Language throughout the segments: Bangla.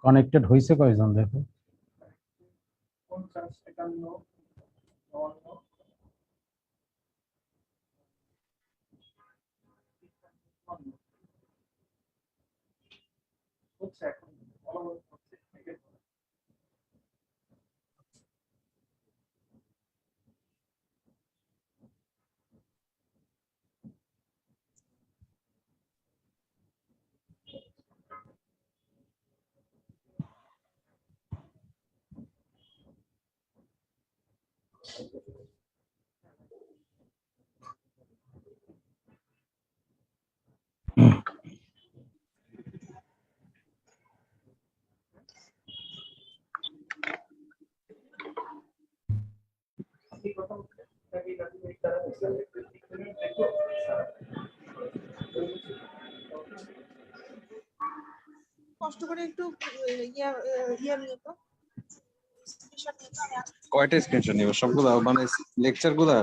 কানেক্টেড হয়েছে কয়জন দেখো? কষ্ট করে একটু ইয়া নিয়ে তো কয়টা স্ক্রিনশট নিব? সবগুলো মানে লেকচার গুলা?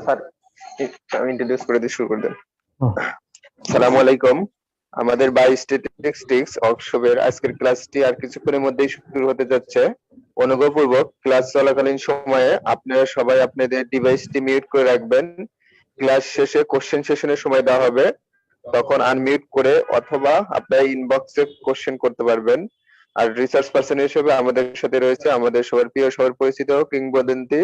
স্যার আমি ইন্ট্রোডিউস করে দিয়ে শুরু করে দেন। আসসালামু আলাইকুম। আমাদের বায়োস্ট্যাটিস্টিক্স ওয়ার্কশপের আজকের ক্লাসটি আর কিছুক্ষণের মধ্যেই শুরু হতে যাচ্ছে। অনুগ্রহপূর্বক ক্লাস চলাকালীন সময়ে আপনারা সবাই আপনাদের ডিভাইসটি মিউট করে রাখবেন। ক্লাস শেষে কোশ্চেন সেশনের সময় দেওয়া হবে, তখন আনমিউট করে অথবা আপনারা ইনবক্সে কোশ্চেন করতে পারবেন। আর রিসার্চ পার্সন হিসেবে আমাদের সাথে রয়েছে আমাদের সবার প্রিয়, সবার পরিচিত কিংবদন্তি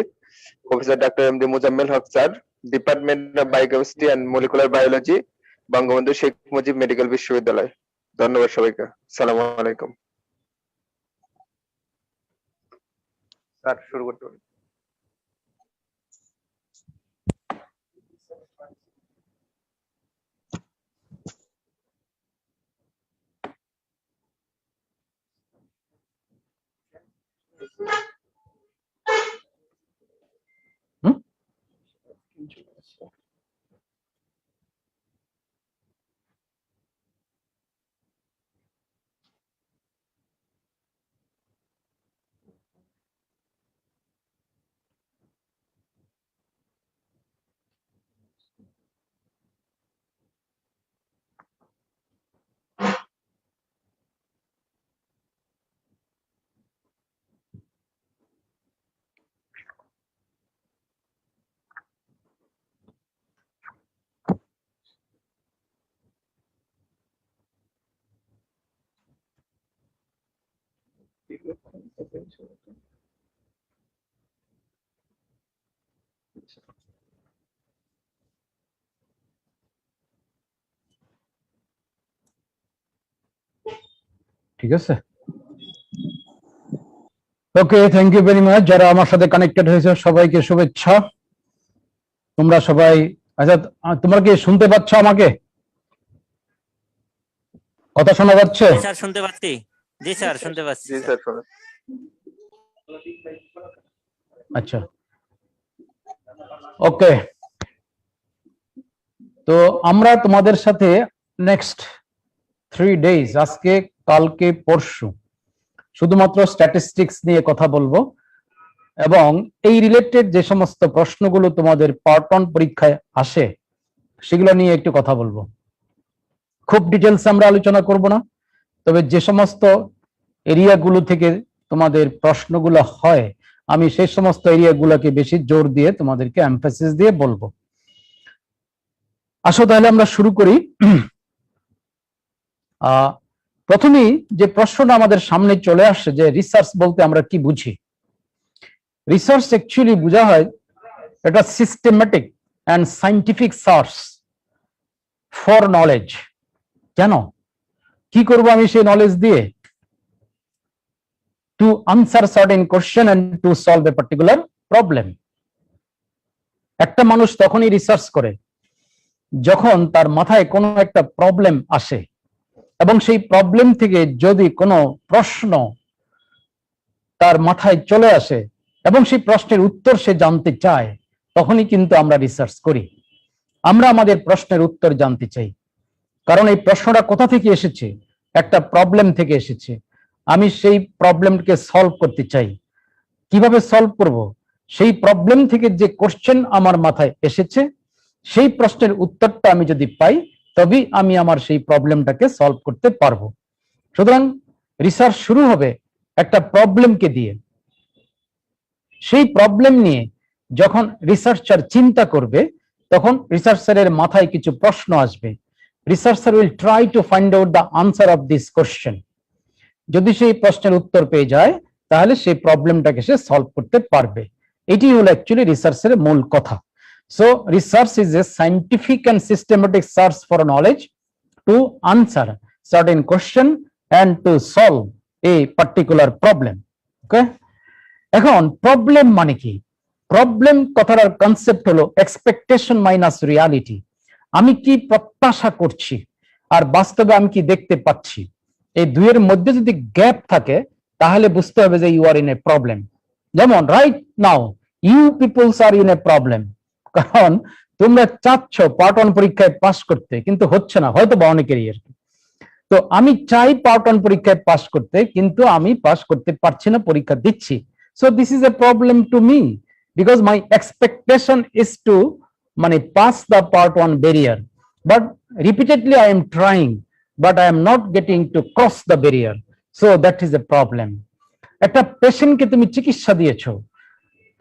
professor doctor M D Mozammel Haque sir, department of biochemistry and molecular biology, Bangabandhu Sheikh Mujib medical বিশ্ববিদ্যালয়। ধন্যবাদ সবাইকে। আসসালামু আলাইকুম। স্যার শুরু করতে পারেন। ঠিক আছে, ওকে, থ্যাংক ইউ ভেরি মাচ। যারা আমার সাথে কানেক্টেড হয়েছে সবাইকে শুভেচ্ছা। তোমরা সবাই, আচ্ছা তোমরা কি শুনতে পাচ্ছ? আমাকে কথা শোনা যাচ্ছে? স্যার শুনতে পাচ্ছি। জি স্যার শুনতে পাচ্ছি। জি স্যার শুনুন। আচ্ছা, ওকে। তো আমরা তোমাদের সাথে নেক্সট 3 ডেজ, আজকে কালকে পরশু, শুধুমাত্র স্ট্যাটিস্টিক্স নিয়ে কথা বলবো এবং এই রিলেটেড যে সমস্ত প্রশ্নগুলো তোমাদের পার্ট 1 পরীক্ষায় আসে সেগুলো নিয়ে একটু কথা বলবো। খুব ডিটেলস আমরা আলোচনা করব না, তবে যে সমস্ত এরিয়াগুলো থেকে তোমাদের প্রশ্নগুলো হয়, আমি সেই সমস্ত এরিয়াগুলোকে বেশি জোর দিয়ে তোমাদেরকে এমফাসিস দিয়ে বলবো। আসো তাহলে আমরা শুরু করি। প্রথমেই যে প্রশ্নটা আমাদের সামনে চলে আসছে যে রিসার্চ বলতে আমরা কি বুঝি। রিসার্চ অ্যাকচুয়ালি বোঝা হয় এটা systematic and scientific search for knowledge. কেন, কি করব আমি সেই নলেজ দিয়ে? To answer certain question and to solve a particular problem. একটা মানুষ তখনই রিসার্চ করে যখন তার মাথায় কোনো একটা প্রবলেম আসে এবং সেই প্রবলেম থেকে যদি কোনো প্রশ্ন তার মাথায় চলে আসে এবং সেই প্রশ্নের উত্তর সে জানতে চায়, তখনই কিন্তু আমরা রিসার্চ করি। আমরা আমাদের প্রশ্নের উত্তর জানতে চাই, কারণ এই প্রশ্নটা কোথা থেকে এসেছে? একটা প্রবলেম থেকে এসেছে। আমি সেই প্রবলেমকে সলভ করতে চাই। কিভাবে সলভ করব? সেই প্রবলেম থেকে যে কোশ্চেন আমার মাথায় এসেছে, সেই প্রশ্নের উত্তরটা আমি যদি পাই, তবেই আমি আমার সেই প্রবলেমটাকে সলভ করতে পারবো। সুতরাং রিসার্চ শুরু হবে একটা প্রবলেমকে দিয়ে। সেই প্রবলেম নিয়ে যখন রিসার্চার চিন্তা করবে, তখন রিসার্চারের মাথায় কিছু প্রশ্ন আসবে। Researcher will try two find out the answer of this question. যদি সেই প্রশ্নের উত্তর পেয়ে যায়, তাহলে সেই প্রবলেমটাকে সে সলভ করতে পারবে। এটি হলো অ্যাকচুয়ালি রিসার্চের মূল কথা। So research is a scientific and systematic search for knowledge to answer certain question and to solve a particular problem. Okay, এখন প্রবলেম মানে কি? প্রবলেম কথার কনসেপ্ট হলো এক্সপেকটেশন মাইনাস রিয়ালিটি। আমি কি প্রত্যাশা করছি আর বাস্তবে আমি কি দেখতে পাচ্ছি, এই দুইয়ের মধ্যে যদি গ্যাপ থাকে, তাহলে বুঝতে হবে যে you are in a problem. যেমন right now you peoples are in a problem. কারণ তোমরা চাচ্ছ পার্ট 1 পরীক্ষায় পাস করতে, কিন্তু হচ্ছে না, হয়তো বা অনেকেরই আর কি। তো আমি চাই পার্ট 1 পরীক্ষায় পাস করতে, কিন্তু আমি পাস করতে পারছি না, পরীক্ষা দিচ্ছি। So this is a problem to me, because my expectation is to pass the part 1 barrier, but repeatedly I am trying, but I am not getting to cross the barrier. So that is a problem. একটা পেশেন্টকে তুমি চিকিৎসা দিয়েছো,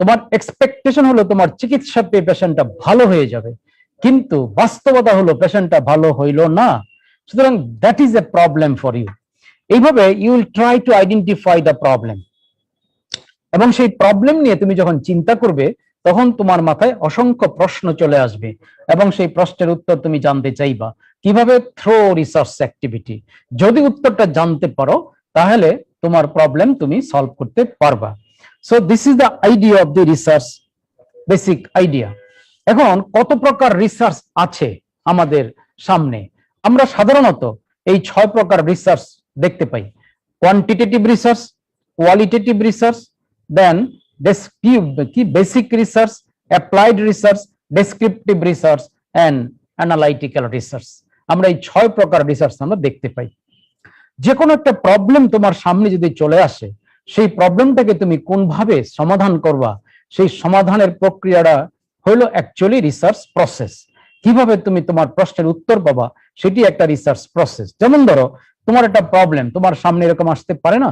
তোমার এক্সপেকটেশন হলো তোমার চিকিৎসা পেয়ে পেশেন্টটা ভালো হয়ে যাবে, কিন্তু বাস্তবতা হলো পেশেন্টটা ভালো হইল না। সুতরাং that is a problem for you. এইভাবে you will try to identify the problem, এবং সেই প্রবলেম নিয়ে তুমি যখন চিন্তা করবে, তখন তোমার মাথায় অসংখ্য প্রশ্ন চলে আসবে এবং সেই প্রশ্নের উত্তর তুমি জানতে চাইবা। কিভাবে? Through research activity. যদি উত্তরটা জানতে পারো, তাহলে তোমার প্রবলেম তুমি সলভ করতে পারবা। So this is the idea of the research, basic idea. এখন কত প্রকার রিসার্চ আছে আমাদের সামনে? আমরা সাধারণত এই 6 প্রকার রিসার্চ দেখতে পাই। Quantitative research, qualitative research, then basic research, applied research, descriptive research and analytical research. আমরা এই 6 প্রকার রিসার্চ আমরা দেখতে পাই। যে কোনো একটা প্রবলেম তোমার সামনে যদি চলে আসে, সেই প্রবলেমটাকে তুমি কোনভাবে সমাধান করবা, সেই সমাধানের প্রক্রিয়াটা হলো অ্যাকচুয়ালি রিসার্চ প্রসেস। কিভাবে তুমি তোমার প্রশ্নের উত্তর পাবা, সেটি একটা রিসার্চ প্রসেস। যেমন ধরো, তোমার একটা প্রবলেম তোমার সামনে এরকম আসতে পারে না,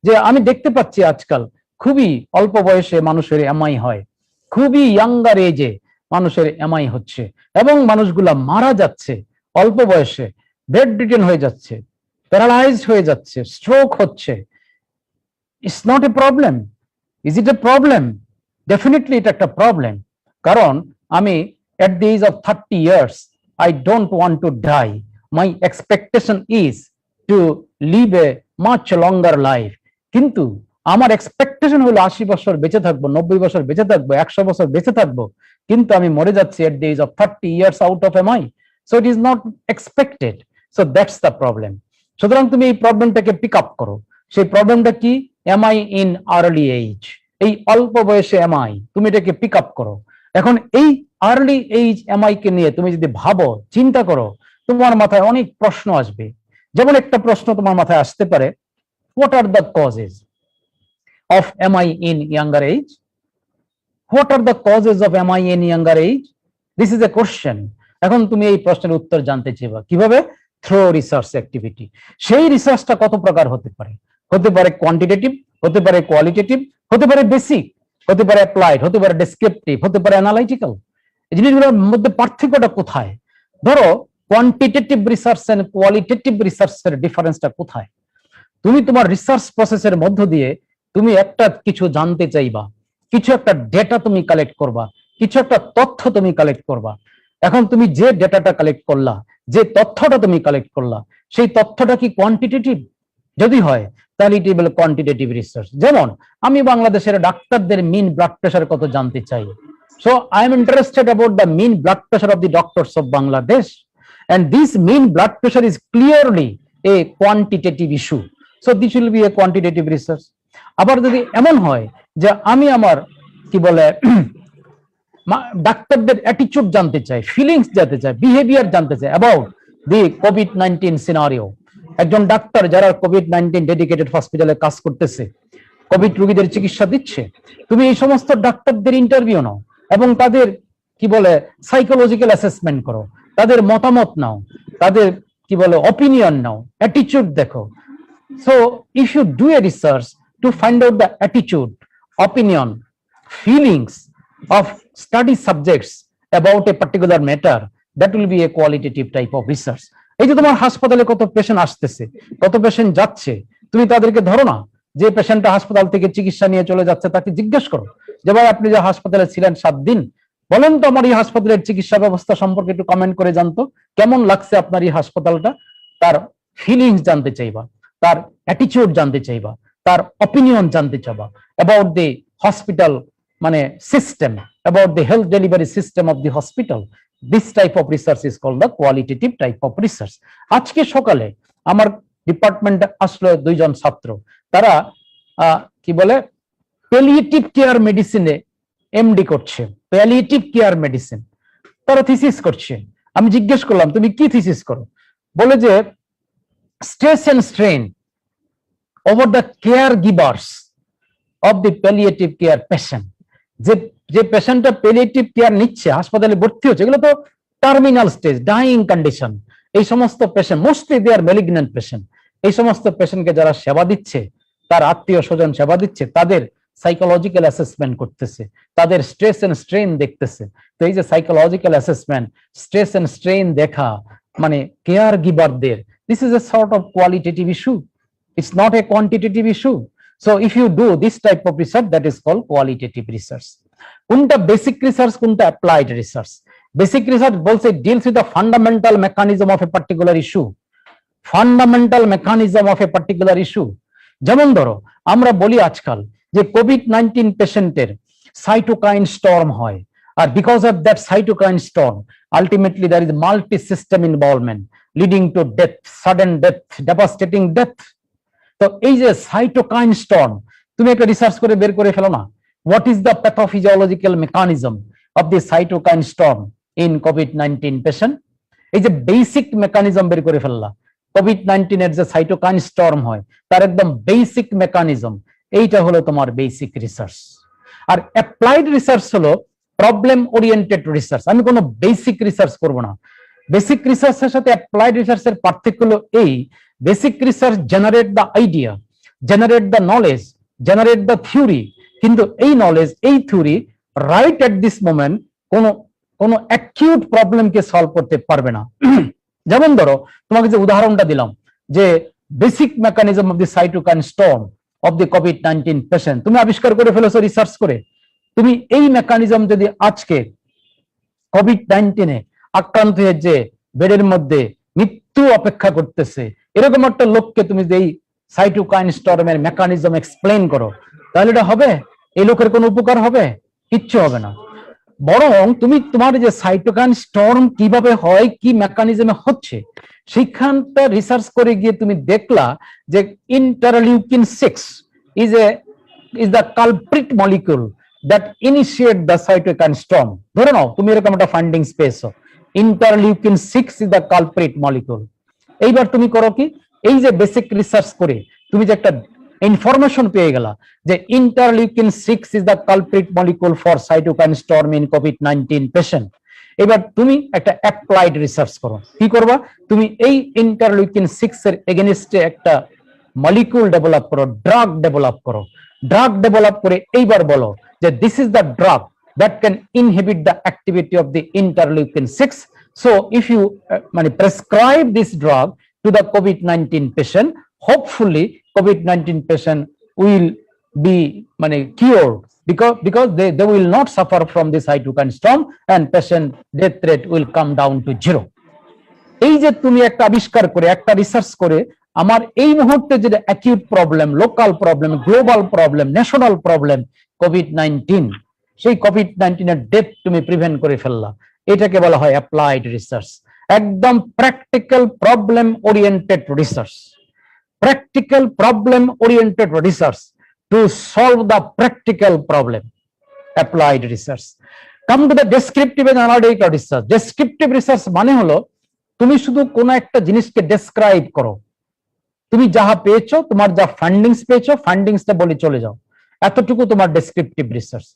যে আমি দেখতে পাচ্ছি আজকাল খুবই অল্প বয়সে মানুষের এমআই হয়, খুবই ইয়াঙ্গার এজে মানুষের এমআই হচ্ছে, এবং মানুষগুলা মারা যাচ্ছে অল্প বয়সে, বেড রিটেন হয়ে যাচ্ছে, প্যারালাইজড হয়ে যাচ্ছে, স্ট্রোক হচ্ছে। It's not A problem. Is it A problem? Definitely এটা একটা প্রবলেম। কারণ আমি at the age of 30 years, I don't want to die. My expectation is to live a much longer life. কিন্তু আমার এক্সপেকটেশন হলো 80 বছর বেঁচে থাকবো, 90 বছর বেঁচে থাকবো, 100 বছর বেঁচে থাকবো, কিন্তু আমি মরে যাচ্ছি at the age of 30 years out of MI. So it is not expected. So that's the problem. সুতরাং তুমি এই প্রবলেমটাকে পিক আপ করো। সেই প্রবলেমটা কি? MI in early age, এই অল্প বয়সে MI, তুমি এটাকে পিক আপ করো। এখন এই আর্লি এইজ এমআই কে নিয়ে তুমি যদি ভাবো, চিন্তা করো, তোমার মাথায় অনেক প্রশ্ন আসবে। যেমন একটা প্রশ্ন তোমার মাথায় আসতে পারে, what are the causes of MI in younger age? What are the causes of MI in younger age? This is a question. এখন তুমি এই প্রশ্নের উত্তর জানতে চাইবা কিভাবে? Through research activity. সেই রিসার্চটা কত প্রকার হতে পারে? হতে পারে কোয়ান্টিটেটিভ, হতে পারে কোয়ালিটেটিভ, হতে পারে বেসিক, হতে পারে অ্যাপ্লাইড, হতে পারে ডেসক্রিপটিভ, হতে পারে অ্যানালাইটিক্যাল। এই জিনিসগুলোর মধ্যে পার্থক্যটা কোথায়? ধরো কোয়ান্টিটেটিভ রিসার্চ এন্ড কোয়ালিটেটিভ রিসার্চের ডিফারেন্সটা কোথায়? তুমি তোমার রিসার্চ প্রসেসের মধ্য দিয়ে তুমি একটা কিছু জানতে চাইবা, কিছু একটা ডেটা তুমি কালেক্ট করবা, কিছু একটা তথ্য তুমি কালেক্ট করবা। এখন তুমি যে ডেটাটা কালেক্ট করলা, যে তথ্যটা তুমি কালেক্ট করলা, সেই তথ্যটা কি কোয়ান্টিটেটিভ? যদি হয় তাহলে ইট উইল কোয়ান্টিটেটিভ রিসার্চ। যেমন আমি বাংলাদেশের ডাক্তারদের মিন ব্লাড প্রেশার কত জানতে চাই, so I am interested about the mean blood pressure of the doctors of Bangladesh, and this mean blood pressure is clearly a quantitative issue, so this will be a quantitative research. আবার যদি এমন হয় যে আমি আমার কি বলে ডাক্তারদের অ্যাটিটিউড জানতে চাই, ফিলিংস জানতে চাই, বিহেভিয়ার জানতে চাই অ্যাবাউট দি কোভিড-19 সিনারিও, একজন ডাক্তার যারা কোভিড-19 ডেডিকেটেড হসপিটালে কাজ করতেছে, কোভিড রোগীদের চিকিৎসা দিচ্ছে, তুমি এই সমস্ত ডাক্তারদের ইন্টারভিউ নাও এবং তাদের কি বলে সাইকোলজিক্যাল অ্যাসেসমেন্ট করো, তাদের মতামত নাও, তাদের কি বলে অপিনিয়ন নাও, অ্যাটিটিউড দেখো। So if you do a research to find out the attitude, opinion, feelings of study subjects about a particular matter, that will be a qualitative type of research. এই যে তোমার হাসপাতালে কত পেশেন্ট আসতেছে, কত পেশেন্ট যাচ্ছে, তুমি তাদেরকে ধরো না, যে পেশেন্টটা হাসপাতাল থেকে চিকিৎসা নিয়ে চলে যাচ্ছে তাকে জিজ্ঞেস করো যে ভাই আপনি যে হাসপাতালে ছিলেন 7 দিন, বলেন তো আমার এই হাসপাতালের চিকিৎসা ব্যবস্থা সম্পর্কে একটু কমেন্ট করে জানতো, কেমন লাগছে আপনার এই হাসপাতালটা। তার ফিলিংস জানতে চাইবা, তার অ্যাটিটিউড জানতে চাইবা, তার অপিনিয়ন জানতে চাইবা অ্যাবাউট দি হসপিটাল মানে system, about the health delivery system of the hospital. This type of research is called the qualitative type of research. আজকে সকালে আমার ডিপার্টমেন্টে আসলো 2 জন ছাত্র, তারা কি বলে প্যালিয়েটিভ কেয়ার মেডিসিনে এমডি করছে, প্যালিয়েটিভ কেয়ার মেডিসিন, তারা থিসিস করছে। আমি জিজ্ঞেস করলাম তুমি কি থিসিস করো? বলে যে stress and strain over the caregivers of the palliative care patient. যে পেশেন্টটা প্যালিয়েটিভ কেয়ার নিচ্ছে, হাসপাতালে ভর্তি হচ্ছে, এগুলো তো টার্মিনাল স্টেজ, ডাইং কন্ডিশন। এই সমস্ত patient mostly they are malignant patient. এই সমস্ত পেশেন্টকে যারা সেবা দিচ্ছে, তার আত্মীয় স্বজন সেবা দিচ্ছে, তাদের সাইকোলজিক্যাল অ্যাসেসমেন্ট করতেছে, তাদের স্ট্রেস এন্ড স্ট্রেন দেখতেছে। তো এই যে psychological assessment, stress and strain দেখা মানে কেয়ার গিভারদের, this is a sort of qualitative issue, it's not a quantitative issue. So if you do this type of research, that is called qualitative research. কোনটা বেসিক রিসার্চ, কোনটা অ্যাপ্লাইড রিসার্চ? বেসিক রিসার্চ বলছে deals with the fundamental mechanism of a particular issue, fundamental mechanism of a particular issue. যেমন ধরো আমরা বলি আজকাল যে কোভিড-19 পেশেন্টের সাইটোকাইন স্টর্ম হয়, আর because of that cytokine storm ultimately there is multi system involvement leading to death, sudden death, devastating death. তো এই যে সাইটোকাইন স্টর্ম তুমি একটা রিসার্চ করে বের করে ফেলো না, what is the pathophysiological mechanism of the cytokine storm in COVID-19 patient. এই যে বেসিক মেকানিজম বের করে ফেললা, কোভিড-19 এর যে সাইটোকাইন স্টর্ম হয় তার একদম বেসিক মেকানিজম, এইটা হলো তোমার বেসিক রিসার্চ। আর অ্যাপ্লাইড রিসার্চ হলো প্রবলেম ওরিয়েন্টেড রিসার্চ। আমি কোনো বেসিক রিসার্চ করব না। বেসিক রিসার্চের সাথে অ্যাপ্লাইড রিসার্চের পার্থক্য হলো এই, basic research generate the idea, generate the knowledge, generate the theory, কিন্তু এই নলেজ, এই theory right at this moment কোনো অ্যাকিউট প্রবলেমকে সলভ করতে পারবে না। যেমন ধরো তোমাকে যে উদাহরণটা দিলাম যে basic mechanism of the cytokine storm of the COVID-19 patient, তুমি আবিষ্কার করে ফেলেছো রিসার্চ করে। তুমি এই মেকানিজম যদি আজকে কোভিড-19 আক্রান্ত হয়ে যে বেডের মধ্যে মৃত্যু অপেক্ষা করতেছে এরকম একটা লোককে তুমি যে সাইটোকাইন স্টর্মের মেকানিজম এক্সপ্লেইন করো, তাহলে এটা হবে? এই লোকের কোনো উপকার হবে? কিচ্ছু হবে না। বরং তুমি তোমার যে সাইটোকাইন স্টর্ম কিভাবে হয়, কি মেকানিজমে হচ্ছে, সেইখানটা রিসার্চ করে গিয়ে তুমি দেখলা যে interleukin 6 is the culprit molecule that initiate the cytokine storm. ধরে নাও তুমি এরকম একটা ফাইন্ডিংস পেয়েছো, interleukin 6 is the culprit molecule. এইবার তুমি করো কি, এই যে বেসিক রিসার্চ করে তুমি যে একটা ইনফরমেশন পেয়ে গেলা যে interleukin 6 is the culprit molecule for cytokine storm in COVID-19 patient, এবার তুমি একটা অ্যাপ্লাইড রিসার্চ করো। কি করবা? তুমি এই ইন্টারলিউকিন 6 এর এগেইনস্টে একটা মলিকিউল ডেভেলপ করো, ড্রাগ ডেভেলপ করো, ড্রাগ ডেভেলপ করে এইবার বলো যে this is the drug that can inhibit the activity of the interleukin 6. So if you prescribe this drug to the COVID-19 patient, hopefully COVID-19 patient will be cured because they will not suffer from this cytokine storm and patient death rate will come down to 0. এই যে তুমি একটা আবিষ্কার করে একটা রিসার্চ করে আমার এই মুহূর্তে যে acute problem, local problem, global problem, national problem COVID-19, সেই COVID-19 এর ডেথ তুমি প্রিভেন্ট করে ফেললা, এটাকে বলা হয় অ্যাপ্লাইড রিসার্চ। একদম practical problem oriented research, practical problem oriented research to solve the practical problem, applied research. Come to the descriptive and analytical research. Descriptive research মানে হলো তুমি শুধু কোন একটা জিনিসকে ডেসক্রাইব করো, তুমি যাহা পেয়েছো, তোমার যা ফান্ডিংস পেয়েছো, ফান্ডিংসটা বলে চলে যাও, এতটুকু তোমার ডেসক্রিপটিভ রিসার্চ।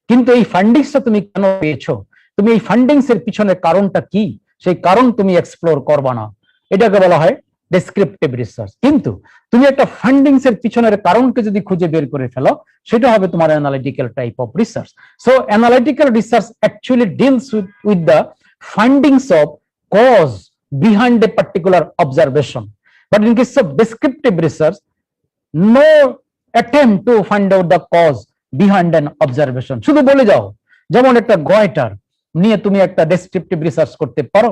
কিন্তু এই ফান্ডিংসটা তুমি কেন পেয়েছো, তুমি এই ফান্ডিংস এর পিছনে কারণটা কি, সেই কারণ তুমি এক্সপ্লোর করবা না, এটাকে বলা হয় ডেসক্রিপটিভ রিসার্চ। কিন্তু তুমি একটা ফান্ডিংস এর পিছনের কারণকে যদি খুঁজে বের করে ফেলো, সেটা হবে তোমার analytical type of research. So analytical research actually deals with the findings of cause behind a particular observation, but in case of descriptive research, no attempt to find out the cause behind an observation, শুধু বলে যাও। যেমন একটা গয়টার নিয়ে তুমি একটা ডেসক্রিপটিভ রিসার্চ করতে পারো।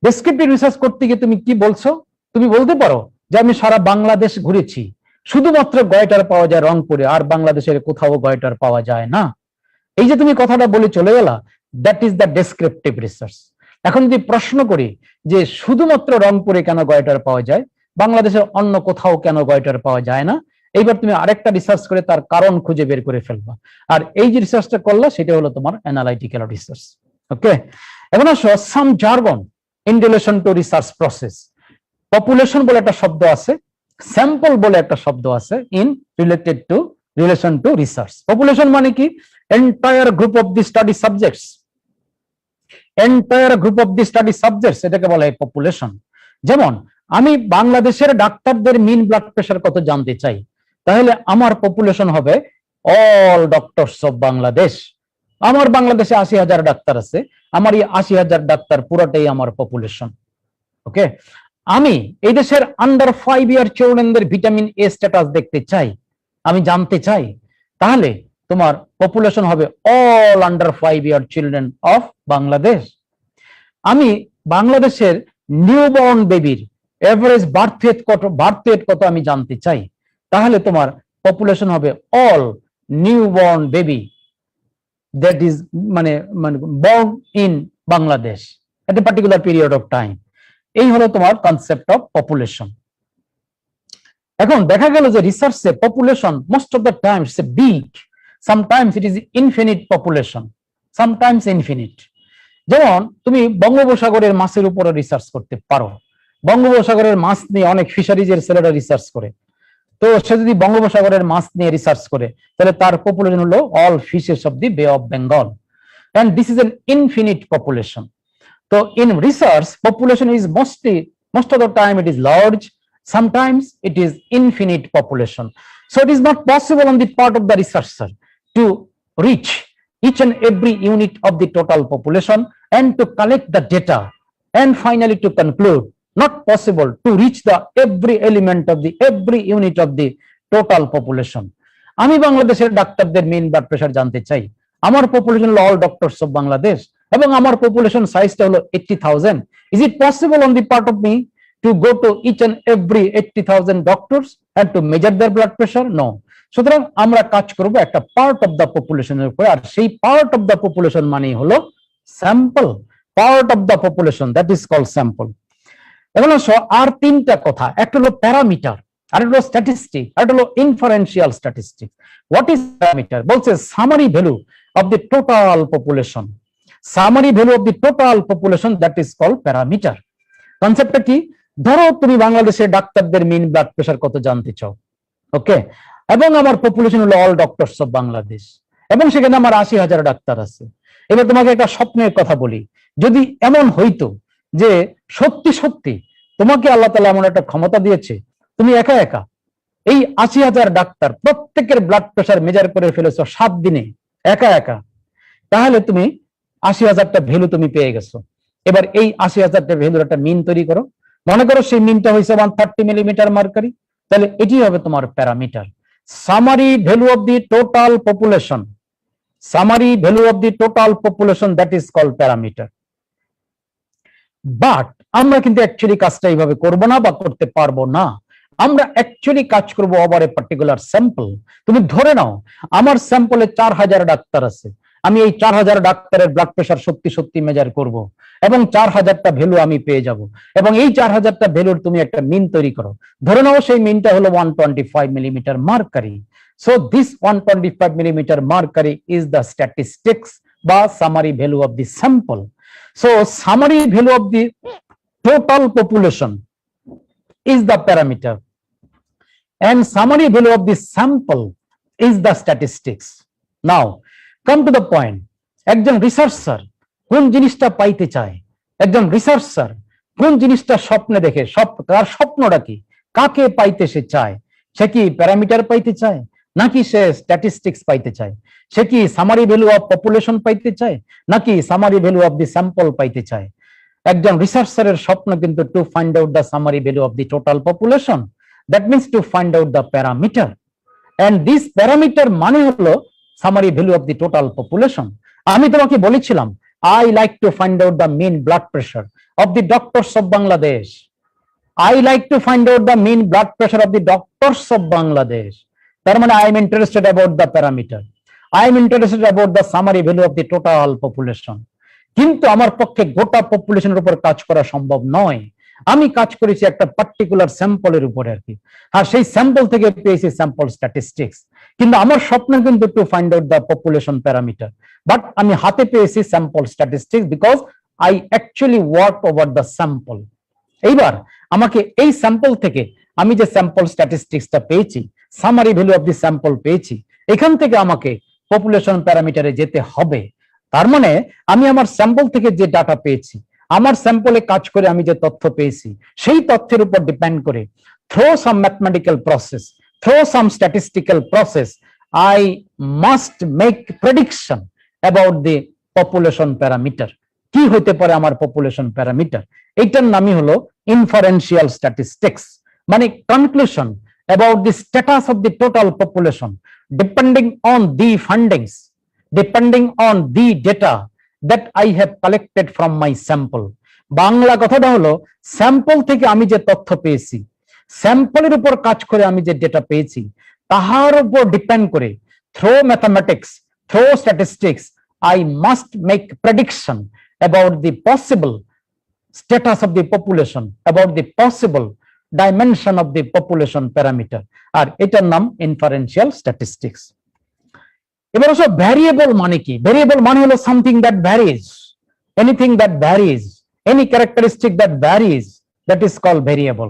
ডেসক্রিপটিভ রিসার্চ করতে গিয়ে তুমি কি বলছো, তুমি বলতে পারো যে আমি সারা বাংলাদেশ ঘুরেছি, শুধুমাত্র গয়টার পাওয়া যায় রংপুরে, আর বাংলাদেশের কোথাও গয়টার পাওয়া যায় না। এই যে তুমি কথাটা বলে চলে গেলা, that is the descriptive research. এখন যদি প্রশ্ন করি যে শুধুমাত্র রংপুরে কেন গয়টার পাওয়া যায়, বাংলাদেশের অন্য কোথাও কেন গয়টার পাওয়া যায় না, এইবার তুমি আরেকটা রিসার্চ করে তার কারণ খুঁজে বের করে ফেলবা। আর এই যে রিসার্চটা করলা, সেটা হলো তোমার অ্যানালাইটিক্যাল রিসার্চ। ওকে, এখন আসো some jargon in relation to research process. Population বলে একটা শব্দ আছে, স্যাম্পল বলে একটা শব্দ আছে in relation to research. Population মানে কি? Entire group of the study subjects, entire group of the study subjects, এটাকে বলা হয় পপুলেশন। যেমন আমি বাংলাদেশের ডাক্তারদের মিন ব্লাড প্রেশার কত জানতে চাই, তাহলে আমার পপুলেশন হবে অল ডক্টরস অফ বাংলাদেশ। আমার বাংলাদেশে 80,000 ডাক্তার আছে, আমার এই 80,000 ডাক্তার পুরোটাই আমার পপুলেশন। ওকে, আমি এই দেশের আন্ডার 5 ইয়ার চিলড্রেনদের ভিটামিন এ স্ট্যাটাস দেখতে চাই, আমি জানতে চাই, তাহলে তোমার পপুলেশন হবে all under 5 year children of Bangladesh. আমি বাংলাদেশের নিউবর্ন বেবির এভারেজ বার্থ রেট কত আমি জানতে চাই, তাহলে তোমার পপুলেশন হবে all newborn baby that is born in Bangladesh at a particular period of time. এই হলো তোমার কনসেপ্ট অফ পপুলেশন। এখন দেখা গেল যে রিসার্চে population most of the times big, sometimes it is infinite population, sometimes infinite. যেমন তুমি বঙ্গোপসাগরের মাছের উপরে রিসার্চ করতে পারো, বঙ্গোপসাগরের মাছ নিয়ে অনেক ফিশারিজের ছেলেরা রিসার্চ করে, তো সে যদি বঙ্গোপসাগরের মাছ নিয়ে রিসার্চ করে, তাহলে তার পপুলেশন হলো অল ফিশেস অফ দি বে of Bengal, and this is an infinite population. So in research, population is most of the time it is large, sometimes it is infinite population. So it is not possible on the part of the researcher to reach each and every unit of the total population and to collect the data and finally to conclude. Not possible to reach the every element of the every unit of the total population. আমি বাংলাদেশের ডাক্তারদের মেইন ব্লাড প্রেশার জানতে চাই, আমার পপুলেশন হলো অল ডক্টরস অফ বাংলাদেশ এবং আমার পপুলেশন সাইজটা হলো 80,000. Is it possible on the part of me to go to each and every 80,000 doctors and to measure their blood pressure? No. সুতরাং আমরা কাজ করব একটা পার্ট অফ দ্য পপুলেশনের উপরে, আর সেই পার্ট অফ দ্য পপুলেশন মানে হলো sample, part of the population, that is called sample. এখন আর তিনটা কথা, একটা হলো প্যারামিটার, আরেকটা হলো স্ট্যাটিস্টিক, আরেকটা হলো inferential statistic. What is parameter? বলছে summary value of the total population, summary value of the total population, that is called parameter. কনসেপ্টটা কি? ধরো তুমি বাংলাদেশের ডাক্তারদের মিন ব্লাড প্রেশার কত জানতে চাও, ওকে, এবং আমার পপুলেশন হলো অল ডক্টরস অফ বাংলাদেশ এবং সেখানে আমার 80,000 ডাক্তার আছে। এবার তোমাকে একটা স্বপ্নের কথা বলি, যদি এমন হইতো যে সত্যি সত্যি তোমাকে আল্লাহ তাআলা এমন একটা ক্ষমতা দিয়েছে, তুমি একা একা এই ৮০,০০০ ডাক্তার প্রত্যেকের ব্লাড প্রেশার মেজার করে ফেলেছো ৭ দিনে একা একা, তাহলে তুমি ৮০,০০০টা ভ্যালু তুমি পেয়ে গেছো। এবার এই ৮০,০০০টা ভ্যালুর একটা মিন তৈরি করো। মনে করো সেই মিনটা হয়েছে 130 মিলিমিটার মার্কারি, তাহলে এটি হবে তোমার parameter. Summary value of the total population, summary value of the total population, that is called parameter. But আমরা কিন্তু অ্যাকচুয়ালি কাজটা এইভাবে করব না বা করতে পারবো না। আমরা অ্যাকচুয়ালি কাজ করব ওভার এ পার্টিকুলার স্যাম্পল। তুমি ধরে নাও আমার স্যাম্পলে ৪,০০০ ডাক্তার আছে, আমি এই ৪,০০০ ডাক্তারের ব্লাড প্রেশার সত্যি সত্যি মেজার করব এবং ৪,০০০টা ভ্যালু আমি পেয়ে যাব, এবং এই ৪,০০০টা ভ্যালুর তুমি একটা মিন তৈরি করো। ধরে নাও সেই মিনটা হলো 125 millimetre mercury. So this 125 millimetre mercury is the statistics বা summary value of the sample. So summary value of the total population is the parameter and summary value of the sample is the statistics. Now come to the point. একজন রিসার্চার কোন জিনিসটা পাইতে চায়, একজন রিসার্চার কোন জিনিসটা স্বপ্নে দেখে, তার স্বপ্নটা কি, কাকে পাইতে সে চায়? সে কি প্যারামিটার পাইতে চায়, নাকি সে স্ট্যাটিস্টিক্স পাইতে চায়? সে কি সামারি ভ্যালু অফ পপুলেশন পাইতে চায়, নাকি summary value of the sample পাইতে চায়? একজন রিসার্চারের স্বপ্ন কিন্তু to find out the summary value of the total population, that means to find out the parameter, and this parameter মানে হলো summary value of the total population. আমি তোমাকে বলেছিলাম I like to find out the mean blood pressure of the doctors of Bangladesh, I like to find out the mean blood pressure of the doctors of Bangladesh. তার মানে I am interested about the parameter, I am interested about the summary value of the total population. কিন্তু আমার পক্ষে গোটা পপুলেশনের উপর কাজ করা সম্ভব নয়। আমি কাজ করেছি একটা পার্টিকুলার স্যাম্পলের উপরে আর কি, আর সেই স্যাম্পল থেকে পেয়েছি স্যাম্পল স্ট্যাটিস্টিক্স। কিন্তু আমার স্বপ্ন কিন্তু to find out the population parameter, but আমি হাতে পেয়েছি sample statistics because I actually work over the sample. এইবার আমাকে এই স্যাম্পল থেকে আমি যে স্যাম্পল স্ট্যাটিস্টিক্সটা পেয়েছি, summary value of the sample পেয়েছি, এখান থেকে আমাকে পপুলেশন প্যারামিটারে যেতে হবে। তার মানে আমি আমার স্যাম্পল থেকে যে ডাটা পেয়েছি, আমার স্যাম্পলে কাজ করে আমি যে তথ্য পেয়েছি, সেই তথ্যের উপর ডিপেন্ড করে through some mathematical process, through some statistical process, I must make prediction about the population parameter. কি হইতে পারে আমার পপুলেশন প্যারামিটার? এইটার নামই হলো ইনফারেন্সিয়াল স্ট্যাটিস্টিক্স, মানে conclusion about the status of the total population depending on the findings, depending on the data that I have collected from my sample. Bangla কথাটা হলো স্যাম্পল থেকে আমি যে তথ্য পেয়েছি, স্যাম্পলের উপর কাজ করে আমি যে ডেটা পেয়েছি, তাহার উপর ডিপেন্ড করে through mathematics, through statistics, I must make prediction about the possible status of the population, about the possible dimension of the population parameter, আর এটার নাম ইনফারেন্সিয়াল স্ট্যাটিস্টিক্স। এবার আসো ভ্যারিয়েবল মানে কি? ভ্যারিয়েবল মানে হলো something that varies, anything that varies, any characteristic that varies, that is called variable.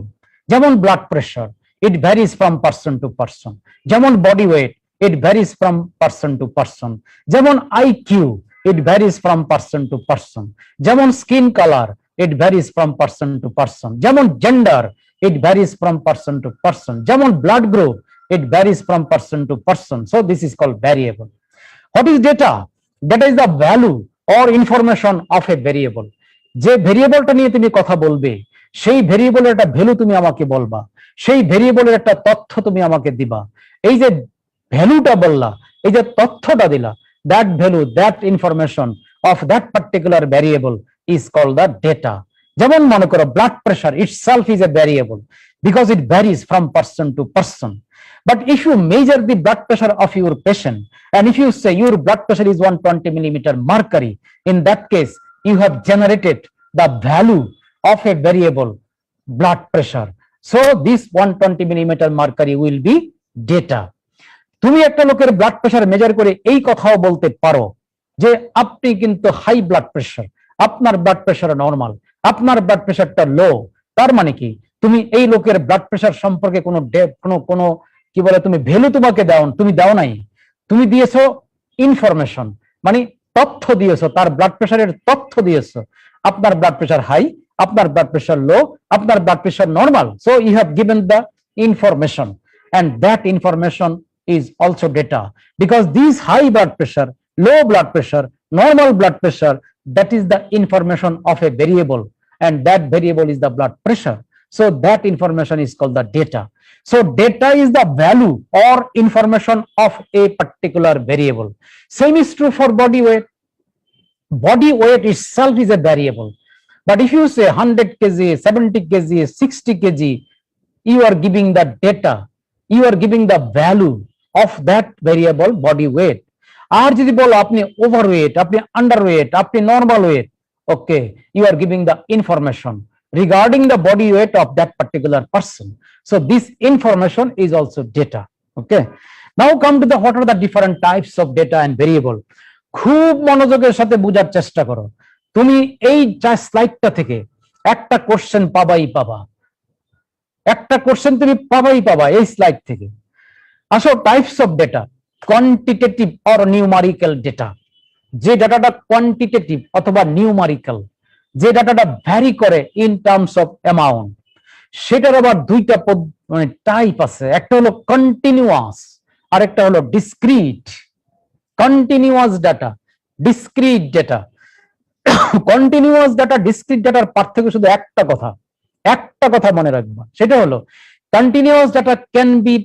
যেমন blood pressure, it varies from person to person. যেমন body weight, it varies from person to person. যেমন IQ, it varies from person to person. যেমন skin colour, it varies from person to person. যেমন gender, it varies from person to person. যেমন blood group, it varies from person to person. So this is called variable. What is data? Data is the value or information of a variable. যে ভেরিয়েবলটা নিয়ে তুমি কথা বলবে, সেই ভেরিয়েবলের একটা ভ্যালু তুমি আমাকে বলবা, সেই ভেরিয়েবলের একটা তথ্য তুমি আমাকে দিবা। এই যে ভ্যালুটা বললা, এই যে তথ্যটা দিলা, that value, that information of that particular variable is called the data. যেমন মনে করো blood pressure itself is a variable because it varies from person to person. But if you measure the blood pressure of your patient and if you say your blood pressure is 120 millimeter mercury, in that case you have generated the value of a variable blood pressure. So this 120 millimeter mercury will be data. তুমি একটা লোকের ব্লাড প্রেশার মেজার করে এই কথাও বলতে পারো যে আপনি কিন্তু হাই ব্লাড প্রেশার, আপনার ব্লাড প্রেশার নরমাল, আপনার ব্লাড প্রেশারটা লো। তার মানে কি তুমি এই লোকের ব্লাড প্রেশার সম্পর্কে কোনো কি বলে তুমি ভ্যালু তোমাকে তুমি দাও নাই, তুমি দিয়েছো ইনফরমেশন, মানে তথ্য দিয়েছো, তার ব্লাড প্রেশারের তথ্য দিয়েছো। আপনার ব্লাড প্রেশার হাই, আপনার ব্লাড প্রেশার লো, আপনার blood pressure normal. So you have given the information and that information is also data, because these high blood pressure, low blood pressure, normal blood pressure, that is the information of a variable, and that variable is the blood pressure. So that information is called the data. So data is the value or information of a particular variable. Same is true for body weight. Body weight itself is a variable. But if you say 100 kg, 70 kg, 60 kg, you are giving the data, you are giving the value of that variable body weight. আর যদি বলো আপনি overweight, আপনি underweight, আপনি normal weight, okay, you are giving the information regarding the body weight of that particular person. So this information is also data. Okay. Now come to the what are the different types of data and variable. খুব মনোযোগের সাথে বোঝার চেষ্টা করো। তুমি এই স্লাইডটা থেকে একটা কোশ্চেন পাবাই পাবা, একটা কোশ্চেন তুমি পাবাই পাবা এই স্লাইড থেকে। আসো types of data, quantitative or numerical data. যে ডাটাটা কোয়ান্টিটেটিভ অথবা নিউমারিক্যাল, যে ডাটাটা ভ্যারি করে ইন টার্মস অফ অ্যামাউন্ট, সেটার আবার দুইটা মানে টাইপ আছে। একটা হলো কন্টিনিউয়াস আর একটা হলো discrete. Continuous data, discrete data. Continuous data, discrete ডাটার পার্থক্য শুধু একটা কথা মনে রাখবা, সেটা হলো কন্টিনিউয়াস ডাটা ক্যান বি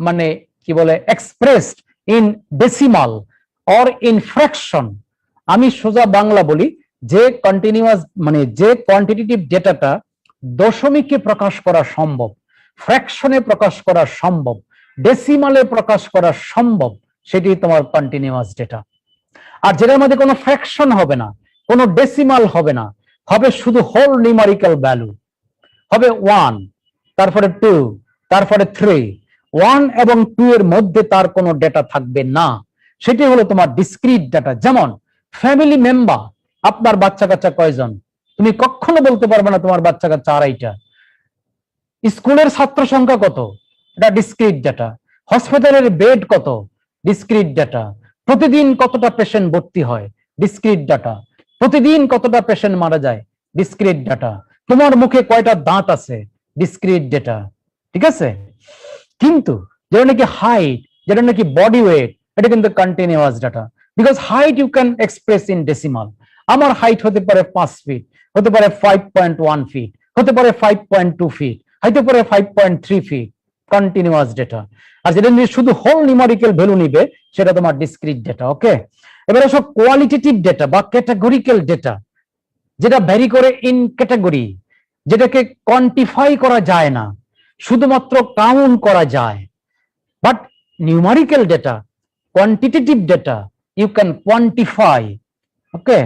মানে কি বলে expressed in decimal or in fraction. আমি সোজা বাংলা বলি, যে কন্টিনিউয়াস মানে যে কোয়ান্টিটেটিভ ডেটাটা দশমিকে প্রকাশ করা সম্ভব, ফ্র্যাকশনে প্রকাশ করা সম্ভব, ডেসিমালে প্রকাশ করা সম্ভব, সেটি তোমার কন্টিনিউয়াস ডেটা। আর যেটার মধ্যে কোনো ফ্র্যাকশন হবে না, কোনো ডেসিমাল হবে না, হবে শুধু হোল নিউমারিক্যাল ভ্যালু, হবে 1, তারপরে 2, তারপরে 3, 1 এবং 2 এর মধ্যে তার কোনো ডেটা থাকবে না, সেটি হলো তোমার ডিসক্রিট ডাটা। যেমন ফ্যামিলি মেম্বার, আপনার বাচ্চা কাচ্চা কয়জন, তুমি কখনো বলতে পারবে না তোমার বাচ্চা কাচ্চা 2.5টা। স্কুলের ছাত্র সংখ্যা কত, এটা ডিসক্রিট ডাটা। হসপিটালের বেড কত, ডিসক্রিট ডাটা। প্রতিদিন কতটা পেশেন্ট ভর্তি হয়, ডিসক্রিট ডাটা। প্রতিদিন কতটা পেশেন্ট মারা যায়, ডিসক্রিট ডাটা। তোমার মুখে কয়টা দাঁত আছে, ডিসক্রিট ডেটা। ঠিক আছে? কিন্তু যেটা নাকি হাইট, যেটা নাকি বডি ওয়েট, এটা কিন্তু continuous data, because height you can express in decimal. আমার হাইট হতে পারে 5 ফিট, হতে পারে 5.1 ফিট, হতে পারে 5.2 ফিট, হতে পারে 5.3 ফিট, কন্টিনিউয়াস ডেটা। আর যেটা নিয়ে শুধু হোল নিউমারিক্যাল ভ্যালু নিবে, সেটা তোমার ডিসক্রিট ডেটা। ওকে, এবার আসো কোয়ালিটেটিভ ডেটা বা ক্যাটাগরিক্যাল ডেটা, যেটা ভ্যারি করে ইন ক্যাটাগরি, যেটাকে কোয়ান্টিফাই করা যায় না, শুধুমাত্র কাউন্ট করা যায়। But numerical data, quantitative data, you can quantify. Okay,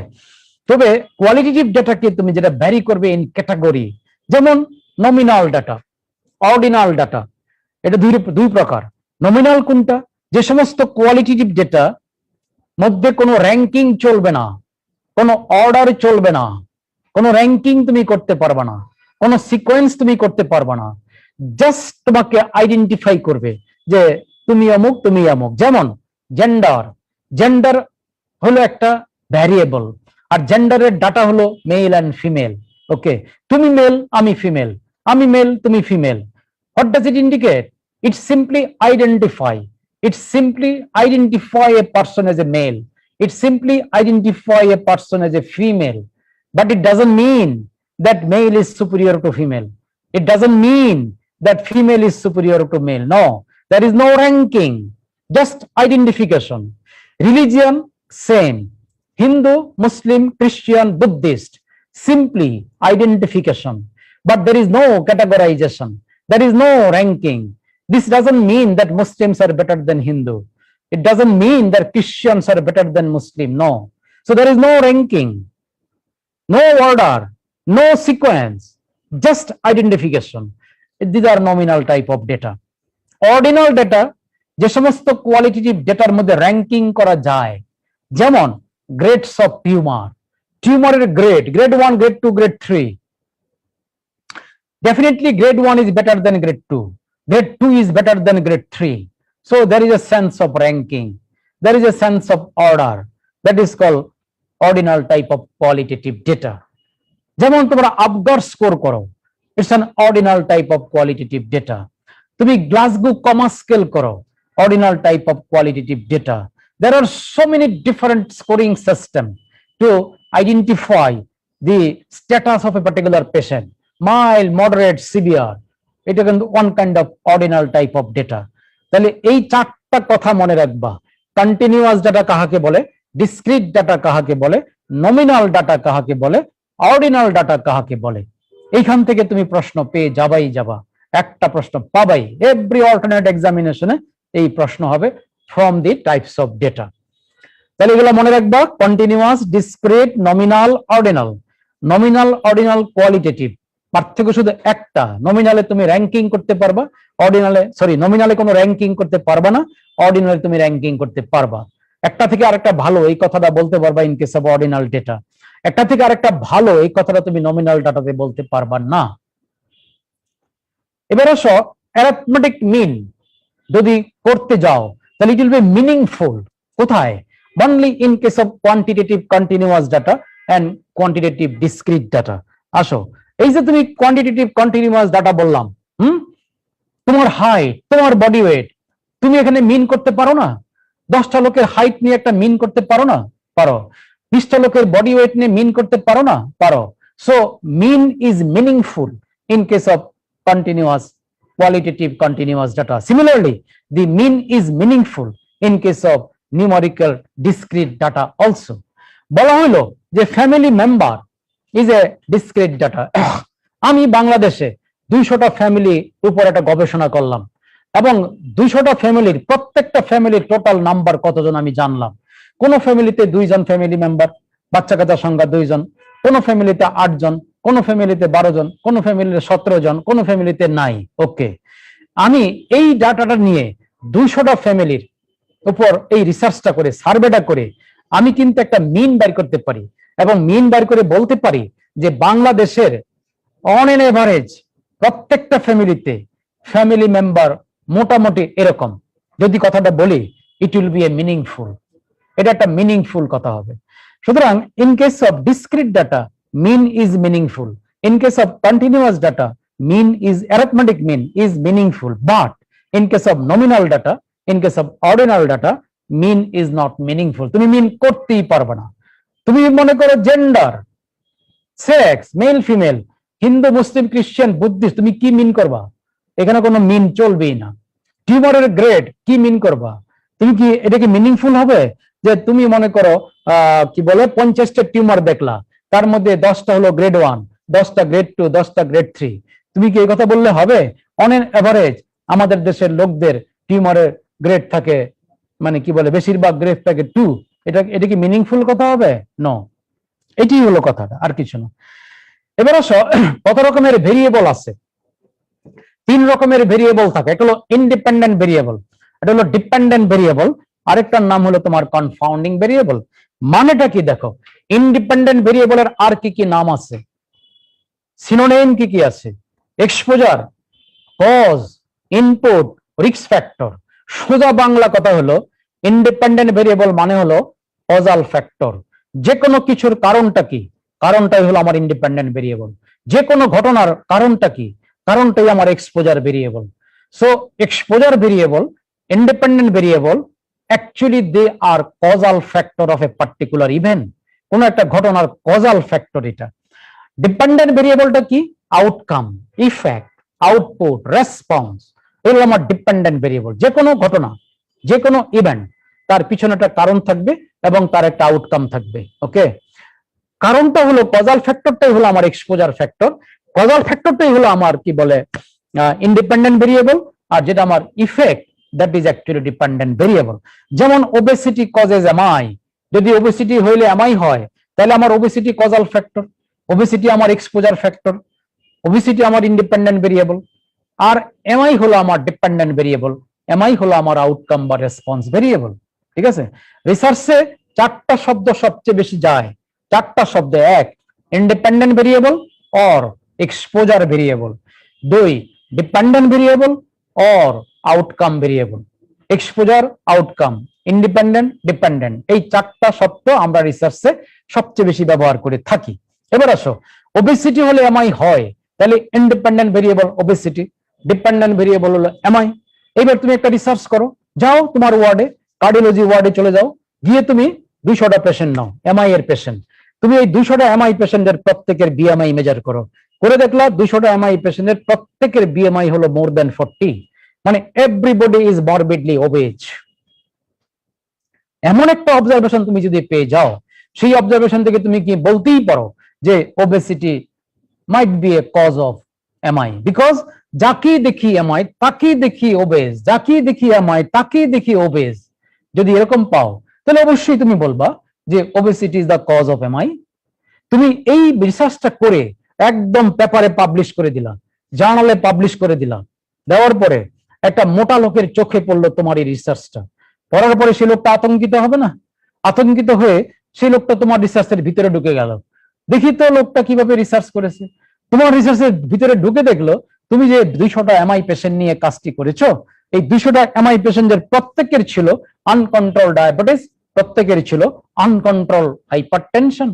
তবে কোয়ালিটেটিভ ডেটাকে তুমি যেটা ভ্যারি করবে ইন ক্যাটাগরি, যেমন নমিনাল ডাটা, অর্ডিনাল ডাটা, এটা দুই প্রকার। নমিনাল কোনটা, যে সমস্ত কোয়ালিটেটিভ ডেটা মধ্যে কোনো র্যাঙ্কিং চলবে না, কোনো অর্ডার চলবে না, কোনো র্যাঙ্কিং তুমি করতে পারবে না, কোনো সিকোয়েন্স তুমি করতে পারবে না, জাস্ট তোমাকে আইডেন্টিফাই করবে যে তুমি অমুক, তুমি অমুক। যেমন জেন্ডার, জেন্ডার হলো একটা ভ্যারিয়েবল, আর জেন্ডারের ডাটা হলো মেল অ্যান্ড ফিমেল। ওকে, তুমি মেল, আমি ফিমেল, আমি মেল, তুমি female. What does it indicate? It simply identify a person as a male. It simply identify a person as a female. But it doesn't mean that male is superior to female. It doesn't mean that female is superior to male. No, there is no ranking, just identification. Religion, same. Hindu, Muslim, Christian, Buddhist, simply identification. But there is no categorization. There is no ranking. This doesn't mean that Muslims are better than Hindu. It doesn't mean that Christians are better than Muslim. No. So there is no ranking, no order, no sequence, just identification. These are nominal type of data. Ordinal data, যে সমস্ত কোয়ালিটেটিভ ডেটার মধ্যে র্যাঙ্কিং করা যায়, যেমন গ্রেডস অফ টিউমার, টিউমারের grade, grade 1, grade 2, grade 3. Definitely grade 1 is better than grade 2. Grade 2 is better than grade 3. So there is a sense of ranking. There is a sense of order. That is called ordinal type of qualitative data. যেমন তোমরা আবগার স্কোর করো, it's an ordinal type of qualitative data. তুমি গ্লাসগো কমা স্কেল করো, ordinal type of qualitative data. There are so many different scoring systems to identify the status of a particular patient, mild, moderate, severe. এটা কিন্তু one kind of ordinal type of data. তাহলে এই চারটা কথা মনে রাখবা। কন্টিনিউয়াস ডাটা কাহাকে বলে, ডিসক্রিট ডাটা কাহাকে বলে, নমিনাল ডাটা কাহাকে বলে, অর্ডিনাল ডাটা কাহাকে বলে। এইখান থেকে তুমি প্রশ্ন পেয়ে যাবা, একটা প্রশ্ন পাবাই। এভরি অল্টারনেট এক্সামিনেশনে এই প্রশ্ন হবে from the types of data. তাহলে এগুলো মনে রাখবা, continuous, discrete, nominal, ordinal. Nominal, ordinal, qualitative, পার্থক্য শুধু একটা, নমিনালে তুমি র্যাঙ্কিং করতে পারবা, নমিনালে কোনো র্যাঙ্কিং করতে পারবা না, অর্ডিনালে তুমি র্যাঙ্কিং করতে পারবা। একটা থেকে আরেকটা ভালো এই কথাটা বলতে পারবা in case of ordinal data, একটা থেকে আরেকটা ভালো এই কথাটা তুমি নমিনাল ডাটাতে বলতে পারবা না। এবার আসো অ্যারিথমেটিক মিন যদি করতে যাও তাহলে ইট উইল বি মিনিংফুল কোথায়? Only in case of quantitative continuous data and quantitative discrete data. আসো, এই যে তুমি কোয়ান্টিটেটিভ কন্টিনিউয়াস ডাটা বললাম, তোমার হাইট, তোমার বডি ওয়েট, তুমি এখানে মিন করতে পারো না? 10টা লোকের হাইট নিয়ে একটা মিন করতে পারো না? পারো। 20টা লোকের বডি ওয়েট নিয়ে মিন করতে পারো না? পারো। So mean is meaningful in case of continuous qualitative continuous data. Similarly, the mean is meaningful in case of numerical discrete data also. বলা হলো যে family member is a discrete data. আমি বাংলাদেশে 200টা ফ্যামিলির উপর একটা গবেষণা করলাম এবং 200টা ফ্যামিলির প্রত্যেকটা ফ্যামিলির টোটাল নাম্বার কতজন আমি জানলাম। কোন ফ্যামিলিতে 2 জন ফ্যামিলি মেম্বার, বাচ্চা কাচ্চার সংখ্যা 2 জন, কোন ফ্যামিলিতে 8 জন, কোন ফ্যামিলিতে 12 জন, কোন ফ্যামিলিতে 17 জন, কোন ফ্যামিলিতে নাই। ওকে, আমি এই ডাটাটা নিয়ে 200টা ফ্যামিলির উপর এই রিসার্চটা করে, সার্ভেটা করে আমি কিন্তু একটা মিন বের করতে পারি এবং মিন বের করে বলতে পারি যে বাংলাদেশের অন এন এভারেজ প্রত্যেকটা ফ্যামিলিতে ফ্যামিলি মেম্বার মোটামুটি এরকম। যদি কথাটা বলি, ইট উইল বি এ মিনিংফুল, এটা একটা মিনিংফুল কথা হবে। সুতরাং in case of discrete data mean is meaningful, in case of continuous data mean is arithmetic mean is meaningful, but in case of nominal data, in case of ordinal data mean is not meaningful. তুমি মিন করতেই পারবে না। তুমি মনে করো gender, sex, male female, Hindu, Muslim, খ্রিস্টান, বুদ্ধিস্ট, তুমি কি মিন করবা? এখানে কোনো মিন চলবেই না। টিউমারের গ্রেড কি মিন করবা? তুমি কি এটা কি মিনিংফুল হবে যে তুমি মনে করো কি বলে 50টা টিউমার দেখলা, তার মধ্যে 10টা হলো গ্রেড 1, 10টা গ্রেড 2, 10টা গ্রেড 3? তুমি কি এই কথা বললে হবে? অন এন এভারেজ আমাদের দেশের লোকদের টিউমারের গ্রেড থাকে, মানে কি বলে, বেশিরভাগ গ্রেড থাকে 2। এটা কি মিনিংফুল কথা হবে? নো। এটি হলো কথাটা, আর কিছু না। এবার আসো, কত রকমের ভেরিয়েবল আছে? 3 রকমের ভেরিয়েবল থাকে। একটা হলো ইন্ডিপেন্ডেন্ট ভেরিয়েবল, এটা হলো ডিপেন্ডেন্ট ভেরিয়েবল, আরেকটার নাম হলো তোমার কনফাউন্ডিং ভেরিয়েবল। মানেটা কি দেখো, ইন্ডিপেন্ডেন্ট ভেরিয়েবলের আর কি কি নাম আছে, সিনোনিম কি কি আছে? Exposure, cause, input, risk factor. সোজা বাংলা কথা হলো ইন্ডিপেন্ডেন্ট ভেরিয়েবল মানে হলো কজাল ফ্যাক্টর। যে কোনো কিছুর কারণটা কি, কারণটাই হলো আমার ইন্ডিপেন্ডেন্ট ভেরিয়েবল। যে কোনো ঘটনার কারণটা কি, কারণটাই আমার exposure variable. So exposure variable, independent variable, actually they are causal factor of a particular event, কোন একটা ঘটনার causal factor। এটা ডিপেন্ডেন্ট ভেরিয়েবলটা কি? আউটকাম, ইফেক্ট, আউটপুট, রেসপন্স, এগুলো আমার ডিপেন্ডেন্ট ভেরিয়েবল। যে কোনো ঘটনা, যে কোনো ইভেন্ট, তার পিছনে একটা কারণ থাকবে এবং তার একটা আউটকাম থাকবে। ওকে, কারণটা হলো কজাল ফ্যাক্টরটাই হলো আমার এক্সপোজার ফ্যাক্টর, কজাল ফ্যাক্টরটাই হলো আমার কি বলে ইন্ডিপেন্ডেন্ট ভেরিয়েবল, আর যেটা আমার effect that is actually dependent variable. যেমন obesity causes MI, যদি obesity হইলে MI হয় তাহলে আমার obesity causal factor, obesity আমার exposure factor, obesity আমার independent variable, আর MI হলো আমার dependent variable, MI হলো আমার outcome বা response variable। ঠিক আছে, রিসার্চে 4টা শব্দ সবচেয়ে বেশি যায়। 4টা শব্দ, 1 independent variable or exposure variable, 2 dependent variable or outcome variable, exposure, outcome, independent, dependent. এই 4টা শব্দ আমরা রিসার্চে সবচেয়ে বেশি ব্যবহার করে থাকি। এবার আসো, ওবেসিটি হলে এমআই হয় তাহলে independent variable obesity, dependent variable হলো এমআই। এবার তুমি একটা রিসার্চ করো, যাও তোমার ওয়ার্ডে, কার্ডিওলজি ওয়ার্ডে চলে যাও, গিয়ে তুমি 200টা পেশেন্ট নাও, এমআই এর পেশেন্ট। তুমি এই 200টা এমআই পেশেন্টের প্রত্যেকের বিএমআই মেজার করো, করে দেখলা 200টা এমআই পেশেন্টের প্রত্যেকের বিএমআই হলো মোর দ্যান 40, মানে এভরিবডি ইজ মরবিডলি ওবেজ। এমন একটা অবজারভেশন তুমি যদি পেয়ে যাও, সেই অবজারভেশন থেকে তুমি কি বলতেই পারো যে obesity might be a cause of MI, because যাকেই দেখি এমআই তাকেই দেখি ওবেজ, যাকেই দেখি এমআই তাকেই দেখি ওবেজ। যদি এরকম পাও তাহলে অবশ্যই তুমি বলবা যে obesity is the cause of MI. তুমি এই রিসার্চটা করে একদম পেপারে পাবলিশ করে দিলা, জার্নালে পাবলিশ করে দিলা, দেওয়ার পরে একটা মোটা লোকের চোখে পড়লো তোমার এই রিসার্চটা, পড়ার পরে সেই লোকটা আতঙ্কিত হবে না? আতঙ্কিত হয়ে সেই লোকটা তোমার রিসার্চের ভিতরে ঢুকে গেল, দেখি তো লোকটা কিভাবে রিসার্চ করেছে। তোমার রিসার্চের ভিতরে ঢুকে দেখলো তুমি যে 200টা এমআই পেশেন্ট নিয়ে কাজটি করেছো, এই 200টা এমআই পেশেন্টের প্রত্যেকের ছিল আনকন্ট্রোল ডায়াবেটিস, প্রত্যেকের ছিল আনকন্ট্রোল হাইপারটেনশন।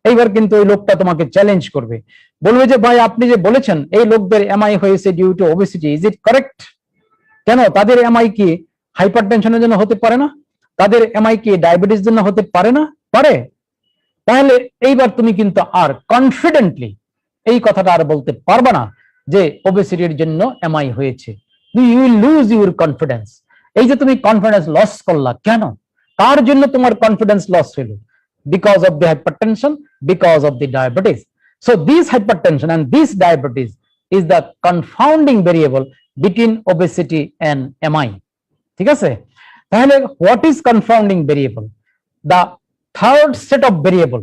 এইবার কিন্তু ওই লোকটা তোমাকে চ্যালেঞ্জ করবে, বলবে যে ভাই আপনি যে বলেছেন এই লোকদের এমআই হয়েছে due to obesity, is it correct? কেন তাদের এমআই কি হাইপারটেনশনের জন্য হতে পারে না? তাদের এমআই কি ডায়াবেটিস জন্য হতে পারে না? পারে। তাহলে এইবার তুমি কিন্তু আর কনফিডেন্টলি এই কথাটা আর বলতে পারবে না যে ওবেসিটির জন্য এমআই হয়েছে। You will lose your confidence. এই যে তুমি কনফিডেন্স লস করলা, কেন? তার জন্য তোমার কনফিডেন্স লস হলো, because of the hypertension, because of the diabetes. So this hypertension and this diabetes is the confounding variable between obesity and MI. ঠিক আছে? তাহলে what is confounding variable? The third set of variable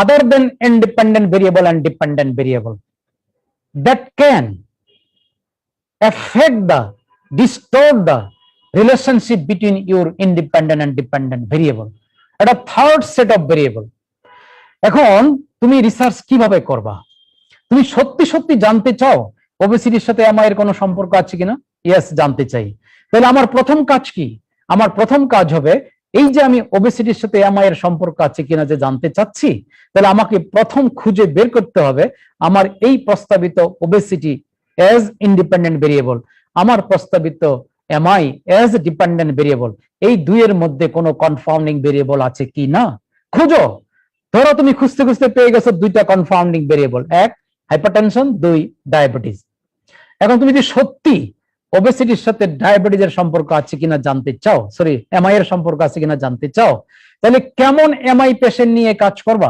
other than independent variable and dependent variable that can affect the distort the relationship between your independent and dependent variable, at a third set of variable. এখন তুমি রিসার্চ কিভাবে করবা? তুমি সত্যি সত্যি জানতে চাও ওবেসিটির সাথে এমআই এর কোনো সম্পর্ক আছে কিনা? ইয়েস, জানতে চাই। তাহলে আমার প্রথম কাজ কি? আমার প্রথম কাজ হবে এই যে আমি ওবেসিটির সাথে এমআই এর সম্পর্ক আছে কিনা যে জানতে চাচ্ছি, তাহলে আমাকে প্রথম খুঁজে বের করতে হবে আমার এই প্রস্তাবিত ওবেসিটি এজ ইন্ডিপেন্ডেন্ট ভেরিয়েবল, আমার প্রস্তাবিত এমআই এজ ডিপেন্ডেন্ট ভেরিয়েবল, এই দুইয়ের মধ্যে কোনো কনফাউন্ডিং ভেরিয়েবল আছে কি না খুঁজো। ধরো তুমি খুঁজতে খুঁজতে পেয়ে গেছো দুইটা কনফাউন্ডিং ভেরিয়েবল, এক হাইপারটেনশন, দুই ডায়াবেটিস। এখন তুমি যদি সত্যি ওবেসিটির সাথে ডায়াবেটিসের সম্পর্ক আছে কিনা জানতে চাও, সরি এমআই এর সম্পর্ক আছে কিনা জানতে চাও, তাহলে কেমন এমআই পেশেন্ট নিয়ে কাজ করবা?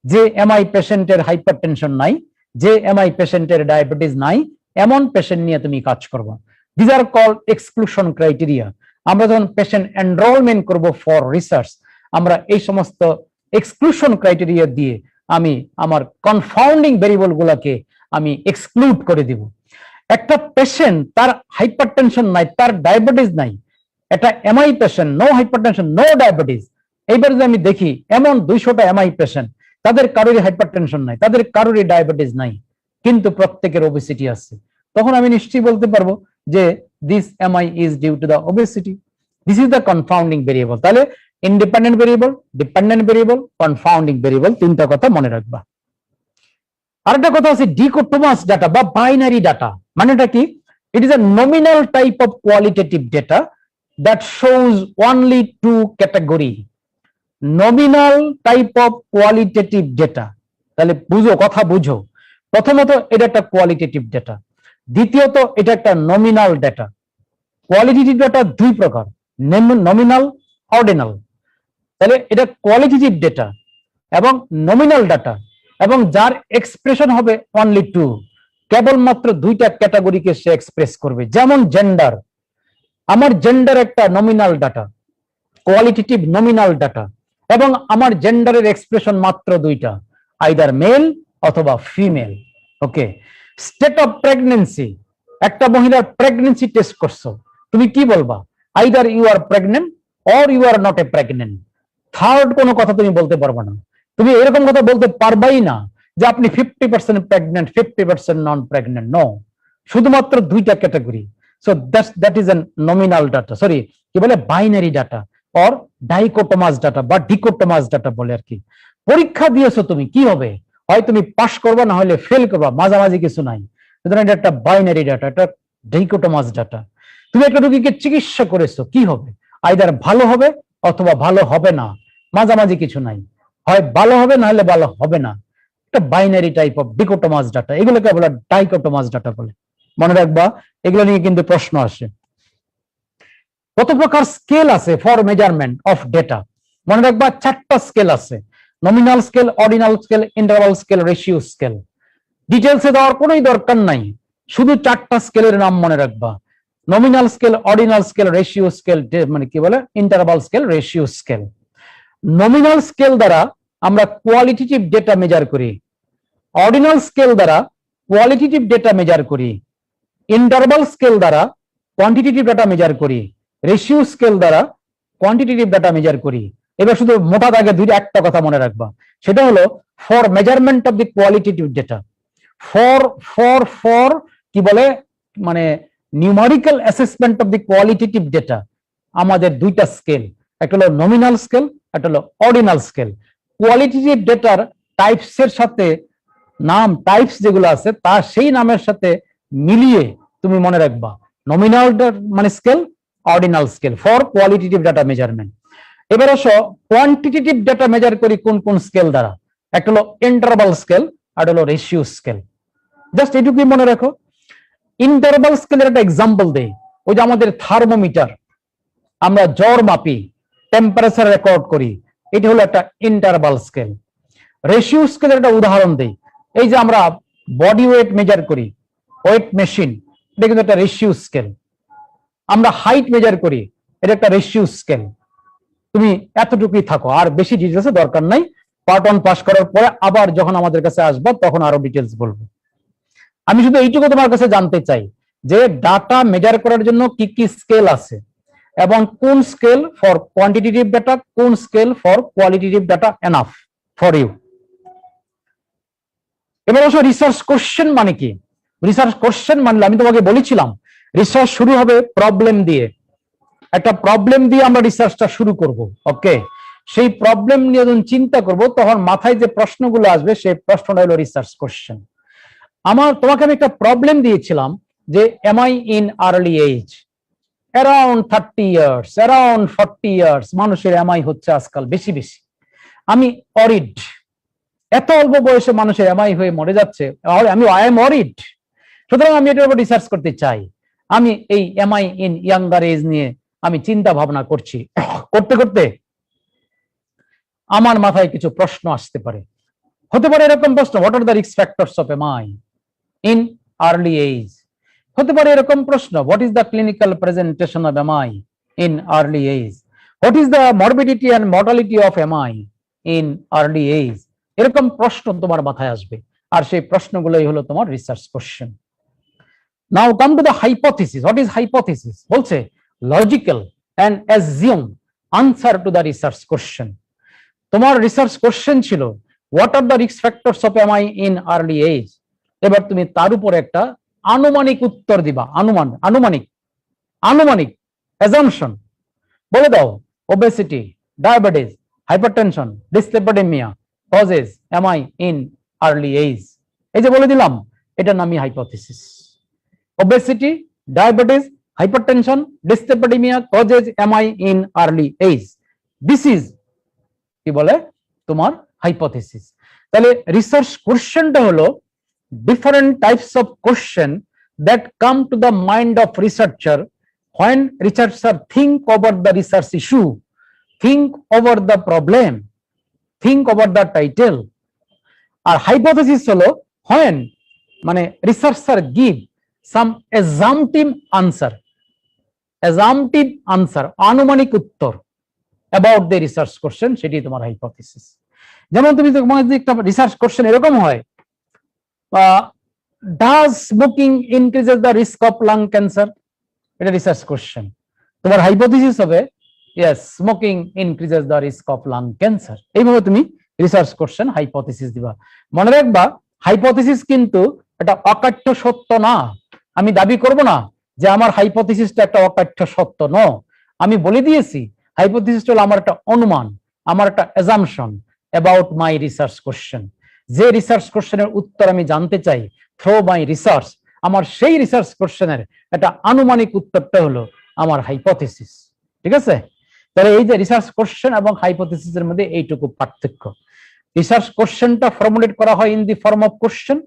যে এমআই পেশেন্টের হাইপারটেনশন নাই, যে এমআই পেশেন্টের ডায়াবেটিস নাই, এমন পেশেন্ট নিয়ে তুমি কাজ করবা। This are call exclusion criteria. আমরা যখন পেশেন্ট এনরোলমেন্ট করব ফর রিসার্চ, আমরা এই সমস্ত এক্সক্লুশন ক্রাইটেরিয়া দিয়ে আমি আমার কনফাউন্ডিং ভেরিয়েবল গুলাকে আমি এক্সক্লুড করে দিব। একটা পেশেন্ট তার হাইপারটেনশন নাই, তার ডায়াবেটিস নাই, এটা MI patient, no hypertension, no diabetes. এইবার যদি আমি দেখি এমন 200টা এমআই পেশেন্ট, তাদের কারোরই হাইপারটেনশন নাই, তাদের কারোরই ডায়াবেটিস নাই, কিন্তু প্রত্যেকের ওবেসিটি আছে, তখন আমি নিশ্চয়ই বলতে পারবো যে this MI is due to the obesity. This is the confounding variable. তাহলে independent variable, dependent variable, confounding variable, তিনটা কথা মনে রাখবা। আরেকটা কথা আছে ডিকোটোমাস ডাটা বা বাইনারি ডাটা। মানেটা কি? It is a nominal type of qualitative data that shows only two category. Nominal type of qualitative data. তাহলে বুঝো, কথা বুঝো। প্রথমত এটা একটা কোয়ালিটেটিভ ডেটা, দ্বিতীয়ত এটা একটা নমিনাল ডেটা। কোয়ালিটেটিভ ডেটা দুই প্রকার, নমিনাল, অর্ডিনাল। তাহলে এটা কোয়ালিটেটিভ ডেটা এবং নমিনাল ডাটা, এবং যার এক্সপ্রেশন হবে অনলি টু, কেবলমাত্র দুইটা ক্যাটাগরিকে সে এক্সপ্রেস করবে। যেমন জেন্ডার, আমার জেন্ডার একটা nominal data, qualitative nominal data, এবং আমার জেন্ডারের এক্সপ্রেশন মাত্র দুইটা, আইদার মেল অথবা female. Okay. State of pregnancy, একটা মহিলার প্রেগনেন্সি টেস্ট করছো, তুমি কি বলবা? Either you are pregnant or you are not a pregnant. Third কোনো কথা তুমি বলতে পারবে না। তুমি এরকম কথা বলতে পারবাই না যে আপনি 50% প্রেগনেন্ট, 50% নন প্রেগনেন্ট। নো, শুধুমাত্র দুইটা category. So that is an nominal data, sorry কি বলে, বাইনারি ডাটা অর ডাইকোটোমাস ডাটা বা ডিকোটোমাস ডাটা বলে আর কি। পরীক্ষা দিয়েছো তুমি, কি হবে? হয় তুমি পাস করবা, না হলে ফেল করবা, মাঝামাঝি কিছু নাই। সুতরাং এটা একটা বাইনারি ডাটা, এটা ডাইকোটোমাস ডাটা। তুমি একটা রোগীকে চিকিৎসা করেছো, কি হবে? আইদার ভালো হবে অথবা ভালো হবে না, মাঝামাঝি কিছু নাই, হয় ভালো হবে না হলে ভালো হবে না। একটা বাইনারি টাইপ অফ ডিকোটোমাস ডাটা, এগুলোকে বলা ডাইকোটোমাস ডাটা বলে। মনে রাখবা, এগুলো নিয়ে কিন্তু প্রশ্ন আসে। কত প্রকার স্কেল আছে ফর মেজারমেন্ট অফ ডেটা? মনে রাখবা 4টা স্কেল আছে, nominal scale, ordinal scale, interval scale, ratio scale. ডিটেলসে দেওয়ার কোনোই দরকার নাই, শুধু 4টা স্কেলের নাম মনে রাখবা, nominal scale, ordinal scale, ratio scale, মানে কি বলে interval scale, ratio scale. Nominal scale দ্বারা আমরা কোয়ালিটেটিভ ডেটা মেজার করি, অর্ডিনাল স্কেল দ্বারা কোয়ালিটেটিভ ডেটা মেজার করি, ইন্টারভাল স্কেল দ্বারা কোয়ান্টিটেটিভ ডাটা মেজার করি, রেশিও স্কেল দ্বারা কোয়ান্টিটেটিভ ডাটা মেজার করি। এবার শুধু মোটা দাগে একটা কথা মনে রাখবা, সেটা হলো for measurement of the qualitative data, for কি বলে মানে numerical assessment of the qualitative data আমাদের 2টা স্কেল, একটা হলো নমিনাল স্কেল, একটা হলো অর্ডিনাল স্কেল। কোয়ালিটেটিভ ডেটার টাইপসের সাথে নাম, টাইপস যেগুলো আছে তা সেই নামের সাথে মিলিয়ে তুমি মনে রাখবা নমিনাল মানে scale, ordinal scale for qualitative data measurement. এবার আসো কোয়ান্টিটেটিভ ডাটা মেজার করি কোন কোন স্কেল দ্বারা, একটা হলো ইন্টারভাল স্কেল আর হলো রেশিও স্কেল। জাস্ট এটুকুই মনে রাখো। ইন্টারভাল স্কেলের একটা এক্সাম্পল দেই, ওই যে আমাদের থার্মোমিটার, আমরা জ্বর মাপি, টেম্পারেচার রেকর্ড করি, এটা হলো একটা ইন্টারভাল স্কেল। রেশিও স্কেলের একটা উদাহরণ দেই, এই যে আমরা বডি ওয়েট মেজার করি, ওয়েট মেশিন, এটা কিন্তু একটা রেশিও স্কেল। আমরা হাইট মেজার করি, এটা একটা রেশিও স্কেল। তুমি এতটুকুই থাকো, আর বেশি ডিটেলসে দরকার নাই। পার্ট 1 পাস করার পরে আবার যখন আমাদের কাছে আসবো তখন আরো ডিটেলস বলবো। আমি শুধু এইটুকু তোমার কাছে জানতে চাই যে ডাটা মেজার করার জন্য কি কি স্কেল আছে এবং কোন স্কেল ফর কোয়ান্টিটেটিভ ডাটা, কোন scale for qualitative data enough for you. এবার অবশ্য রিসার্চ কোশ্চেন মানে কি? রিসার্চ কোশ্চেন মানে আমি তোমাকে বলেছিলাম রিসার্চ শুরু হবে প্রবলেম দিয়ে, একটা প্রবলেম দিয়ে আমরা রিসার্চটা শুরু করব। ওকে, সেই প্রবলেম নিয়ে যখন চিন্তা করব তখন মাথায় যে প্রশ্নগুলো আসবে সেই প্রশ্নটা হলো রিসার্চ কোশ্চেন। তোমাকে আমি একটা প্রবলেম দিয়েছিলাম যে M I in early age, around 30 years, around 40 years মানুষের এমআই হচ্ছে আজকাল বেশি বেশি। আমি অরিড, এত অল্প বয়সে মানুষের এমআই হয়ে মরে যাচ্ছে, আমি আই এম অরিড। সুতরাং আমি এটার উপর রিসার্চ করতে চাই। আমি এই এমআই ইন ইয়াঙ্গার এজ নিয়ে আমি চিন্তা ভাবনা করছি, করতে করতে আমার মাথায় কিছু প্রশ্ন আসতে পারে। হতে পারে এরকম প্রশ্ন, what are the risk factors of MI in early age. হতে পারে এরকম প্রশ্ন, what is the clinical presentation of MI in early age, what is the morbidity and mortality of MI in early age. এরকম প্রশ্ন তোমার মাথায় আসবে, আর সেই প্রশ্নগুলোই হলো তোমার research question. Now come to the hypothesis. What is hypothesis? বলছে logical and assume answer to the research question. তোমার রিসার্চ কোশ্চেন ছিল what are the risk factors of MI in early age. এবার তুমি তার উপর একটা আনুমানিক উত্তর দিবা, আনুমানিক অ্যাজাম্পশন বলে দাও। Obesity, diabetes, hypertension, dyslipidaemia causes MI in early age. এই যে বলে দিলাম, এটার নামই hypothesis. Obesity, diabetes, hypertension, dyslipidemia causes MI in early age. This is কি বলে তোমার হাইপোথিসিস। তাহলে রিসার্চ কোশ্চেনটা হলো different types of question that come to the mind of researcher when researcher think over the research issue, think over the problem, think over the title. আর হাইপোথিসিস হলো when মানে researcher give some assumptive answer, আনুমানিক উত্তর about the research question, সেটি তোমার হাইপোথিসিস। যেমন তুমি তোমার যদি একটা রিসার্চ কোশ্চেন এরকম হয়, does smoking increases the risk of lung cancer, এটা রিসার্চ কোশ্চেন। তোমার হাইপোথিসিস হবে yes, smoking increases the risk of lung cancer। এইভাবে তুমি রিসার্চ কোশ্চেন হাইপোথিসিস দিবা। মনে রাখবা, হাইপোথিসিস কিন্তু এটা অকাট্য সত্য না। আমি দাবি করব না যে আমার হাইপোথিসিসটা একটা অকাট্য সত্য। ন, আমি বলে দিয়েছি হাইপোথিসিসটা হলো আমার একটা অনুমান, আমার একটা assumption about my research question. যে রিসার্চ কোশ্চেনের উত্তর আমি জানতে চাই থ্রু মাই রিসার্চ, আমার সেই রিসার্চ কোশ্চেনের একটা আনুমানিক উত্তরটা হলো আমার হাইপোথিসিস। ঠিক আছে, তাহলে এই যে রিসার্চ কোশ্চেন এবং হাইপোথিসিসের মধ্যে এইটুকু পার্থক্য। রিসার্চ কোশ্চেনটা ফর্মুলেট করা হয় in the form of question,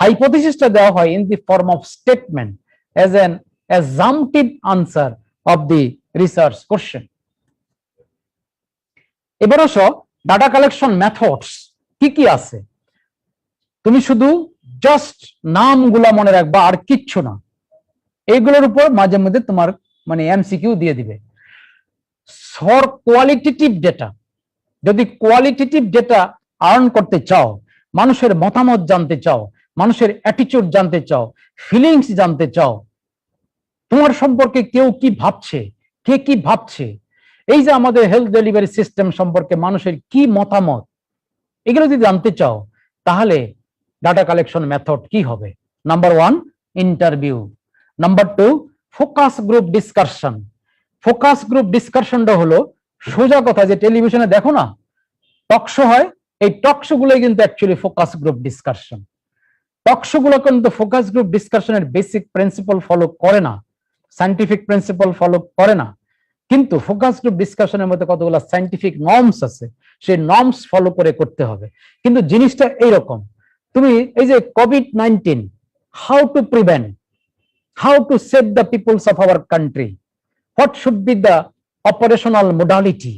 হাইপোথিসিসটা দেওয়া হয় in the form of statement as an assumptive answer of the research question. এবার আসো ডাটা কালেকশন মেথডস কি কি আছে। তুমি শুধু জাস্ট নামগুলা মনে রাখবা, আর কিচ্ছু না। এইগুলোর উপর মাঝে মধ্যে তোমার মানে এমসিকিউ দিয়ে দিবে। ফর কোয়ালিটেটিভ ডেটা, যদি কোয়ালিটেটিভ ডেটা আর্ন করতে চাও, মানুষের মতামত জানতে চাও, মানুষের অ্যাটিটিউড জানতে চাও, ফিলিংস জানতে চাও, তোমার সম্পর্কে কেউ কি ভাবছে, কে কি ভাবছে, এই যে আমাদের হেলথ ডেলিভারি সিস্টেম সম্পর্কে মানুষের কি মতামত, এগুলো যদি জানতে চাও, তাহলে ডাটা কালেকশন মেথড কি হবে? Number 1 interview, number 2 focus group discussion. Focus group ডিসকাশনটা হলো সোজা কথা, যে টেলিভিশনে দেখো না টকশো হয়, এই টকশো গুলোই কিন্তু actually focus group discussion. Talk show গুলো কিন্তু ফোকাস গ্রুপ ডিসকাশনের বেসিক প্রিন্সিপাল ফলো করে না, সায়েন্টিফিক প্রিন্সিপাল ফলো করে না, কিন্তু ফোকাস গ্রুপ ডিসকাশনের মধ্যে কতগুলো সায়েন্টিফিক নর্মস আছে, সেই নর্মস ফলো করে করতে হবে। কিন্তু জিনিসটা এইরকম, তুমি এই যে কোভিড-19 how to prevent, how to save the peoples of our country, what should be the operational modality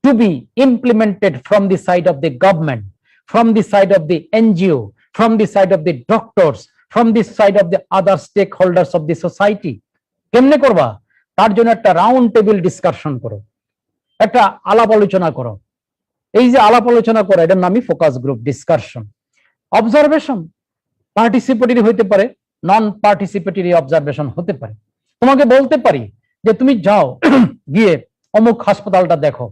to be implemented from the side of the government, from the side of the NGO, from the side of the doctors, from the side of the other stake holders of the society. কেমনে করবা? তার জন্য একটা রাউন্ড টেবিল ডিসকাশন করো, একটা আলাপ আলোচনা করো। এই যে আলাপ আলোচনা করো, এটার নামই focus group discussion. Observation participatory হইতে পারে, নন পার্টিসিপেটরি অবজারভেশন হতে পারে। তোমাকে বলতে পারি যে তুমি যাও গিয়ে অমুক হাসপাতালটা দেখো।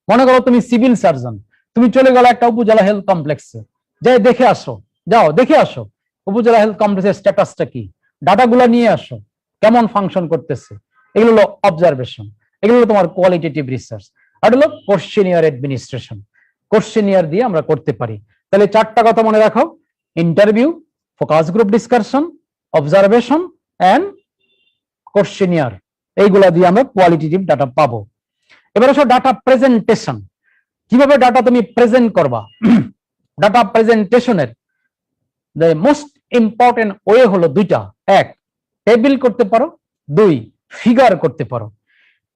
মনে করো তুমি সিভিল সার্জন, তুমি চলে গেলো একটা উপজেলা হেলথ কমপ্লেক্সে, যাই দেখে আসো, যাও দেখে আসো উপজেলা হেলথ কমপ্লেক্সের স্ট্যাটাসটা কি, ডাটাগুলা নিয়ে আসো, কেমন ফাংশন করতেছে। এগুলো হলো অবজারভেশন, এগুলো হলো তোমার কোয়ালিটেটিভ রিসার্চ। আর হলো কোশ্চেনিয়ার অ্যাডমিনিস্ট্রেশন, কোশ্চেনিয়ার দিয়ে আমরা করতে পারি। তাহলে চারটা কথা মনে রাখো: interview, focus group discussion, observation and questionnaire. এইগুলা দিয়ে আমরা কোয়ালিটেটিভ ডাটা পাবো। এবার আসো ডাটা প্রেজেন্টেশন, কিভাবে ডাটা তুমি প্রেজেন্ট করবা। ডাটা প্রেজেন্টেশনের দ্য মোস্ট ইম্পর্টেন্ট ওয়ে হলো দুইটা, এক টেবিল করতে পারো, দুই ফিগার করতে পারো।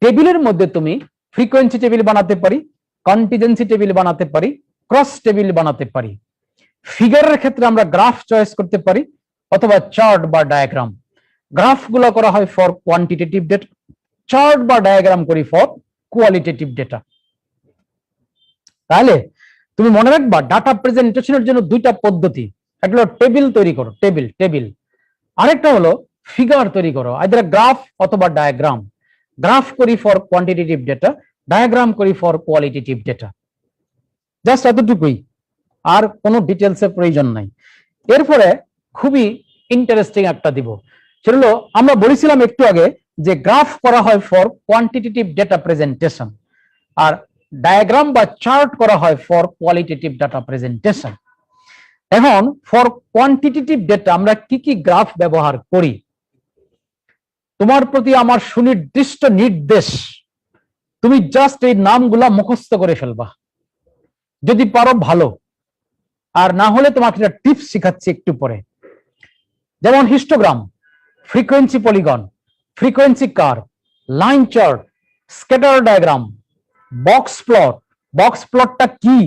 টেবিলের মধ্যে তুমি ফ্রিকোয়েন্সি টেবিল বানাতে পারি, কন্টিজেন্সি টেবিল বানাতে পারি, ক্রস টেবিল বানাতে পারি। ফিগারের ক্ষেত্রে আমরা গ্রাফ চয়েস করতে পারি অথবা চার্ট বা ডায়াগ্রাম। গ্রাফ গুলো করা হয় ফর কোয়ান্টিটেটিভ ডেটা, চার্ট বা ডায়াগ্রাম করি ফর কোয়ালিটেটিভ ডেটা। তাহলে তুমি মনে রাখবা ডাটা প্রেজেন্টেশনের জন্য দুইটা পদ্ধতি, একটা হলো টেবিল তৈরি করো, টেবিল টেবিল, আরেকটা হলো ফিগার তৈরি করো, আইদার গ্রাফ অথবা ডায়াগ্রাম। গ্রাফ করি ফর কোয়ান্টিটেটিভ ডেটা, ডায়াগ্রাম করি ফর কোয়ালিটেটিভ ডেটা। জাস্ট এতটুকুই, আর কোনো ডিটেলস এর প্রয়োজন নাই। এরপরে খুবই ইন্টারেস্টিং একটা দিব, সেটা হলো আমরা বলেছিলাম একটু আগে যে গ্রাফ করা হয় ফর কোয়ান্টিটেটিভ ডেটা প্রেজেন্টেশন, আর ডায়াগ্রাম বা চার্ট করা হয় ফর কোয়ালিটেটিভ ডাটা প্রেজেন্টেশন। এখন ফর কোয়ান্টিটেটিভ ডেটা আমরা কি কি গ্রাফ ব্যবহার করি, তোমার প্রতি আমার সুনির্দিষ্ট নির্দেশ, তুমি জাস্ট এই নামগুলা মুখস্থ করে ফেলবা, যদি পারো ভালো, আর না হলে তোমাকে একটা টিপস শিখাচ্ছি একটু পরে। যেমন histogram, frequency polygon, frequency curve, line chart, scatter diagram, box plot. Box প্লটটা কি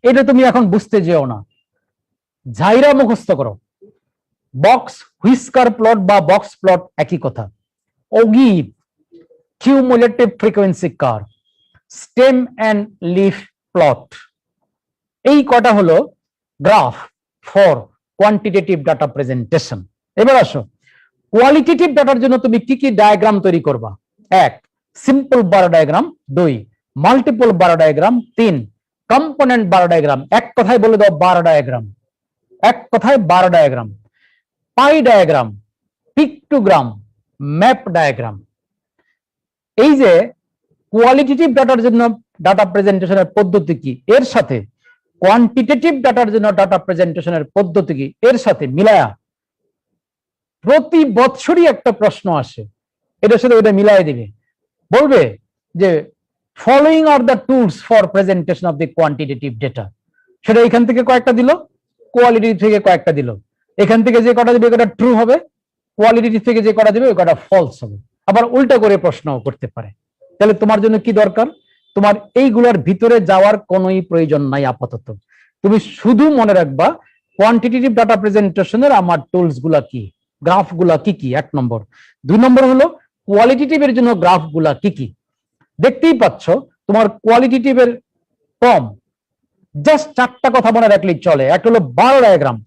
এটা তুমি এখন বুঝতে যেও না, ঝাইরা মুখস্থ করো। বক্স হুইস্কার প্লট বা বক্স প্লট একই কথা। Ogive, cumulative frequency curve, stem and leaf plot, এই কটা হলো graph for quantitative data presentation. এবার আসো কোয়ালিটেটিভ ডাটার জন্য তুমি কি কি ডায়াগ্রাম তৈরি করবা। এক, সিম্পল বার ডায়াগ্রাম, দুই মাল্টিপল বার ডায়াগ্রাম, তিন কম্পোনেন্ট বার ডায়াগ্রাম। এক কথায় বলে দাও বার ডায়াগ্রাম, এক কথায় বার ডায়াগ্রাম, পাই ডায়াগ্রাম, পিক্টোগ্রাম, ম্যাপ ডায়াগ্রাম। এই যে কোয়ালিটেটিভ ডাটার জন্য ডাটা প্রেজেন্টেশনের পদ্ধতি কি, এর সাথে কোয়ান্টিটেটিভ ডাটার জন্য ডাটা প্রেজেন্টেশনের পদ্ধতি কি এর সাথে মিলায়া প্রতি বছরই একটা প্রশ্ন আসে, এটার সাথে ওটা মিলাই দিবে, বলবে যে following are the tools for presentation of the quantitative data. সেটা এখান থেকে কয়েকটা দিল, কোয়ালিটি থেকে কয়েকটা দিল, এখান থেকে যে কটা দিবে ওটা ট্রু হবে, কোয়ালিটি থেকে যে কটা দিবে ওই কটা ফলস হবে। আবার উল্টা করে প্রশ্ন করতে পারে। তাহলে তোমার জন্য কি দরকার? তোমার এইগুলোর ভিতরে যাওয়ার কোনোই প্রয়োজন নাই আপাতত। তুমি শুধু মনে রাখবা কোয়ান্টিটেটিভ ডাটা প্রেজেন্টেশনের আমার টুলস গুলা কি, গ্রাফ গুলা কি কি, 1 নম্বর। 2 নম্বর হলো কোয়ালিটেটিভের জন্য গ্রাফ গুলা কি কি। দেখতেই পাচ্ছ তোমার কোয়ালিটেটিভের কম, জাস্ট 4টা কথা মনে রাখলেই চলে। একটা হলো বার ডায়াগ্রাম,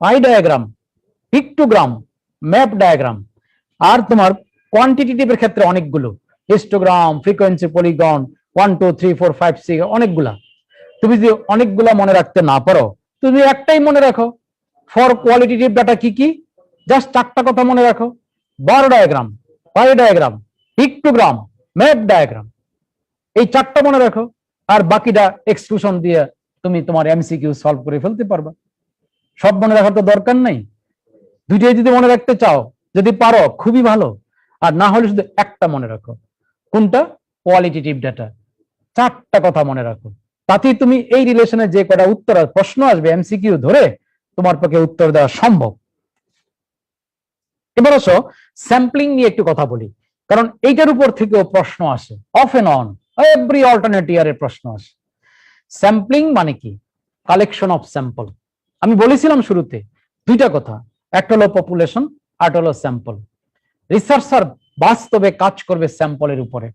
পাই ডায়াগ্রাম, পিক্টোগ্রাম, ম্যাপ ডায়াগ্রাম। আর তোমার কোয়ান্টিটেটিভের ক্ষেত্রে অনেকগুলো, হিস্টোগ্রাম, ফ্রিকোয়েন্সি, পলিগন, 1 2 3 4 5 6, অনেকগুলা। তুমি যদি অনেকগুলা মনে রাখতে না পারো, তুমি একটাই মনে রাখো, ফর কোয়ালিটেটিভ ডাটা কি কি, জাস্ট 4টা কথা মনে রাখো, বার ডায়াগ্রাম, পাই ডায়াগ্রাম, পিক্টোগ্রাম, ম্যাপ ডায়াগ্রাম, এই 4টা মনে রাখো। আর বাকিটা এক্সক্লুশন দিয়ে তুমি তোমার এমসিকিউ সলভ করে ফেলতে পারবা। সব মনে রাখার তো দরকার নাই, দুইটাই যদি মনে রাখতে চাও, যদি পারো খুবই ভালো, আর না হলে শুধু একটা মনে রাখো। কোনটা? Qualitative data. 4টা কথা মনে রাখো, তাতেই তুমি এই রিলেশনে যে কটা উত্তর প্রশ্ন আসবে এমসিকিউ ধরে তোমার পক্ষে উত্তর দেওয়া সম্ভব। এবার আসো স্যাম্পলিং নিয়ে একটু কথা বলি, কারণ এইটার উপর থেকেও প্রশ্ন আসে, off and on every alternate ইয়ারের প্রশ্ন আসে। স্যাম্পলিং মানে কি? Collection of sample. আমি বলেছিলাম শুরুতে 2টা কথা, একটা হলো পপুলেশন, আর হলো স্যাম্পল। রিসার্চার বাস্তবে কাজ করবে স্যাম্পলের উপরে,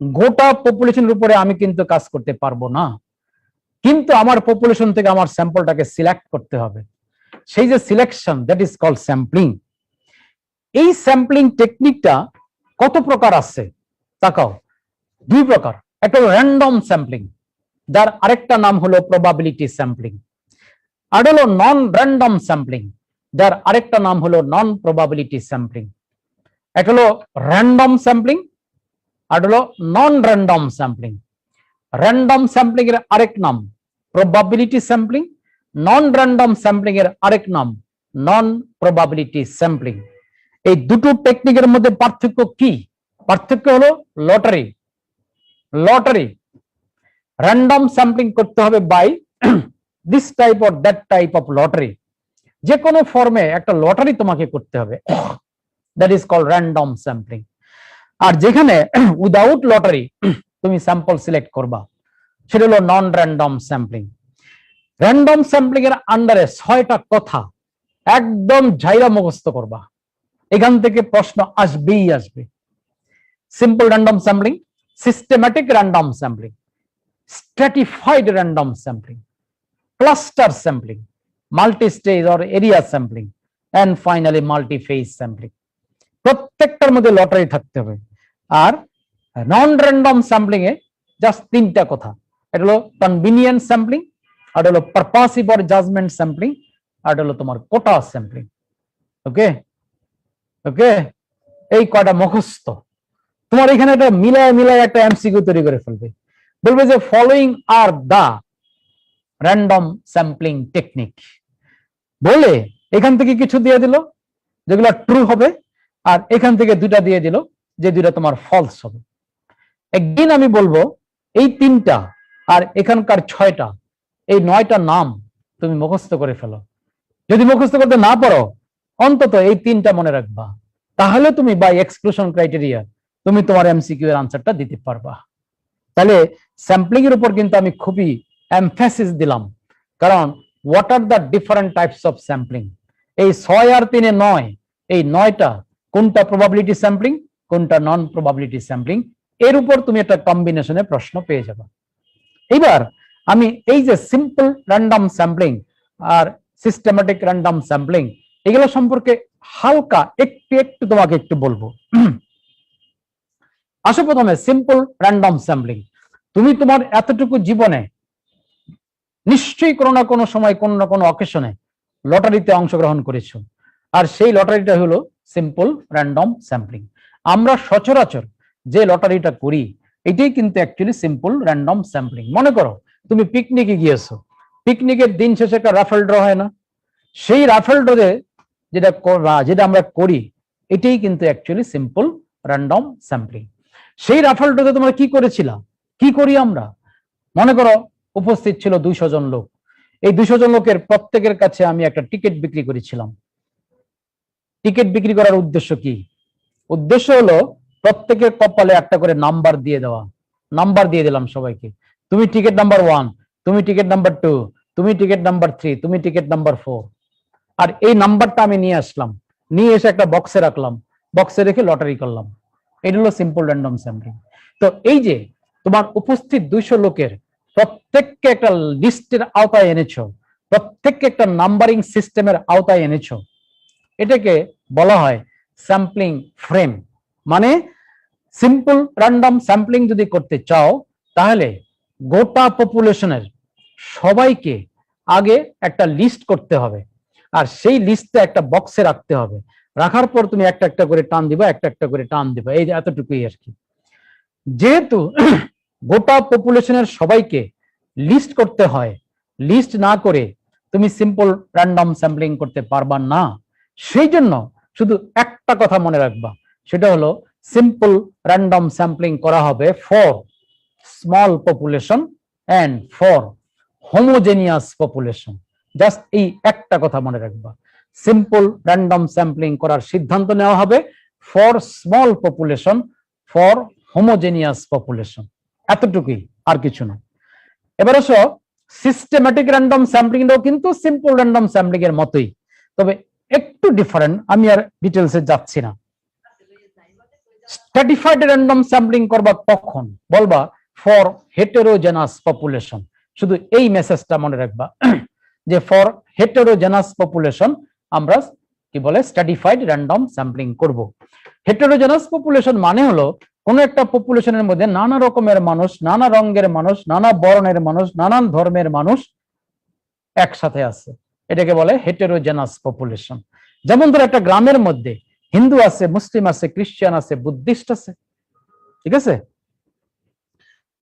গোটা পপুলেশনের উপরে আমি কিন্তু কাজ করতে পারবো না, কিন্তু আমার পপুলেশন থেকে আমার স্যাম্পলটাকে সিলেক্ট করতে হবে। সেই যে selection, that is called sampling. এই স্যাম্পলিং টেকনিকটা কত প্রকার আছে তাকাও, 2 প্রকার। একটা হলো র্যান্ডম স্যাম্পলিং, যার আরেকটা নাম হলো প্রবাবিলিটি স্যাম্পলিং। আর হলো নন র্যান্ডম স্যাম্পলিং, যার আরেকটা নাম হলো নন প্রবাবিলিটি স্যাম্পলিং। একটা হলো র্যান্ডম স্যাম্পলিং, আর হলো non random sampling. Random sampling এর আরেক নাম প্রবাবিলিটি স্যাম্পলিং, নন র্যান্ডম স্যাম্পলিং এর আরেক নাম নন প্রবাবিলিটি স্যাম্পলিং। এই দুটো টেকনিকের মধ্যে পার্থক্য কি? পার্থক্য হলো লটারি। র্যান্ডম স্যাম্পলিং করতে হবে by this type or that type of lottery, যে কোনো ফর্মে একটা লটারি তোমাকে করতে হবে, that is called random sampling. আর যেখানে উইদাউট লটারি তুমি স্যাম্পল সিলেক্ট করবা, সেটা হলো non random sampling. Random sampling এর আন্ডারে 6টা কথা একদম ঝাইরা মুখস্থ করবা, এখান থেকে প্রশ্ন আসবেই আসবে। Simple random sampling, systematic random sampling, stratified random sampling, cluster sampling, multi stage or area sampling, and finally multi phase sampling. প্রত্যেকটার মধ্যে লটারি থাকতে হবে। আর নন র্যান্ডম স্যাম্পলিং এ জাস্ট 3টা কথা, এটা হলো কনভিনিয়েন্ট স্যাম্পলিং, আর হলো পারপাসিভ অর জাজমেন্ট স্যাম্পলিং, আর হলো তোমার কোটা স্যাম্পলিং। ওকে ওকে, এই কয়টা মুখস্থ। তোমার এখানে একটা মিলায় একটা এমসিকিউ তৈরি করে ফেলবে, বলবে যে following are the random sampling technique, বলে এখান থেকে কিছু দিয়ে দিল যেগুলো ট্রু হবে, আর এখান থেকে 2টা দিয়ে দিল যে 2টা তোমার ফলস হবে। একদিন আমি বলবো এই 3টা আর এখানকার 6টা, এই 9টা নাম তুমি মুখস্থ করে ফেলো। যদি মুখস্থ করতে না পারো, অন্তত এই 3টা মনে রাখবা, তাহলে তুমি বাই এক্সক্লুশন ক্রাইটেরিয়া তুমি তোমার এমসিকিউ এর আনসারটা দিতে পারবা। তাহলে স্যাম্পলিং এর উপর কিন্তু আমি খুবই এমফাসিস দিলাম, কারণ what are the different types of sampling. এই 6 আর 3 9, এই 9টা কোনটা প্রবাবিলিটি স্যাম্পলিং, কোনটা নন প্রবাবিলিটি স্যাম্পলিং, এর উপর তুমি একটা কম্বিনেশনে প্রশ্ন পেয়ে যাবে। এবার আমি এই যে সিম্পল র্যান্ডম স্যাম্পলিং আর সিস্টেম্যাটিক র্যান্ডম স্যাম্পলিং, এগুলো সম্পর্কে হালকা একটু তোমাকে একটু বলবো। আসো প্রথমে সিম্পল র্যান্ডম স্যাম্পলিং। তুমি তোমার এতটুকু জীবনে নিশ্চয়ই কোনো না কোনো সময় কোনো না কোনো অকেশনে লটারিতে অংশগ্রহণ করেছো, আর সেই লটারিটা হলো সিম্পল র্যান্ডম স্যাম্পলিং। আমরা সচরাচর যে লটারিটা করি এটাই কিন্তু অ্যাকচুয়ালি সিম্পল র্যান্ডম স্যাম্পলিং। মনে করো তুমি পিকনিকে গিয়েছো, পিকনিকের দিন শেষে একটা রাফেল ড্র হয় না? সেই রাফেল ড্রতে যেটা আমরা করি এটাই কিন্তু অ্যাকচুয়ালি সিম্পল র্যান্ডম স্যাম্পলিং। সেই রাফেল ড্রতে তোমরা কি করেছিলা, কি করি আমরা? মনে করো উপস্থিত ছিল 200 জন লোক, এই 200 জন লোকের প্রত্যেকের কাছে আমি একটা টিকিট বিক্রি করেছিলাম। টিকিট বিক্রি করার উদ্দেশ্য কি? উদ্দেশ্য হলো প্রত্যেকের কপালে একটা করে নাম্বার দিয়ে দেওয়া। নাম্বার দিয়ে দিলাম সবাইকে, তুমি টিকিট নাম্বার 1, তুমি টিকিট নাম্বার 2, তুমি টিকিট নাম্বার 3, তুমি টিকিট নাম্বার 4। আর এই নাম্বারটা আমি নিয়ে আসলাম, নিয়ে এসে একটা বক্সে রাখলাম, বক্সে রেখে লটারি করলাম। এটা হলো সিম্পল র্যান্ডম স্যাম্পলিং। তো এই যে তোমার উপস্থিত 200 লোকের প্রত্যেককে একটা লিস্টের আওতায় এনেছো, প্রত্যেককে একটা নাম্বারিং সিস্টেমের আওতায় এনেছো, এটাকে বলা হয় স্যাম্পলিং ফ্রেম। মানে সিম্পল র্যান্ডম স্যাম্পলিং যদি করতে চাও তাহলে গোটা পপুলেশনের সবাইকে আগে একটা লিস্ট করতে হবে, আর সেই লিস্টটা একটা বক্সে রাখতে হবে। রাখার পর তুমি একটা একটা করে টান দিবা, একটা একটা করে টান দিবা, এই যে এতটুকুই আর কি। যেহেতু গোটা পপুলেশনের সবাইকে লিস্ট করতে হয়, লিস্ট না করে তুমি সিম্পল র্যান্ডম স্যাম্পলিং করতে পারবা না। সেই জন্য শুধু একটা কথা মনে রাখবা, সেটা হলো সিম্পল র্যান্ডম স্যাম্পলিং করা হবে for small population and for homogeneous population. Just এই একটা কথা মনে রাখবা, সিম্পল র্যান্ডম স্যাম্পলিং করার সিদ্ধান্ত নেওয়া হবে for small population, for homogeneous population, এতটুকুই, আর কিছু না। এবার আসো সিস্টেম্যাটিক র্যান্ডম স্যাম্পলিংটাও কিন্তু সিম্পল র্যান্ডম স্যাম্পলিং এর মতোই, তবে একটু ডিফারেন্ট, আমি আর ডিটেলসে যাচ্ছি না। স্ট্র্যাটিফাইড র্যান্ডম স্যাম্পলিং করবা কখন? বলবা ফর হেটেরোজেনাস পপুলেশন। শুধু এই মেসেজটা মনে রাখবা যে ফর হেটেরোজেনাস পপুলেশন আমরা কি বলে স্ট্র্যাটিফাইড র্যান্ডম স্যাম্পলিং করব। হেটেরোজেনাস পপুলেশন মানে হলো কোন একটা পপুলেশনের মধ্যে নানা রকমের মানুষ, নানা রঙের মানুষ, নানা বর্ণের মানুষ, নানান ধর্মের মানুষ একসাথে আছে, এটাকে বলে হেটেরোজেনাস পপুলেশন। যেমন ধর একটা গ্রামের মধ্যে হিন্দু আছে, মুসলিম আছে, খ্রিস্টান আছে, বুদ্ধিস্ট আছে, ঠিক আছে?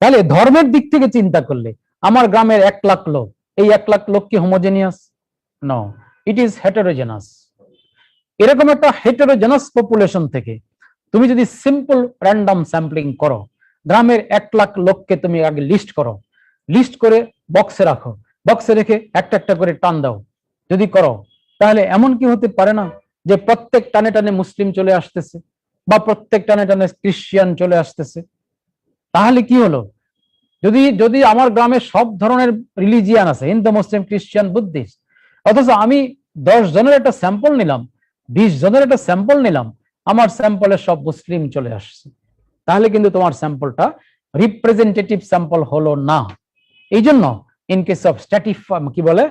তাহলে ধর্মের দিক থেকে চিন্তা করলে আমার গ্রামের 1 লাখ লোক, এই 1 লাখ লোক কি homogeneous? No, it is heterogeneous. এরকম একটা হেটেরোজেনাস পপুলেশন থেকে তুমি যদি সিম্পল র্যান্ডম স্যাম্পলিং করো, গ্রামের 1 লাখ লোককে তুমি আগে লিস্ট করো, লিস্ট করে বক্সে রাখো, বক্সে রেখে একটা একটা করে টান দাও, যদি করো তাহলে এমন কি হতে পারে না যে প্রত্যেক টানে টানে মুসলিম চলে আসতেছে বা প্রত্যেক টানে টানে খ্রিস্টান চলে আসতেছে? তাহলে কি হলো, যদি যদি আমার গ্রামে সব ধরনের রিলিজিয়ান আছে, হিন্দু, মুসলিম, খ্রিস্টান, বুদ্ধিস্ট, অথচ আমি 10 জনের একটা স্যাম্পল নিলাম, 20 জনের একটা স্যাম্পল নিলাম, আমার স্যাম্পলে সব মুসলিম চলে আসছে, তাহলে কিন্তু তোমার স্যাম্পলটা রিপ্রেজেন্টেটিভ স্যাম্পল হলো না। এই জন্য ইন কেস অফ স্ট্র্যাটিফাই কি বলে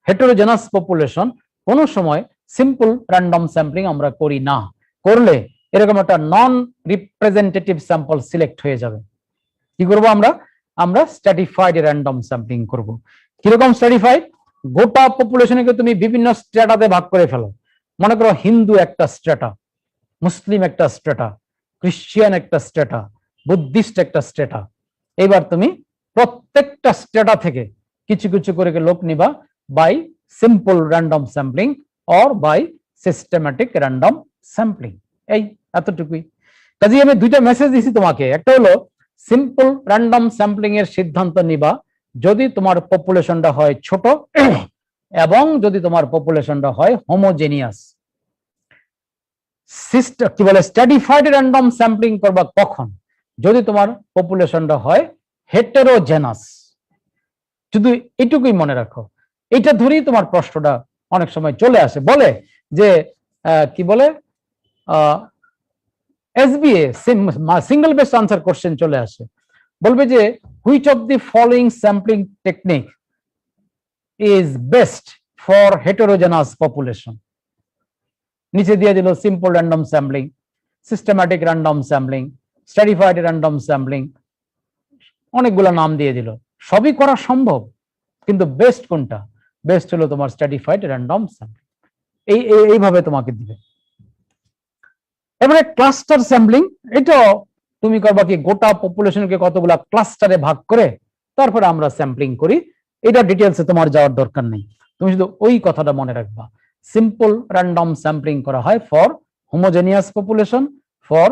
হেটেরোজেনাস পপুলেশন, কোন সময় সিম্পল র্যান্ডম স্যাম্পলিং আমরা করি না। করলে এরকম একটা নন রিপ্রেজেন্টেটিভ স্যাম্পল সিলেক্ট হয়ে যাবে। কি করব আমরা? আমরা স্ট্র্যাটিফাইড র্যান্ডম স্যাম্পলিং করব। কিরকম স্ট্র্যাটিফাইড? গোটা পপুলেশনকে তুমি বিভিন্ন স্ট্র্যাটাতে ভাগ করে ফেলো। মনে করো হিন্দু একটা স্ট্র্যাটা, মুসলিম একটা স্ট্র্যাটা, খ্রিস্টান একটা স্ট্র্যাটা, বুদ্ধিস্ট একটা স্ট্র্যাটা। এবার তুমি প্রত্যেকটা স্ট্র্যাটা থেকে কিছু কিছু করে লোক নিবা by simple random sampling or by systematic random sampling. এই এতটুকুই। কাজে আমি দুইটা মেসেজ দিছি তোমাকে, একটা হলো সিম্পল র্যান্ডম স্যাম্পলিং এর সিদ্ধান্ত নিবা যদি তোমার পপুলেশনটা হয় ছোট এবং যদি তোমার পপুলেশনটা হয় হোমোজেনিয়াস। কি বলে স্ট্র্যাটিফাইড র্যান্ডম স্যাম্পলিং করবা কখন? যদি তোমার পপুলেশনটা হয় হেটেরোজেনাস। শুধু এটুকুই মনে রাখো, এটা ধরেই তোমার প্রশ্নটা অনেক সময় চলে আসে, বলে যে কি বলে SBA single best answer question চলে আসে, বলবে যে which of the following sampling technique is best for heterogeneous population. নিচে দিয়ে দিল simple random sampling, systematic random sampling, stratified random sampling, অনেকগুলো নাম দিয়ে দিল। সবই করা সম্ভব, কিন্তু বেস্ট কোনটা? বেস্ট হলো তোমার স্ট্র্যাটিফাইড র্যান্ডম স্যাম্পলিং। এইভাবে তোমাকে দিবে। এবারে ক্লাস্টার স্যাম্পলিং, এটা তুমি করবা কি গোটা পপুলেশনকে কতগুলা ক্লাস্টারে ভাগ করে তারপরে আমরা স্যাম্পলিং করি। এটা ডিটেলসে তোমার যাওয়ার দরকার নেই, তুমি শুধু ওই কথাটা মনে রাখবা। সিম্পল র্যান্ডম স্যাম্পলিং করা হয় ফর হোমোজেনিয়াস পপুলেশন, ফর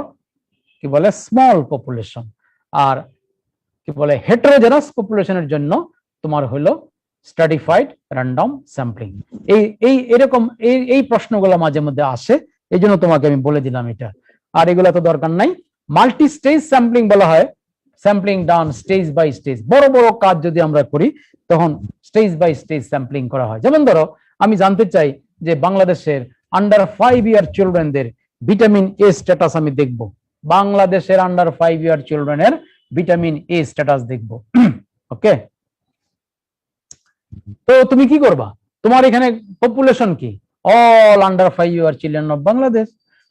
কি বলে স্মল পপুলেশন, আর কি বলে হেটেরোজেনাস পপুলেশনের জন্য তোমার হলো স্ট্র্যাটিফাইড র্যান্ডম স্যাম্পলিং। এই এরকম এই প্রশ্নগুলো মাঝে মধ্যে আসে, এই জন্য তোমাকে আমি বলে দিলাম এটা। আর এগুলো তো দরকার নাই। মাল্টি স্টেজ স্যাম্পলিং বলা হয় sampling done stage by stage. বড় বড় কাজ যদি আমরা করি তখন স্টেজ বাই স্টেজ স্যাম্পলিং করা হয়। যেমন ধরো আমি জানতে চাই যে বাংলাদেশের আন্ডার 5 ইয়ার চিলড্রেনদের ভিটামিন এ স্ট্যাটাস আমি দেখব। বাংলাদেশের আন্ডার 5 ইয়ার চিলড্রেনের ভিটামিন এ স্ট্যাটাস দেখব। ওকে, তো তুমি কি করবা? তোমার এখানে পপুলেশন কি? All under 5 year children of Bangladesh.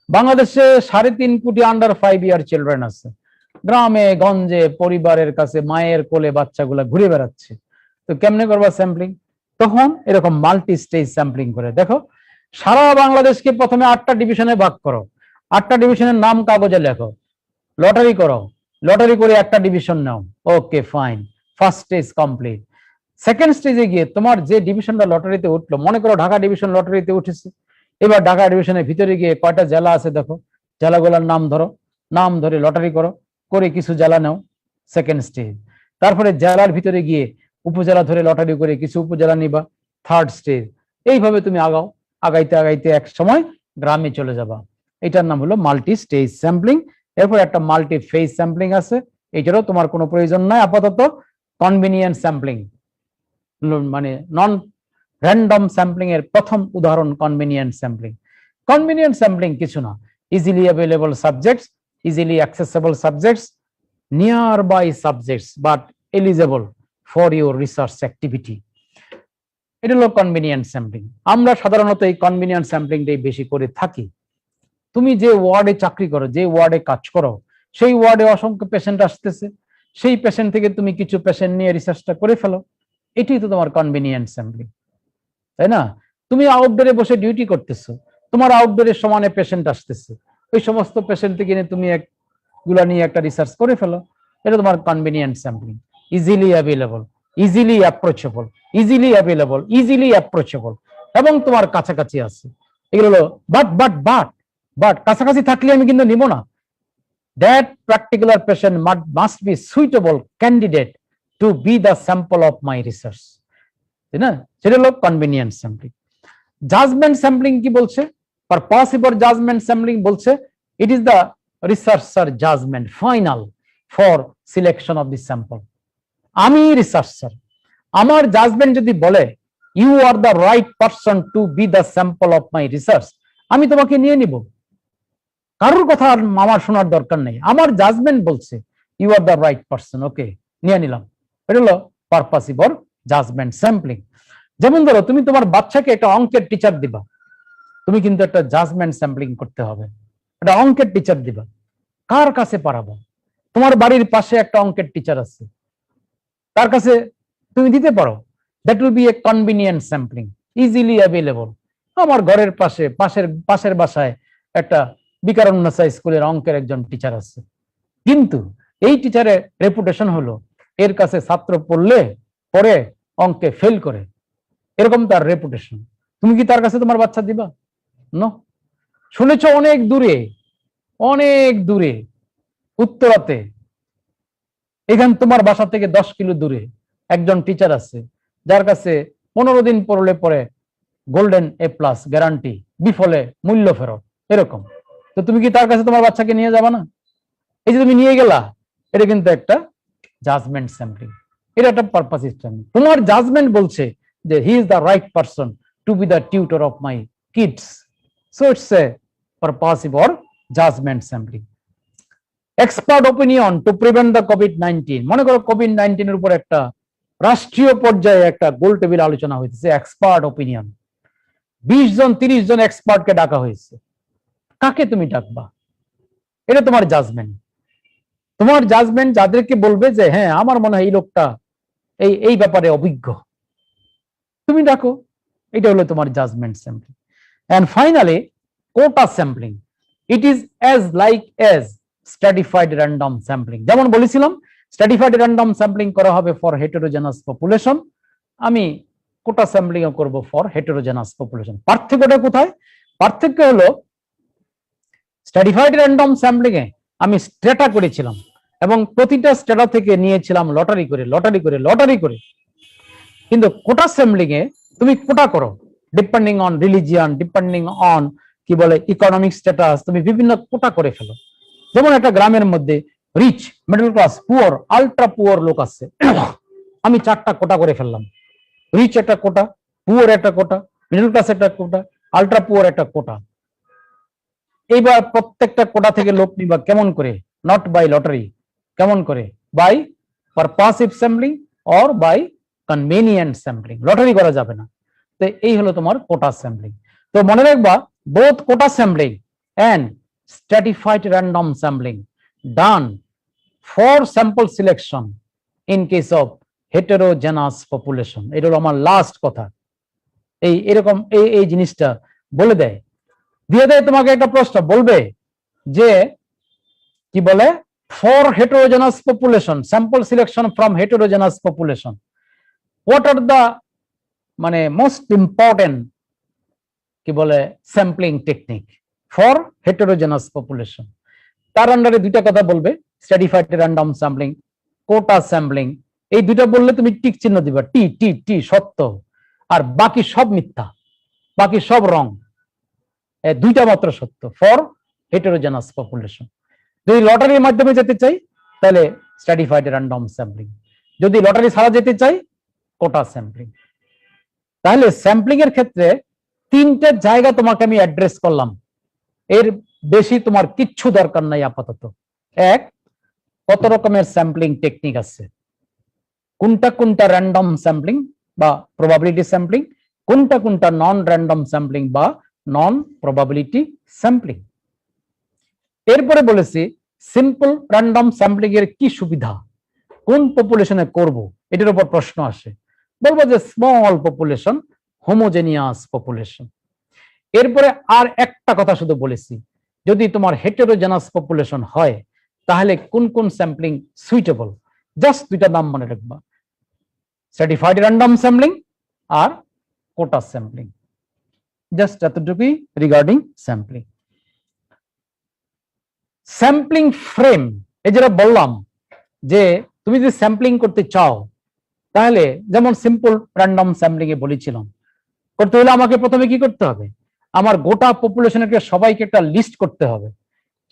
বাংলাদেশে 3.5 কোটি আন্ডার 5 ইয়ার চিলড্রেন আছে। গ্রামে গঞ্জে পরিবারের কাছে মায়ের কোলে বাচ্চাগুলা ঘুরে বেড়াচ্ছে। তো কেমনে করবা স্যাম্পলিং? তখন এরকম মাল্টি স্টেজ স্যাম্পলিং করে দেখো। সারা বাংলাদেশকে প্রথমে 8টা ডিভিশনে ভাগ করো, 8টা ডিভিশনের নাম কাগজে লেখো, লটারি করো, লটারি করে একটা ডিভিশন নাও। Okay fine, first stage complete. Second স্টেজে গিয়ে তোমার যে ডিভিশনটা লটারিতে উঠলো, মনে করো ঢাকা ডিভিশন লটারিতে উঠেছে, এবার ঢাকা ডিভিশনের ভিতরে গিয়ে কয়টা জেলা আছে দেখো, জেলাগুলোর নাম ধরো, নাম ধরে লটারি করো, করে কিছু জেলা নাও, সেকেন্ড স্টেজ। তারপরে জেলার ভিতরে গিয়ে উপজেলা ধরে লটারি করে কিছু উপজেলা নিবা, থার্ড স্টেজ। এইভাবে তুমি আগাও, আগাইতে আগাইতে এক সময় গ্রামে চলে যাবা। এটার নাম হলো মাল্টি স্টেজ স্যাম্পলিং। এরপর একটা মাল্টি ফেজ স্যাম্পলিং আছে, এটারও তোমার কোনো প্রয়োজন নাই আপাতত। কনভিনিয়েন্ট স্যাম্পলিং মানে নন র্যান্ডম স্যাম্পলিং এর প্রথম উদাহরণ কনভিনিয়েন্ট স্যাম্পলিং। কনভিনিয়েন্ট স্যাম্পলিং কিছু না, easily available subjects, easily accessible subjects, nearby subjects but eligible for your research activity. এটা হলো কনভিনিয়েন্ট স্যাম্পলিং। আমরা সাধারণত এই কনভিনিয়েন্ট স্যাম্পলিংটাই বেশি করে থাকি। তুমি যে ওয়ার্ডে চাকরি করো, যে ওয়ার্ডে কাজ করো, সেই ওয়ার্ডে অসংখ্য পেশেন্ট আসতেছে, সেই পেশেন্ট থেকে তুমি কিছু পেশেন্ট নিয়ে রিসার্চটা করে ফেলো, এটাই তো তোমার কনভিনিয়েন্ট স্যাম্পলিং, তাই না? তুমি আউটডোরে বসে ডিউটি করতেছো, তোমার আউটডোরের সমানে পেশেন্ট আসতেছে, ওই সমস্ত পেশেন্ট থেকে তুমি একগুলা নিয়ে একটা রিসার্চ করে ফেলো, এটা তোমার convenient sampling. Easily available, easily approachable, easily available, easily approachable, এবং তোমার কাছাকাছি আছে। এগুলো হলো বাট কাছাকাছি থাকলে আমি কিন্তু নিব না। That particular patient must be suitable candidate to be the sample of my research, তাই না? সেটা হলো কনভিনিয়েন্ট স্যাম্পলিং। জাজমেন্ট স্যাম্পলিং কি বলছে? Purpose for judgment sampling বলছে it is the researcher judgment final for selection of the sample. আমি রিসার্চার, আমার জাজমেন্ট যদি বলে you are the right person to be the sample of my research, আমি তোমাকে নিয়ে নিব, কারোর কথা আমার শোনার দরকার নেই। আমার জাজমেন্ট বলছে you are the right person, ওকে নিয়ে নিলাম। এটা হলো পারপাস ফর জাজমেন্ট স্যাম্পলিং। যেমন ধরো তুমি তোমার বাচ্চাকে একটা অঙ্কের টিচার দিবা, তুমি কিন্তু একটা জাজমেন্ট স্যাম্পলিং করতে হবে। একটা অঙ্কের টিচার দিবা, কার কাছে পারাবো? তোমার বাড়ির পাশে একটা অঙ্কের টিচার আছে, তার কাছে তুমি দিতে পারো। That will B A convenient sampling, easily available. আমার ঘরের পাশের বাসায় একটা বিকারুন্নাসা স্কুলের অঙ্কের একজন টিচার আছে, কিন্তু এই টিচারের রেপুটেশন হলো এর কাছে ছাত্র পড়ে অঙ্কে ফেল করে, এরকম তার রেপুটেশন। তুমি কি তার কাছে তোমার বাচ্চা দিবা? নো। শুনেছ অনেক দূরে উত্তরাতে, এখান তোমার বাসা থেকে 10 কিলো দূরে একজন টিচার আছে, যার কাছে 15 দিন পরে গোল্ডেন A+ গ্যারান্টি, বিফলে মূল্য ফেরত, এরকম। তো তুমি কি তার কাছে তোমার বাচ্চাকে নিয়ে যাবা না? এই যে তুমি নিয়ে গেলা, এটা কিন্তু একটা জাজমেন্ট স্যাম্পলিং, এটা একটা পারপাস স্যাম্পলিং। তোমার জাজমেন্ট বলছে যে he is the right person to be the tutor of my kids, so it's a purpose for judgement sampling. Expert opinion to prevent the COVID-19, মনে করো COVID-19 এর উপর একটা রাষ্ট্রীয় পর্যায়ে একটা গোল টেবিল আলোচনা হয়েছে, এক্সপার্ট ওপিনিয়ন। 20 জন 30 জন এক্সপার্টকে ডাকা হয়েছে, কাকে তুমি ডাকবা? এটা তোমার জাজমেন্ট। তোমার জাজমেন্ট যাদেরকে বলবে যে হ্যাঁ আমার মনে হয় এই লোকটা এই ব্যাপারে অভিজ্ঞ, তুমি ডাকো, এটা হলো তোমার judgement sampling. And finally quota sampling, it is as like as stratified random sampling. যেমন বলেছিলাম স্ট্র্যাটিফাইড র্যান্ডম স্যাম্পলিং করা হবে ফর হেটেরোজেনাস পপুলেশন, আমি কোটা স্যাম্পলিং করব ফর হেটেরোজেনাস পপুলেশন। পার্থক্যটা কোথায়? পার্থক্য হলো স্ট্র্যাটিফাইড র্যান্ডম স্যাম্পলিং এ আমি স্ট্যাটা করেছিলাম এবং প্রতিটা স্ট্যাটা থেকে নিয়েছিলাম লটারি করে, কিন্তু কোটা স্যাম্পলিং এ তুমি কোটা করো depending on religion, depending on কি বলে ইকোনমিক স্ট্যাটাস, তুমি বিভিন্ন কোটা করে ফেলো। যেমন একটা গ্রামের মধ্যে rich, middle class, poor, ultra poor লোক আছে, আমি 4টা কোটা করে ফেললাম। রিচ একটা কোটা, পুয়ার একটা কোটা, মিডল ক্লাস একটা কোটা, আল্ট্রা পুয়ার একটা কোটা। এইবার প্রত্যেকটা কোটা থেকে লোক নিবা কেমন করে? নট বাই লটারি, কেমন করে? By purposive sampling or by convenient sampling, lottery করা যাবে না। তো এই হলো তোমার কোটা স্যাম্পলিং। তো মনে রাখবা both quota sampling and stratified random sampling done for sample selection in case of heterogeneous population. এটা হলো আমার লাস্ট কথা। এরকম এই জিনিসটা বলে দেয়, দিয়ে দেয় তোমাকে একটা প্রশ্ন, বলবে যে কি বলে for heterogeneous population, sample selection from heterogeneous population, what are the মানে মোস্ট ইম্পর্টেন্ট কি বলে sampling technique for heterogeneous population. তার আন্ডারে দুইটা কথা বলবে, stratified random sampling, quota sampling. এই দুইটা বললে তুমি টিক চিহ্ন দিবা, টি টি টি সত্য, আর বাকি সব মিথ্যা, বাকি সব রং। দুইটা মাত্র সত্য ফর হেটেরোজেনাস পপুলেশন। যদি লটারির মাধ্যমে যেতে চাই তাহলে স্ট্র্যাটিফাইড র্যান্ডম স্যাম্পলিং, যদি লটারি ছাড়া যেতে চাই কোটা স্যাম্পলিং। তাহলে স্যাম্পলিং এর ক্ষেত্রে 3টে জায়গা তোমাকে আমি অ্যাড্রেস করলাম, এর বেশি তোমার কিচ্ছু দরকার নাই আপাতত। এক, কত রকমের স্যাম্পলিং টেকনিক আছে, কোনটা কোনটা র্যান্ডম স্যাম্পলিং বা প্রবাবিলিটি স্যাম্পলিং, কোনটা কোনটা নন র্যান্ডম স্যাম্পলিং বা নন প্রবাবিলিটি স্যাম্পলিং। এরপরে বলেছি সিম্পল র্যান্ডম স্যাম্পলিং এর কি সুবিধা, কোন পপুলেশনে করব, এটার উপর প্রশ্ন আসে। বলবো যে স্মল পপুলেশন, হোমোজেনিয়াস পপুলেশন। এরপরে আর একটা কথা শুধু বলেছি, যদি তোমার হেটেরোজেনাস পপুলেশন হয় তাহলে কোন কোন স্যাম্পলিং সুইটেবল, জাস্ট দুইটা নাম মনে রাখবা, স্ট্র্যাটিফাইড র্যান্ডম স্যাম্পলিং আর কোটা স্যাম্পলিং। জাস্ট এতটুকুই রিগার্ডিং স্যাম্পলিং। স্যাম্পলিং ফ্রেম, এই যেটা বললাম যে তুমি যদি স্যাম্পলিং করতে চাও তাহলে যেমন সিম্পল র্যান্ডম স্যাম্পলিং এ বলেছিলাম, করতে হলে আমাকে প্রথমে কি করতে হবে, আমার গোটা পপুলেশনকে সবাইকে একটা লিস্ট করতে হবে,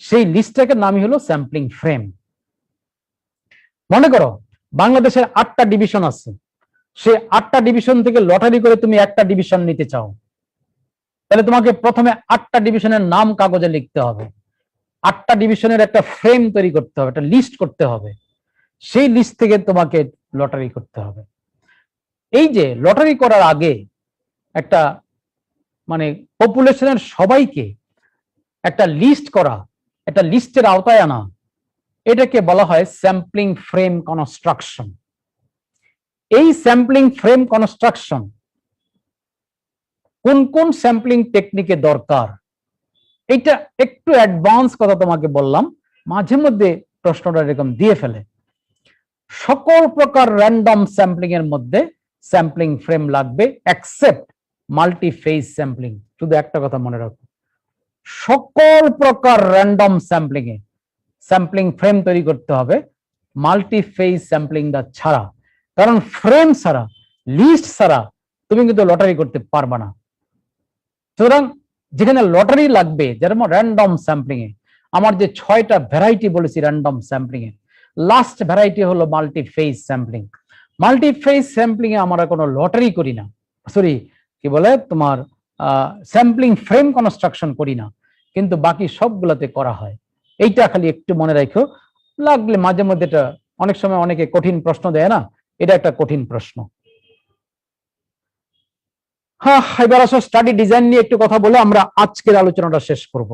সেই লিস্টটাকে নামই হলো স্যাম্পলিং ফ্রেম। মনে করো বাংলাদেশের 8টা ডিভিশন আছে, সেই 8টা ডিভিশন থেকে লটারি করে তুমি একটা ডিভিশন নিতে চাও, তাহলে তোমাকে প্রথমে 8টা ডিভিশনের নাম কাগজে লিখতে হবে, 8টা ডিভিশনের একটা ফ্রেম তৈরি করতে হবে, একটা লিস্ট করতে হবে, সেই লিস্ট থেকে তোমাকে লটারি করতে হবে। এই যে লটারি করার আগে একটা মানে পপুলেশনের সবাইকে একটা লিস্ট করা, একটা লিস্টের আওতায় আনা, এটাকে বলা হয় স্যাম্পলিং ফ্রেম কনস্ট্রাকশন। এই স্যাম্পলিং ফ্রেম কনস্ট্রাকশন কোন কোন স্যাম্পলিং টেকনিকে দরকার, এটা একটু অ্যাডভান্স কথা তোমাকে বললাম, মাঝে মধ্যে প্রশ্নটা এরকম দিয়ে ফেলে। সকল প্রকার র্যান্ডম স্যাম্পলিং এর মধ্যে স্যাম্পলিং ফ্রেম লাগবে এক্সেপ্ট মাল্টি ফেজ স্যাম্পলিং। শুধু একটা কথা মনে রাখো, সকল প্রকার র্যান্ডম স্যাম্পলিং এ স্যাম্পলিং ফ্রেম তৈরি করতে হবে মাল্টি ফেজ স্যাম্পলিং দা ছাড়া, কারণ ফ্রেম ছাড়া, লিস্ট ছাড়া তুমি কিন্তু লটারি করতে পারবে না। সুতরাং যেখানে লটারি লাগবে, যেমন র্যান্ডম স্যাম্পলিং এ আমার যে 6টা ভ্যারাইটি বলেছি র্যান্ডম স্যাম্পলিং এ, লাস্ট ভ্যারাইটি হলো multi phase sampling. Multi phase sampling এ আমরা কোনো লটারি করি না, সরি কি বলে তোমার স্যাম্পলিং ফ্রেম কনস্ট্রাকশন করি না, কিন্তু বাকি সবগুলোতে করা হয়। এইটা খালি একটু মনে রাখো, লাগলে মাঝে মধ্যে এটা অনেক সময় অনেকে কঠিন প্রশ্ন দেয় না, এটা একটা কঠিন প্রশ্ন। হ্যাঁ, এবার আসো স্টাডি ডিজাইন নিয়ে একটু কথা বলে আমরা আজকের আলোচনাটা শেষ করব।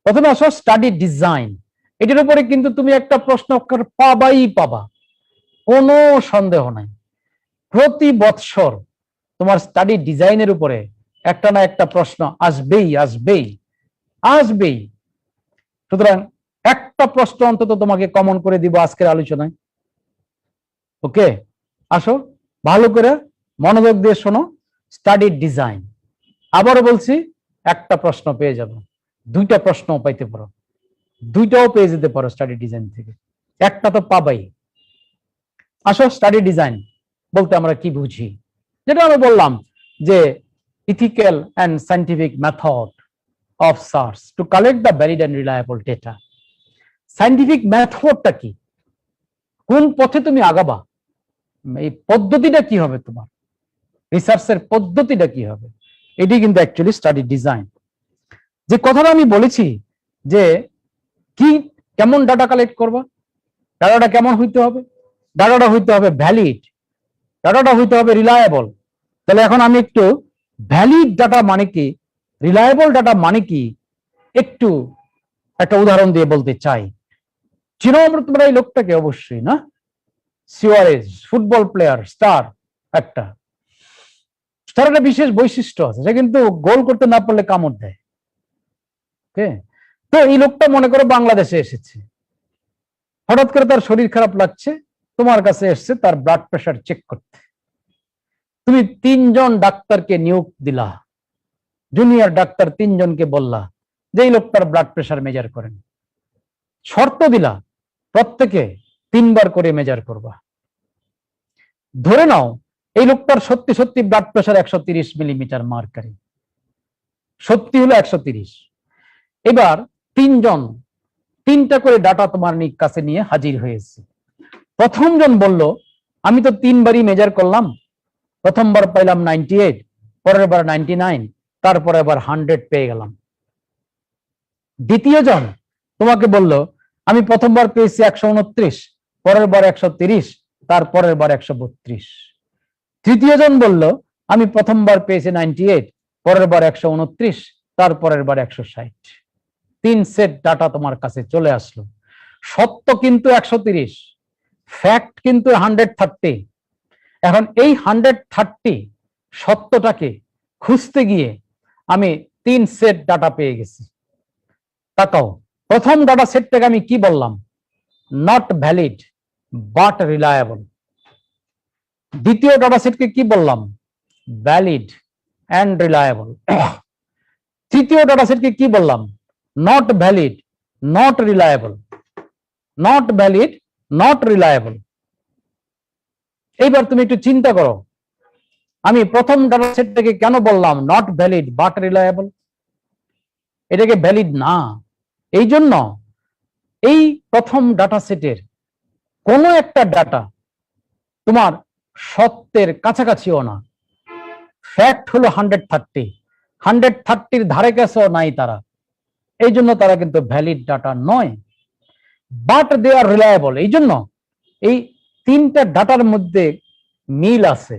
প্রথমে আসো স্টাডি ডিজাইন, এটার উপরে কিন্তু তুমি একটা প্রশ্ন পাবাই পাবা, কোনো সন্দেহ নাই। প্রতি বৎসর তোমার স্টাডি ডিজাইনের উপরে একটা না একটা প্রশ্ন আসবেই আসবেই আসবেই। সুতরাং একটা প্রশ্ন অন্তত তোমাকে কমন করে দিব আজকের আলোচনায়, ওকে, আসো ভালো করে মনোযোগ দিয়ে শোনো। স্টাডি ডিজাইন, আবারও বলছি, একটা প্রশ্ন পেয়ে যাবো, দুইটা প্রশ্ন পাইতে পারো, দুইটাও পেয়ে যেতে পারো স্টাডি ডিজাইন থেকে, একটা তো পাবাই। আসো, স্টাডি ডিজাইন বলতে আমরা কি বুঝি? যেটা আমি বললাম যে ethical and scientific method of search to collect the valid and reliable data. Scientific মেথডটা কি, কোন পথে তুমি আগাবা, এই পদ্ধতিটা কি হবে, তোমার রিসার্চের পদ্ধতিটা কি হবে, এটি কিন্তু অ্যাকচুয়ালি স্টাডি ডিজাইন। যে কথাটা আমি বলেছি যে কি কেমন ডাটা কালেক্ট করবা, ডাটাটা কেমন হইতে হবে, ডাটাটা হইতে হবে ভ্যালিড, ডাটাটা হইতে হবে রিলায়েবল। তাহলে এখন আমি একটু ভ্যালিড ডাটা মানে কি, রিলায়েবল ডাটা মানে কি, একটু একটা উদাহরণ দিয়ে বলতে চাই। চিনো আমরা তোমরা এই লোকটাকে অবশ্যই, না? সুয়ারেজ, ফুটবল প্লেয়ার, স্টার, একটা স্টারের বিশেষ বৈশিষ্ট্য আছে, সে কিন্তু গোল করতে না পারলে কামড় দেয়। ওকে, তো এই লোকটা মনে করো বাংলাদেশে এসেছে, হঠাৎ করে তার শরীর খারাপ লাগছে, তোমার কাছে এসছে তার ব্লাড প্রেশার চেক করতে। তুমি 3 জন ডাক্তারকে নিয়োগ দিলা, জুনিয়র ডাক্তার 3 জনকে বললা যে এই লোকটার ব্লাড প্রেশার মেজার করেন, শর্ত দিলা প্রত্যেকে 3 বার করে মেজার করবা। ধরে নাও এই লোকটার সত্যি সত্যি ব্লাড প্রেশার 130 মিলিমিটার মার্কারি, সত্যি হলো 130। এবার 3 জন 3টা করে ডাটা তোমার কাছে নিয়ে হাজির হয়েছে। প্রথম জন বলল আমি তো 3 বারই মেজার করলাম, প্রথমবার পাইলাম 98, পরের বার 99, তারপরে আবার 100 পেয়ে গেলাম। দ্বিতীয় জন তোমাকে বলল আমি প্রথমবার পেয়েছি 129, পরের বার 130, তারপরের বার 132। তৃতীয় জন বলল আমি প্রথমবার পেয়েছি 98, পরের বার 129, তারপরের বার 160। 3 সেট ডাটা তোমার কাছে চলে আসলো। সত্য কিন্তু 130, ফ্যাক্ট কিন্তু 130। এখন এই 130 সত্যটাকে খুঁজতে গিয়ে আমি 3 সেট ডাটা পেয়ে গেছি। তাকাও, প্রথম ডাটা সেটটাকে আমি কি বললাম? Not valid but reliable. দ্বিতীয় ডাটা সেটকে কি বললাম? Valid and reliable. তৃতীয় ডাটা সেটকে কি বললাম? Not valid, not reliable, not valid, not reliable. এইবার তুমি একটু চিন্তা করো, আমি প্রথম ডাটা সেটটাকে কেন বললাম নট ভ্যালিড বাট রিলায়েবল? এটাকে ভ্যালিড না, এই জন্য এই প্রথম ডাটা সেটের কোন একটা ডাটা তোমার সত্যের কাছাকাছিও না। ফ্যাক্ট হলো 130, 130-র ধারে কাছেও নাই তারা, এই জন্য তারা কিন্তু ভ্যালিড ডাটা নয়। বাট দে আর রিলায়েবল, এই জন্য এই 3টা ডাটার মধ্যে মিল আছে,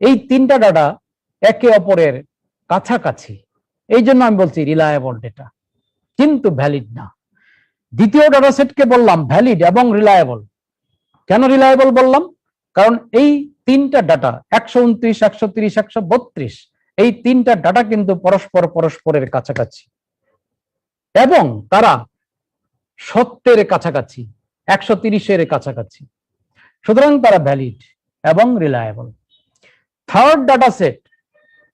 এই 3টা ডাটা একে অপরের কাছাকাছি, এই জন্য আমি বলছি রিলায়েবল ডেটা, কিন্তু ভ্যালিড না। দ্বিতীয় ডাটা সেটকে বললাম ভ্যালিড এবং রিলায়েবল। কেন রিলায়েবল বললাম? কারণ এই 3টা ডাটা 129, 130, 132, এই 3টা ডাটা কিন্তু পরস্পরের কাছাকাছি এবং তারা সত্যের কাছাকাছি, 130-এর কাছাকাছি, সুতরাং তারা ভ্যালিড এবং রিলায়েবল। থার্ড ডাটা সেট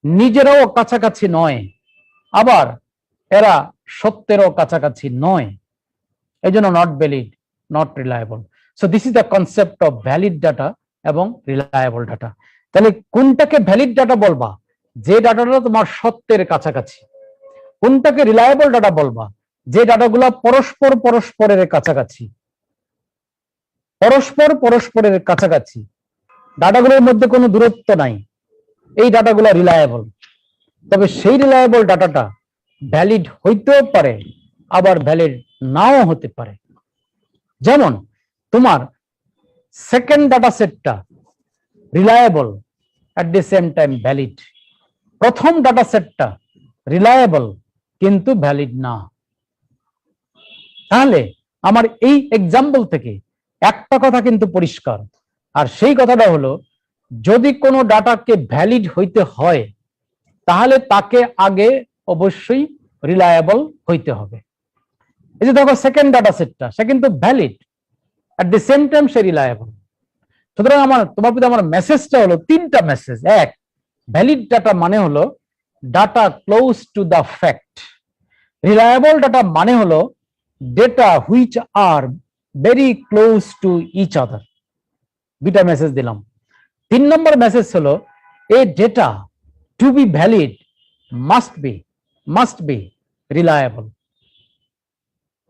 নিজেরাও কাছাকাছি নয়, আবার এরা সত্যেরও কাছাকাছি নয়, এই জন্য not valid, not reliable. So this is the concept of valid data এবং রিলায়েবল ডাটা। তাহলে কোনটাকে ভ্যালিড ডাটা বলবা? যে ডাটাটা তোমার সত্যের কাছাকাছি। কোনটাকে রিলায়েবল ডাটা বলবা? যে ডাটাগুলো পরস্পরের কাছাকাছি, পরস্পরের কাছাকাছি, ডাটাগুলোর মধ্যে কোনো দূরত্ব নাই, এই ডাটাগুলো রিলায়েবল। তবে সেই রিলায়েবল ডাটাটা ভ্যালিড হইতেও পারে, আবার ভ্যালিড নাও হতে পারে। যেমন তোমার সেকেন্ড ডাটা সেটটা reliable at the same time valid, প্রথম ডাটা সেটটা রিলায়েবল কিন্তু ভ্যালিড না। তাহলে আমার এই এক্সাম্পল থেকে একটা কথা কিন্তু পরিষ্কার, আর সেই কথাটা হলো যদি কোনো ডাটাকে ভ্যালিড হইতে হয় তাহলে তাকে আগে অবশ্যই রিলায়েবল হইতে হবে। এই যে দেখো সেকেন্ড ডাটা সেটটা, সে কিন্তু valid, at the same time say reliable. সুতরাং তোমার প্রতি আমার মেসেজটা হলো তিনটা মেসেজ। এক, ভ্যালিড ডাটা মানে হলো data close to the fact. Reliable data মানে হলো data which are very close to each other. দুইটা মেসেজ দিলাম। 3 নম্বর মেসেজ হলো a data to be valid must be reliable.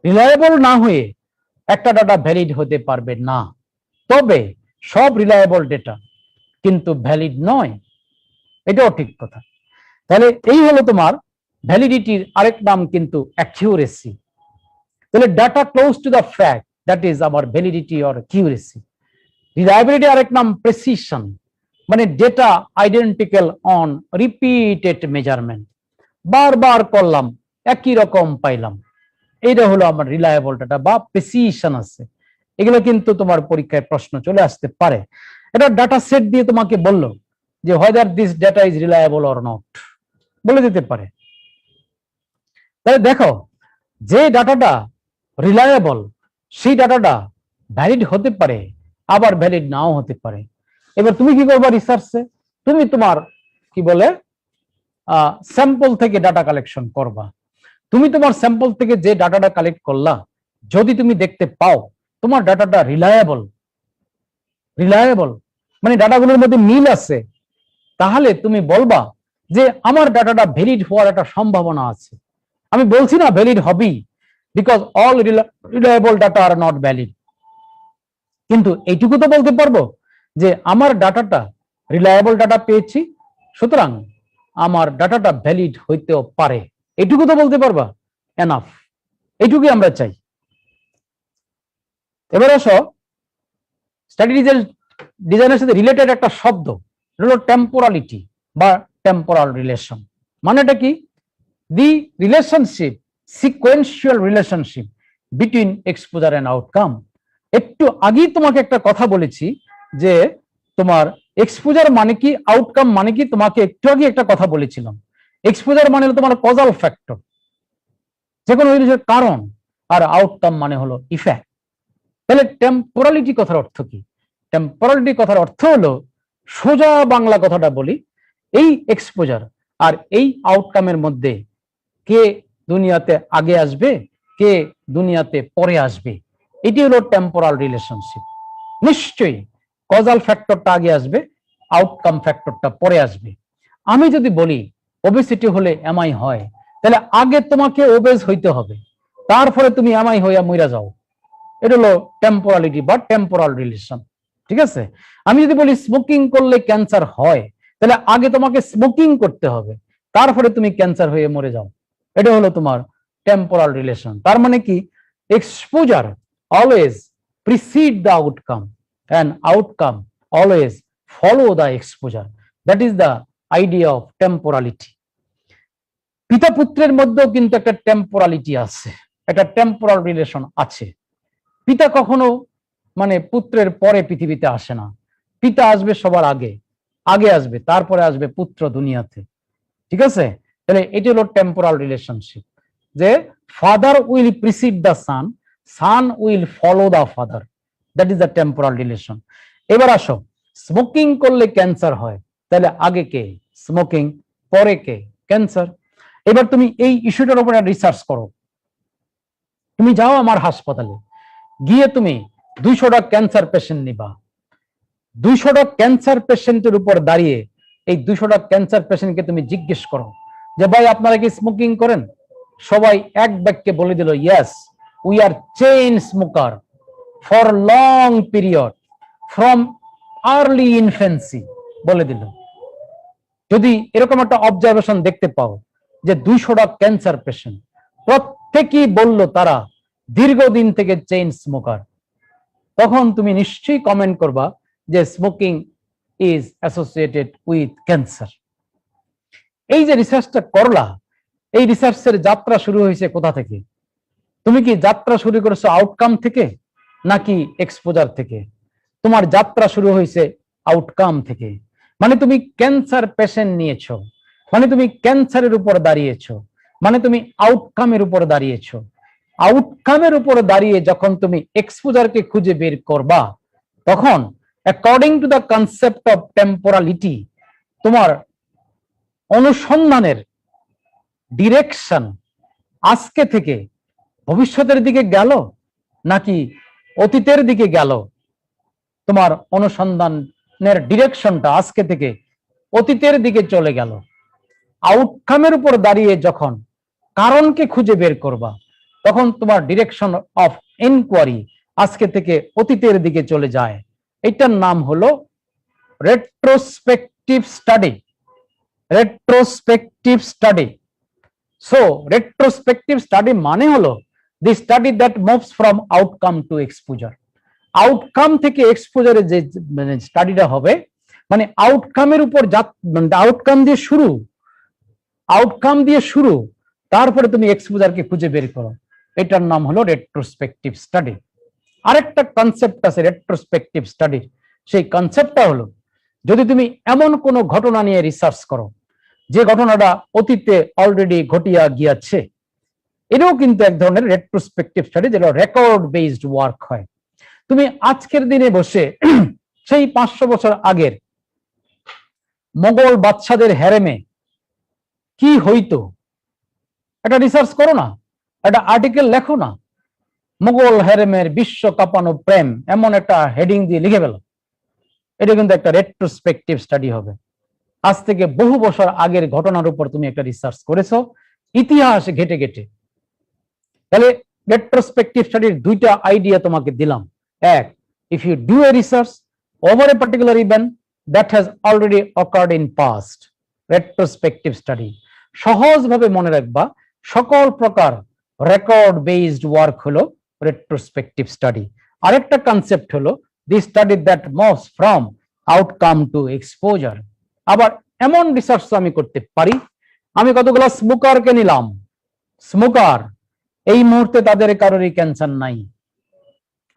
Reliable না হয়ে একটা ডাটা ভ্যালিড হতে পারবে না। তবে সব রিলায়েবল ডেটা কিন্তু ভ্যালিড নয়, এটাও ঠিক কথা। তাহলে এই হলো তোমার ভ্যালিডিটির আরেক নাম কিন্তু অ্যাকিউরেসি। তাহলে data close to the fact, that is our validity or accuracy. Reliability আরেক নাম প্রেসিশন, মানে data identical on repeated measurement. বারবার করলাম একই রকম পাইলাম, এইটা হলো আমার রিলায়েবল ডাটা বা প্রেসিশন আছে। এগুলো কিন্তু তোমার পরীক্ষায় প্রশ্ন চলে আসতে পারে। এটা ডাটা সেট দিয়ে তোমাকে বললো যে whether this data is reliable or not, বলে দিতে পারে। তাহলে দেখো, যে ডাটাটা রিলায়েবল সেই ডাটাটা ভ্যালিড হতে পারে, আবার ভ্যালিড নাও হতে পারে। এবার তুমি কি করবা রিসার্চে? তুমি তোমার কি বলে স্যাম্পল থেকে ডাটা কালেকশন করবা। তুমি তোমার স্যাম্পল থেকে যে ডাটাটা কালেক্ট করলা, যদি তুমি দেখতে পাও তোমার ডাটাটা রিলায়েবল মানে ডাটাগুলোর মধ্যে মিল আছে, তাহলে তুমি বলবা যে আমার ডাটাটা ভ্যালিড হওয়ার একটা সম্ভাবনা আছে। আমি বলছি না ভ্যালিড হবেই, because all reliable data are not valid, কিন্তু এইটুকু তো বলতে পারবো যে আমার ডাটাটা রিলায়েবল ডাটা পেয়েছি, সুতরাং আমার ডাটাটা ভ্যালিড হইতেও পারে। এইটুকু তো বলতে পারবা, এনাফ। এইটুকুই আমরা চাই। এবার আসো, স্টাডি ডিজাইনের সাথে রিলেটেড একটা শব্দ হলো টেম্পোরালিটি বা টেম্পোরাল রিলেশন। মানেটা কি? The relationship, sequential relationship between exposure and outcome. একটু আগেই তোমাকে একটা কথা বলেছি যে তোমার এক্সপোজার মানে কি, আউটকাম মানে কি। তোমাকে একটু আগে একটা কথা বলেছিলাম, এক্সপোজার মানে হলো তোমার কজাল ফ্যাক্টর, যে কোনো জিনিসের কারণ, আর আউটকাম মানে হলো ইফেক্ট। তাহলে টেম্পোরালিটি কথার অর্থ কি? টেম্পোরালিটি কথার অর্থ হলো, সোজা বাংলা কথাটা বলি, এই এক্সপোজার আর এই আউটকামের মধ্যে কে দুনিয়াতে আগে আসবে, কে দুনিয়াতে পরে আসবে, এটি হলো টেম্পোরাল রিলেশনশিপ। নিশ্চয়ই কজাল ফ্যাক্টরটা আগে আসবে, আউটকাম ফ্যাক্টরটা পরে আসবে। আমি যদি বলি ওবেসিটি হলে এমআই হয়, তাহলে আগে তোমাকে ওবেজ হইতে হবে, তারপরে তুমি এমআই হইয়া মইরা যাও। এটা হলো টেম্পোরালিটি বা টেম্পোরাল রিলেশন। ঠিক আছে? আমি যদি বলি স্মোকিং করলে ক্যান্সার হয়, তাহলে আগে তোমাকে স্মোকিং করতে হবে, তারপরে তুমি ক্যান্সার হয়ে মরে যাও। এটা হলো তোমার টেম্পোরাল রিলেশন। তার মানে কি, exposure always precede the outcome and outcome always follow the exposure. That is the idea of temporality. পিতা পুত্রের মধ্যেও কিন্তু একটা টেম্পোরালিটি আছে, একটা টেম্পোরাল রিলেশন আছে। পিতা কখনো মানে পুত্রের পরে পৃথিবীতে আসে না, পিতা আসবে সবার আগে, আগে আসবে, তারপরে আসবে পুত্র দুনিয়াতে। ঠিক আছে? তাহলে এটি হলো টেম্পোরাল রিলেশনশিপ, যে father will precede the son, son will follow the father. That is the temporal relation. এবার আসো, স্মোকিং করলে ক্যান্সার হয়, তাহলে আগে কে? স্মোকিং, পরে কে? ক্যান্সার। এবার তুমি এই ইস্যুটার উপরে রিসার্চ করো। তুমি যাও আমার হাসপাতালে, গিয়ে তুমি 200টা ক্যান্সার পেশেন্ট নিবা। 200টা ক্যান্সার পেশেন্টের উপর দাঁড়িয়ে এই 200টা ক্যান্সার পেশেন্টকে তুমি জিজ্ঞেস করো যে ভাই আপনারা কি স্মোকিং করেন? সবাই এক বাক্যে বলে দিল, yes we are chain smoker for long period from early infancy, বলে দিল। যদি এরকম একটা অবজারভেশন দেখতে পাও যে 200টা ক্যান্সার পেশেন্ট প্রত্যেকেই বলল তারা দীর্ঘদিন থেকে চেইন স্মোকার, তখন তুমি নিশ্চয়ই কমেন্ট করবা যে smoking is associated with cancer. এই যে রিসার্চটা করলা, এই রিসার্চের যাত্রা শুরু হয়েছে কোথা থেকে? তুমি কি যাত্রা শুরু করেছো আউটকাম থেকে নাকি এক্সপোজার থেকে? তোমার যাত্রা শুরু হয়েছে আউটকাম থেকে। মানে তুমি ক্যান্সার পেশেন্ট নিয়েছো, মানে তুমি ক্যান্সারের উপর দাঁড়িয়েছো, মানে তুমি আউটকামের উপর দাঁড়িয়েছো। আউটকামের উপর দাঁড়িয়ে যখন তুমি এক্সপোজারকে খুঁজে বের করবা, তখন according to the concept of temporality, তোমার অনুসন্ধানের ডিরেকশন আজকে থেকে ভবিষ্যতের দিকে গেল নাকি অতীতের দিকে গেল? তোমার অনুসন্ধানের ডিরেকশনটা আজকে থেকে অতীতের দিকে চলে গেল। আউটকামের উপর দাঁড়িয়ে যখন কারণকে খুঁজে বের করবা, তখন তোমার ডিরেকশন অফ ইনকোয়ারি আজকে থেকে অতীতের দিকে চলে যায়। এটার নাম হলো retrospective study. Retrospective study. So retrospective study মানে হলো the study that moves from outcome to exposure. Outcome থেকে এক্সপোজারে যে মানে স্টাডিটা হবে, মানে আউটকামের উপর আউটকাম দিয়ে শুরু, তারপরে তুমি এক্সপোজারকে খুঁজে বের করো। এটার নাম হলো রেট্রোস্পেকটিভ স্টাডি। আরেকটা কনসেপ্ট আছে রেট্রোস্পেকটিভ স্টাডির, সেই কনসেপ্টটা হলো যদি তুমি এমন কোনো ঘটনা নিয়ে রিসার্চ করো যে ঘটনাটা অতীতে অলরেডি ঘটিয়া গিয়াছে, এটাও কিন্তু এক ধরনের রেট্রোস্পেকটিভ স্টাডি, যেটা রেকর্ড বেসড ওয়ার্ক হয়। তুমি আজকের দিনে বসে সেই 500 বছর আগের মোগল বাদশাদের হেরেমে কি হইতো এটা রিসার্চ করো না, একটা আর্টিকেল লেখো না, মোগল হেরেমের বিশ্ব কাঁপানো প্রেম এমন একটা হেডিং দিয়ে লিখে ফেলো। এটা কিন্তু একটা রেট্রোস্পেকটিভ স্টাডি হবে। আজ থেকে বহু বছর আগের ঘটনার উপর তুমি একটা রিসার্চ করেছো, ইতিহাস ঘেটে ঘেটে। তাহলে রেট্রোস্পেকটিভ স্টাডির দুইটা আইডিয়া তোমাকে দিলাম। এক, if you do a research over a particular event that has already occurred in past, retrospective study। সহজভাবে মনে রাখবা, সকল প্রকার রেকর্ড বেসড ওয়ার্ক হলো রেট্রোস্পেকটিভ স্টাডি। আরেকটা কনসেপ্ট হলো the study that moves from outcome to exposure. আবার এমন রিসার্চ আমি করতে পারি, আমি কতগুলো স্মোকারকে নিলাম, স্মোকার এই মুহূর্তে তাদের কারোরই ক্যান্সার নাই,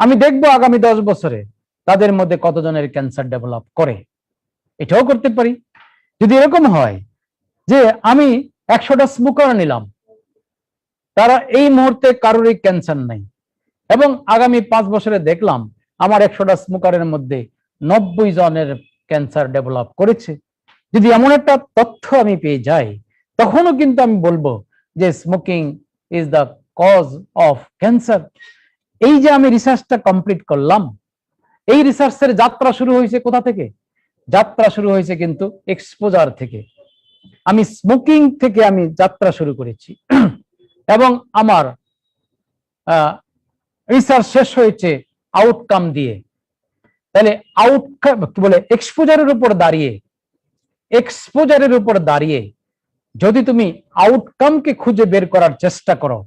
আমি দেখবো আগামী 10 বছরে তাদের মধ্যে কতজনের ক্যান্সার ডেভেলপ করে। এটাও করতে পারি। যদি এরকম হয় যে আমি 100টা স্মোকার নিলাম, তারা এই মুহূর্তে কারোরই ক্যান্সার নাই, এবং আগামী 5 বছরে দেখলাম আমার 100টা স্মোকারের মধ্যে 90 জনের ক্যান্সার ডেভেলপ করেছে, যদি এমন একটা তথ্য আমি পেয়ে যাই, তখনও কিন্তু আমি বলবো যে smoking is the cause of cancer. এই যে আমি রিসার্চটা কমপ্লিট করলাম, এই রিসার্চের যাত্রা শুরু হয়েছে কোথা থেকে? যাত্রা শুরু হয়েছে কিন্তু এক্সপোজার থেকে। আমি স্মোকিং থেকে আমি যাত্রা শুরু করেছি এবং আমার রিসার্চ শেষ হয়েছে আউটকাম দিয়ে। তাহলে আউটকাম কি বলে, এক্সপোজারের উপর দাঁড়িয়ে যদি তুমি আউটকামকে খুঁজে বের করার চেষ্টা করো,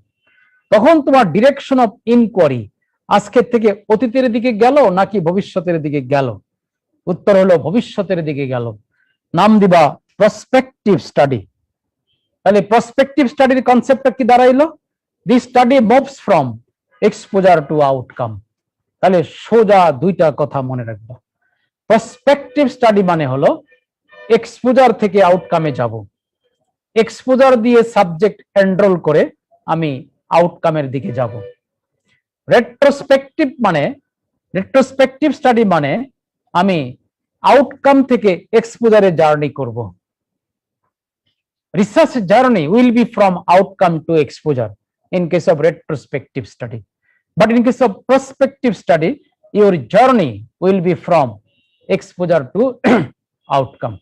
তখন তোমার ডিরেকশন অফ ইনকোয়ারি আজকের থেকে অতীতের দিকে গেল নাকি ভবিষ্যতের দিকে গেল? উত্তর হলো ভবিষ্যতের দিকে গেল। নাম দিবা প্রসপেকটিভ স্টাডি। তাহলে প্রসপেকটিভ স্টাডির কনসেপ্টটা কি দাঁড়াইলো? The study moves from exposure to outcome. তাহলে সোজা দুইটা কথা মনে রাখবা। প্রসপেকটিভ স্টাডি মানে হলো এক্সপোজার থেকে আউটকামে যাব, এক্সপোজার দিয়ে সাবজেক্ট এনরোল করে আমি আউটকামের দিকে যাব। রেট্রোস্পেকটিভ স্টাডি মানে আমি আউটকাম থেকে এক্সপোজারে জার্নি করব। Research journey will be from outcome to exposure in case of retrospective study, but in case of prospective study your journey will be from exposure to outcome।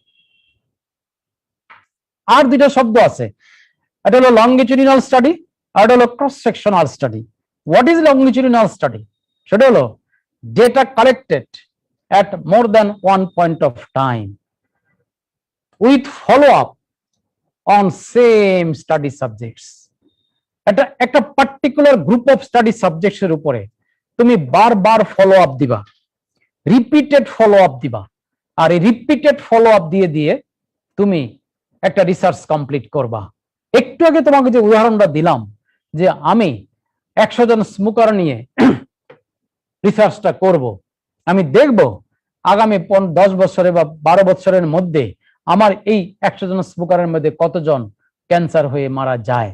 আর দুইটা শব্দ আছে, এটা হলো লংগিটিউডিনাল স্টাডি আর এটা হলো cross sectional study. What is longitudinal study? সেটা হলো data collected at more than one point of time with follow up on same study subjects। এটা একটা পার্টিকুলার গ্রুপ অফ স্টাডি সাবজেক্টসের উপরে তুমি বারবার ফলো আপ দিবা, রিপিটেড ফলো আপ দিবা, আর এই রিপিটেড ফলো আপ দিয়ে দিয়ে তুমি একটা রিসার্চ কমপ্লিট করবা। একটু আগে তোমাকে যে উদাহরণটা দিলাম যে আমি 100 জন স্মোকার নিয়ে রিসার্চটা করব, আমি দেখব আগামী 10 বছরে বা 12 বছরের মধ্যে আমার এই 100 জন স্মোকারের মধ্যে কতজন ক্যান্সার হয়ে মারা যায়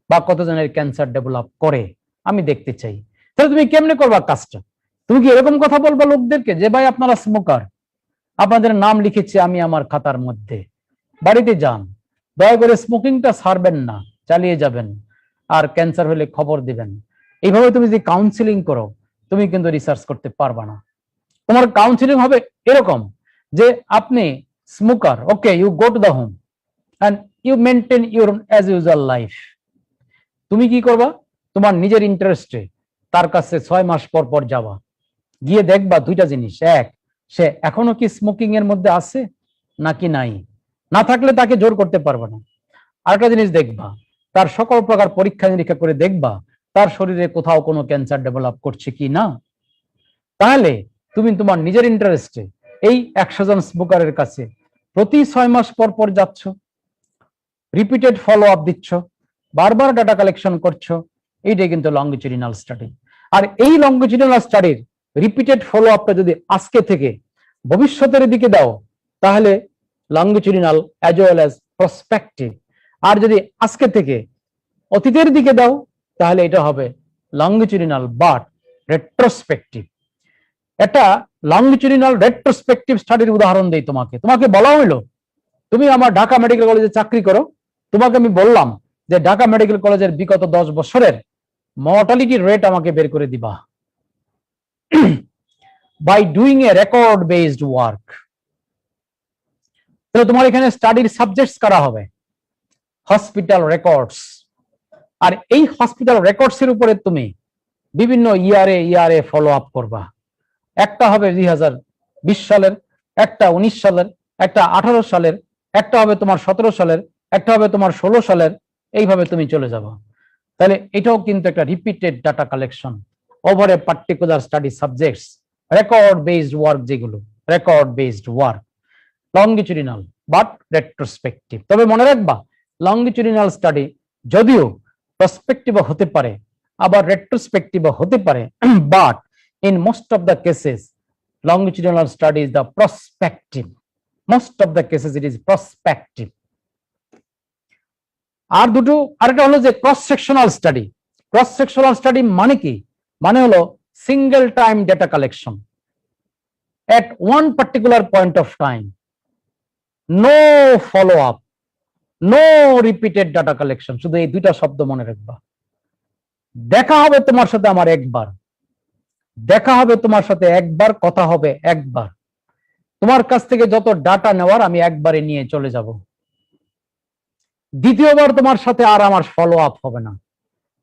বা কতজনের ক্যান্সার ডেভেলপ করে, আমি দেখতে চাই। তাহলে তুমি কেমনে করবা কাজটা? তুমি কি এরকম কথা বলবা লোকদেরকে যে ভাই আপনারা স্মোকার, আপনাদের নাম লিখেছি আমি আমার খাতার মধ্যে, বাড়িতে যান, দয়া করে স্মোকিংটা ছাড়বেন না, চালিয়ে যাবেন, আর ক্যান্সার হলে খবর দিবেন। এইভাবে তুমি যদি কাউন্সিলিং করো, তুমি কিন্তু রিসার্চ করতে পারবা না। তোমার কাউন্সিলিং হবে এরকম যে আপনি smoker, okay, you go to the home and you maintain your as usual life. তুমি কি করবা? তোমার নিজের ইন্টারেস্টে তার কাছে 6 মাস পর পর যাবা, গিয়ে দেখবা দুইটা জিনিস, এক, সে এখনো কি স্মোকিং এর মধ্যে আছে নাকি নাই, না থাকলে তাকে জোর করতে পারবে না। আরেকটা জিনিস দেখবা, তার সকল প্রকার পরীক্ষা নিরীক্ষা করে দেখবা তার শরীরে কোথাও কোনো ক্যান্সার ডেভেলপ করছে কি না। তাহলে তুমি তোমার নিজের ইন্টারেস্টে এই 100 জন স্মোকারের কাছে প্রতি 6 মাস পর পর যাচ্ছ, রিপিটেড ফলো আপ দিচ্ছ, বারবার ডাটা কালেকশন করছো, এইটাই কিন্তু লংগিচুডিনাল স্টাডি। আর এই লংগিচুডিনাল স্টাডির রিপিটেড ফলো আপটা যদি আজকে থেকে ভবিষ্যতের দিকে দাও, তাহলে লংগিচুডিনাল অ্যাজ ওয়েল অ্যাজ প্রসপেক্টিভ। আর যদি আজকে থেকে অতীতের দিকে দাও, তাহলে এটা হবে লংগিচুডিনাল বাট রেট্রোস্পেক্টিভ। এটা লংগিচুডিনাল রেট্রোস্পেক্টিভ স্টাডির উদাহরণ দেই তোমাকে। তোমাকে বলা হইলো তুমি আমার ঢাকা মেডিকেল কলেজে চাকরি করো, তোমাকে আমি বললাম যে ঢাকা মেডিকেল কলেজের বিগত 10 বছরের মর্টালিটি রেট আমাকে বের করে দিবা by doing a record based work. তাহলে তোমার এখানে স্টাডির সাবজেক্টস করা হবে হসপিটাল রেকর্ডস। আর এই হসপিটাল রেকর্ডস এর উপরে তুমি বিভিন্ন ইয়ারে ফলো আপ করবা। একটা হবে 2020 সালের, একটা 19 সালের, একটা 18 সালের, একটা হবে তোমার 17 সালের, একটা হবে তোমার 16 সালের, এইভাবে তুমি চলে যাবো। তাহলে এটাও কিন্তু একটা repeated data collection over a particular study subjects, record based work, যেগুলো record based work, longitudinal but retrospective. তবে মনে রাখবা, লংগিচুডিনাল স্টাডি যদিও প্রসপেক্টিভ হতে পারে আবার রেট্রোস্পেক্টিভ হতে পারে, but in most of the cases longitudinal study is the prospective. Most of the cases it is prospective. আর দুটো, আরেকটা হলো যে cross sectional study. Cross sectional study মানে কি? মানে হলো single time data collection at one particular point of time, no follow up, no repeated data collection। শুধু এই দুইটা শব্দ মনে রাখবা। দেখা হবে তোমার সাথে আমার একবার, দেখা হবে তোমার সাথে একবার, কথা হবে একবার, তোমার কাছ থেকে যত ডাটা নেওয়ার আমি একবারে নিয়ে চলে যাব। দ্বিতীয়বার তোমার সাথে আর আমার ফলো আপ হবে না,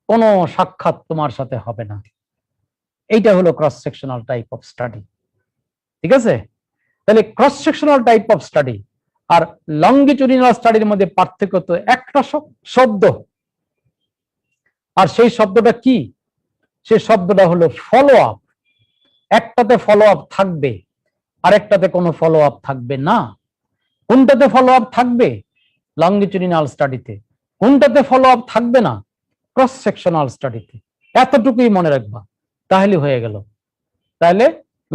কোনো সাক্ষাৎ তোমার সাথে হবে না। এইটা হলো cross sectional type of study. ঠিক আছে? তাহলে cross sectional type of study আর লংগিচুডিনাল স্টাডির মধ্যে পার্থক্য তো একটা শব্দ, আর সেই শব্দটা কি? সেই শব্দটা হলো ফলো আপ। একটাতে ফলো আপ থাকবে, আরেকটাতে কোনো ফলো আপ থাকবে না। কোনটাতে ফলো আপ থাকবে? লংগিচুডিনাল স্টাডিতে। কোনটাতে ফলো আপ থাকবে না? ক্রস সেকশনাল স্টাডিতে। এতটুকুই মনে রাখবা, তাহলে হয়ে গেল। তাহলে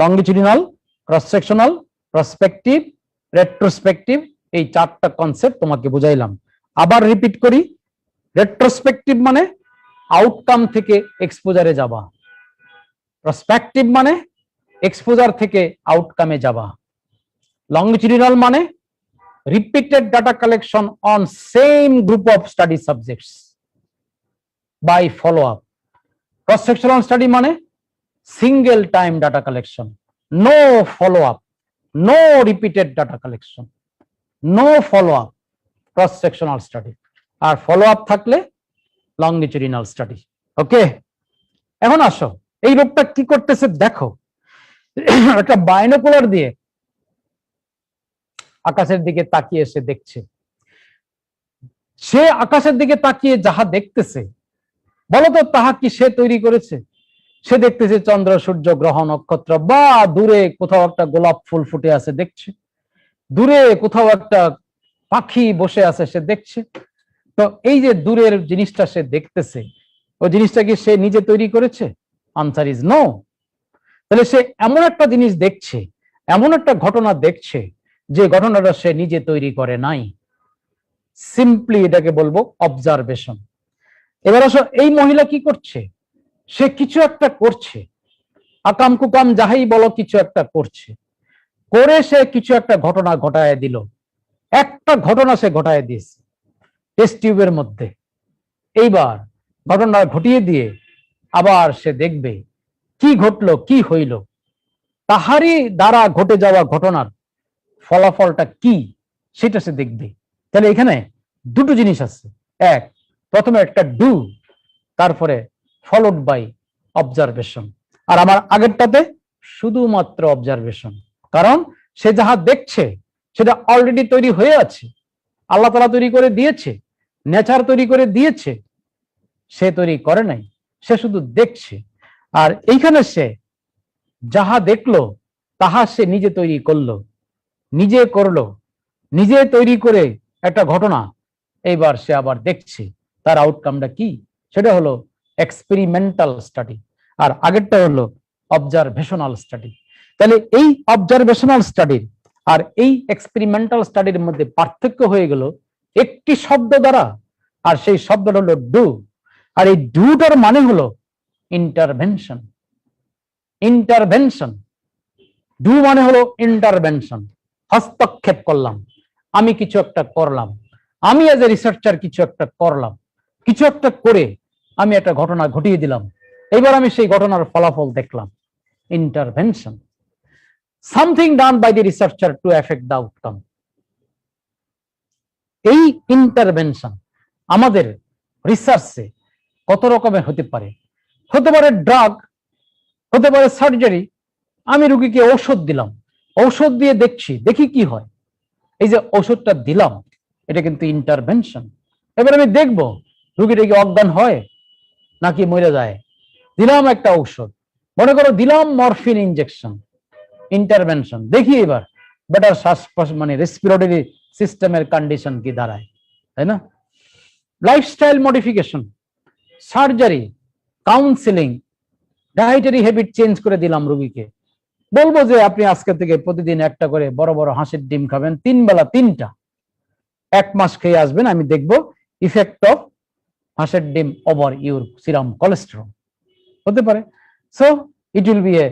longitudinal, cross sectional, prospective, retrospective, এই 4টা কনসেপ্ট তোমাকে বুঝাইলাম। আবার রিপিট করি, রেট্রোস্পেক্টিভ মানে আউটকাম থেকে এক্সপোজারে যাবা, প্রসপেক্টিভ মানে এক্সপোজার থেকে আউটকামে যাবা, লংগিচুডিনাল মানে repeated data collection on same group of study subjects by follow up, cross sectional study মানে single time data collection, no follow up, no repeated data collection, no follow up, cross sectional study। আর follow up থাকলে longitudinal study। ওকে, এখন আসো এই লোকটা কি করতেছে দেখো। একটা বাইনোকুলার দিয়ে আকাশের দিকে তাকিয়ে সে দেখছে। সে আকাশের দিকে তাকিয়ে যাহা দেখতেছে, বলতো তাহা কি সে তৈরি করেছে? সে দেখতেছে চন্দ্র, সূর্য, গ্রহ, নক্ষত্র, বা দূরে কোথাও একটা গোলাপ ফুল ফুটে আছে দেখছে, দূরে কোথাও একটা পাখি বসে আছে সে দেখছে। তো এই যে দূরের জিনিসটা সে দেখতেছে, ওই জিনিসটা কি সে নিজে তৈরি করেছে? Answer is no. তাহলে সে এমন একটা জিনিস দেখছে, এমন একটা ঘটনা দেখছে যে ঘটনাটা সে নিজে তৈরি করে নাই, সিম্পলি এটাকে বলবো অবজারভেশন। এবার আসো, এই মহিলা কি করছে? সে কিছু একটা করছে, আকাম কুকাম যাহাই বলো কিছু একটা করছে, করে সে কিছু একটা ঘটনা ঘটায় দিল। একটা ঘটনা সে ঘটায় দিয়েছে টেস্ট টিউবের মধ্যে। এইবার ঘটনা ঘটিয়ে দিয়ে আবার সে দেখবে কি ঘটলো, কি হইল, তাহারই দ্বারা ঘটে যাওয়া ঘটনার ফলাফলটা কি সেটা সে দেখবে। তাহলে এখানে দুটো জিনিস আছে। এক, প্রথমে একটা ডু, তারপরে ফলোড বাই অবজারভেশন। আর আমার আগেরটাতে শুধুমাত্র অবজারভেশন, কারণ সে যাহা দেখছে সেটা অলরেডি তৈরি হয়ে আছে, আল্লাহ তাআলা তৈরি করে দিয়েছে, নেচার তৈরি করে দিয়েছে, সে তৈরি করে নাই, সে শুধু দেখছে। আর এইখানে সে যাহা দেখলো তাহা সে নিজে তৈরি করলো, নিজে করলো, নিজে তৈরি করে একটা ঘটনা এইবার সে আবার দেখছে তার আউটকামটা কি, সেটা হলো এক্সপেরিমেন্টাল স্টাডি, আর আগেরটা হলো অবজারভেশনাল স্টাডি। তাহলে এই অবজারভেশনাল স্টাডির আর এই এক্সপেরিমেন্টাল স্টাডির মধ্যে পার্থক্য হয়ে গেল একটি শব্দ দ্বারা, আর সেই শব্দটা হলো ডু। আর এই ডুটার মানে হলো ইন্টারভেনশন। ইন্টারভেনশন, ডু মানে হলো ইন্টারভেনশন, হস্তক্ষেপ করলাম, আমি কিছু একটা করলাম, আমি এজ এ রিসার্চার কিছু একটা করলাম, কিছু একটা করে আমি একটা ঘটনা ঘটিয়ে দিলাম, এবার আমি সেই ঘটনার ফলাফল দেখলাম। Intervention, something done by the researcher to effect the outcome. এই ইন্টারভেনশন আমাদের রিসার্চে কত রকমের হতে পারে। হতে পারে ড্রাগ, হতে পারে সার্জারি, আমি রুগীকে ঔষধ দিলাম, ঔষধ দিয়ে দেখছি, দেখি কি হয়। এই যে ঔষধটা দিলাম এটা কিন্তু ইন্টারভেনশন। এবার আমি দেখবো রুগীটা কি অজ্ঞান হয় নাকি মরে যায়। দিলাম একটা ঔষধ, মনে করো দিলাম মরফিন ইনজেকশন, ইন্টারভেনশন। দেখি এবার বেটার শ্বাস মানে রেসপিরেটরি সিস্টেমের কন্ডিশন কি দাঁড়ায়, তাই না? Lifestyle modification, surgery, counselling, dietary habit change করে দিলাম রুগীকে, বলবো যে আপনি আজকে থেকে প্রতিদিন একটা করে বড় বড় হাঁসের ডিম খাবেন, 3 বেলা 3টা, 1 মাস খেয়ে আসবেন, আমি দেখবো ইফেক্ট অফ হাঁসের ডিম ওভার ইউর সিরাম কোলেস্টেরল। হতে পারে। So it will B A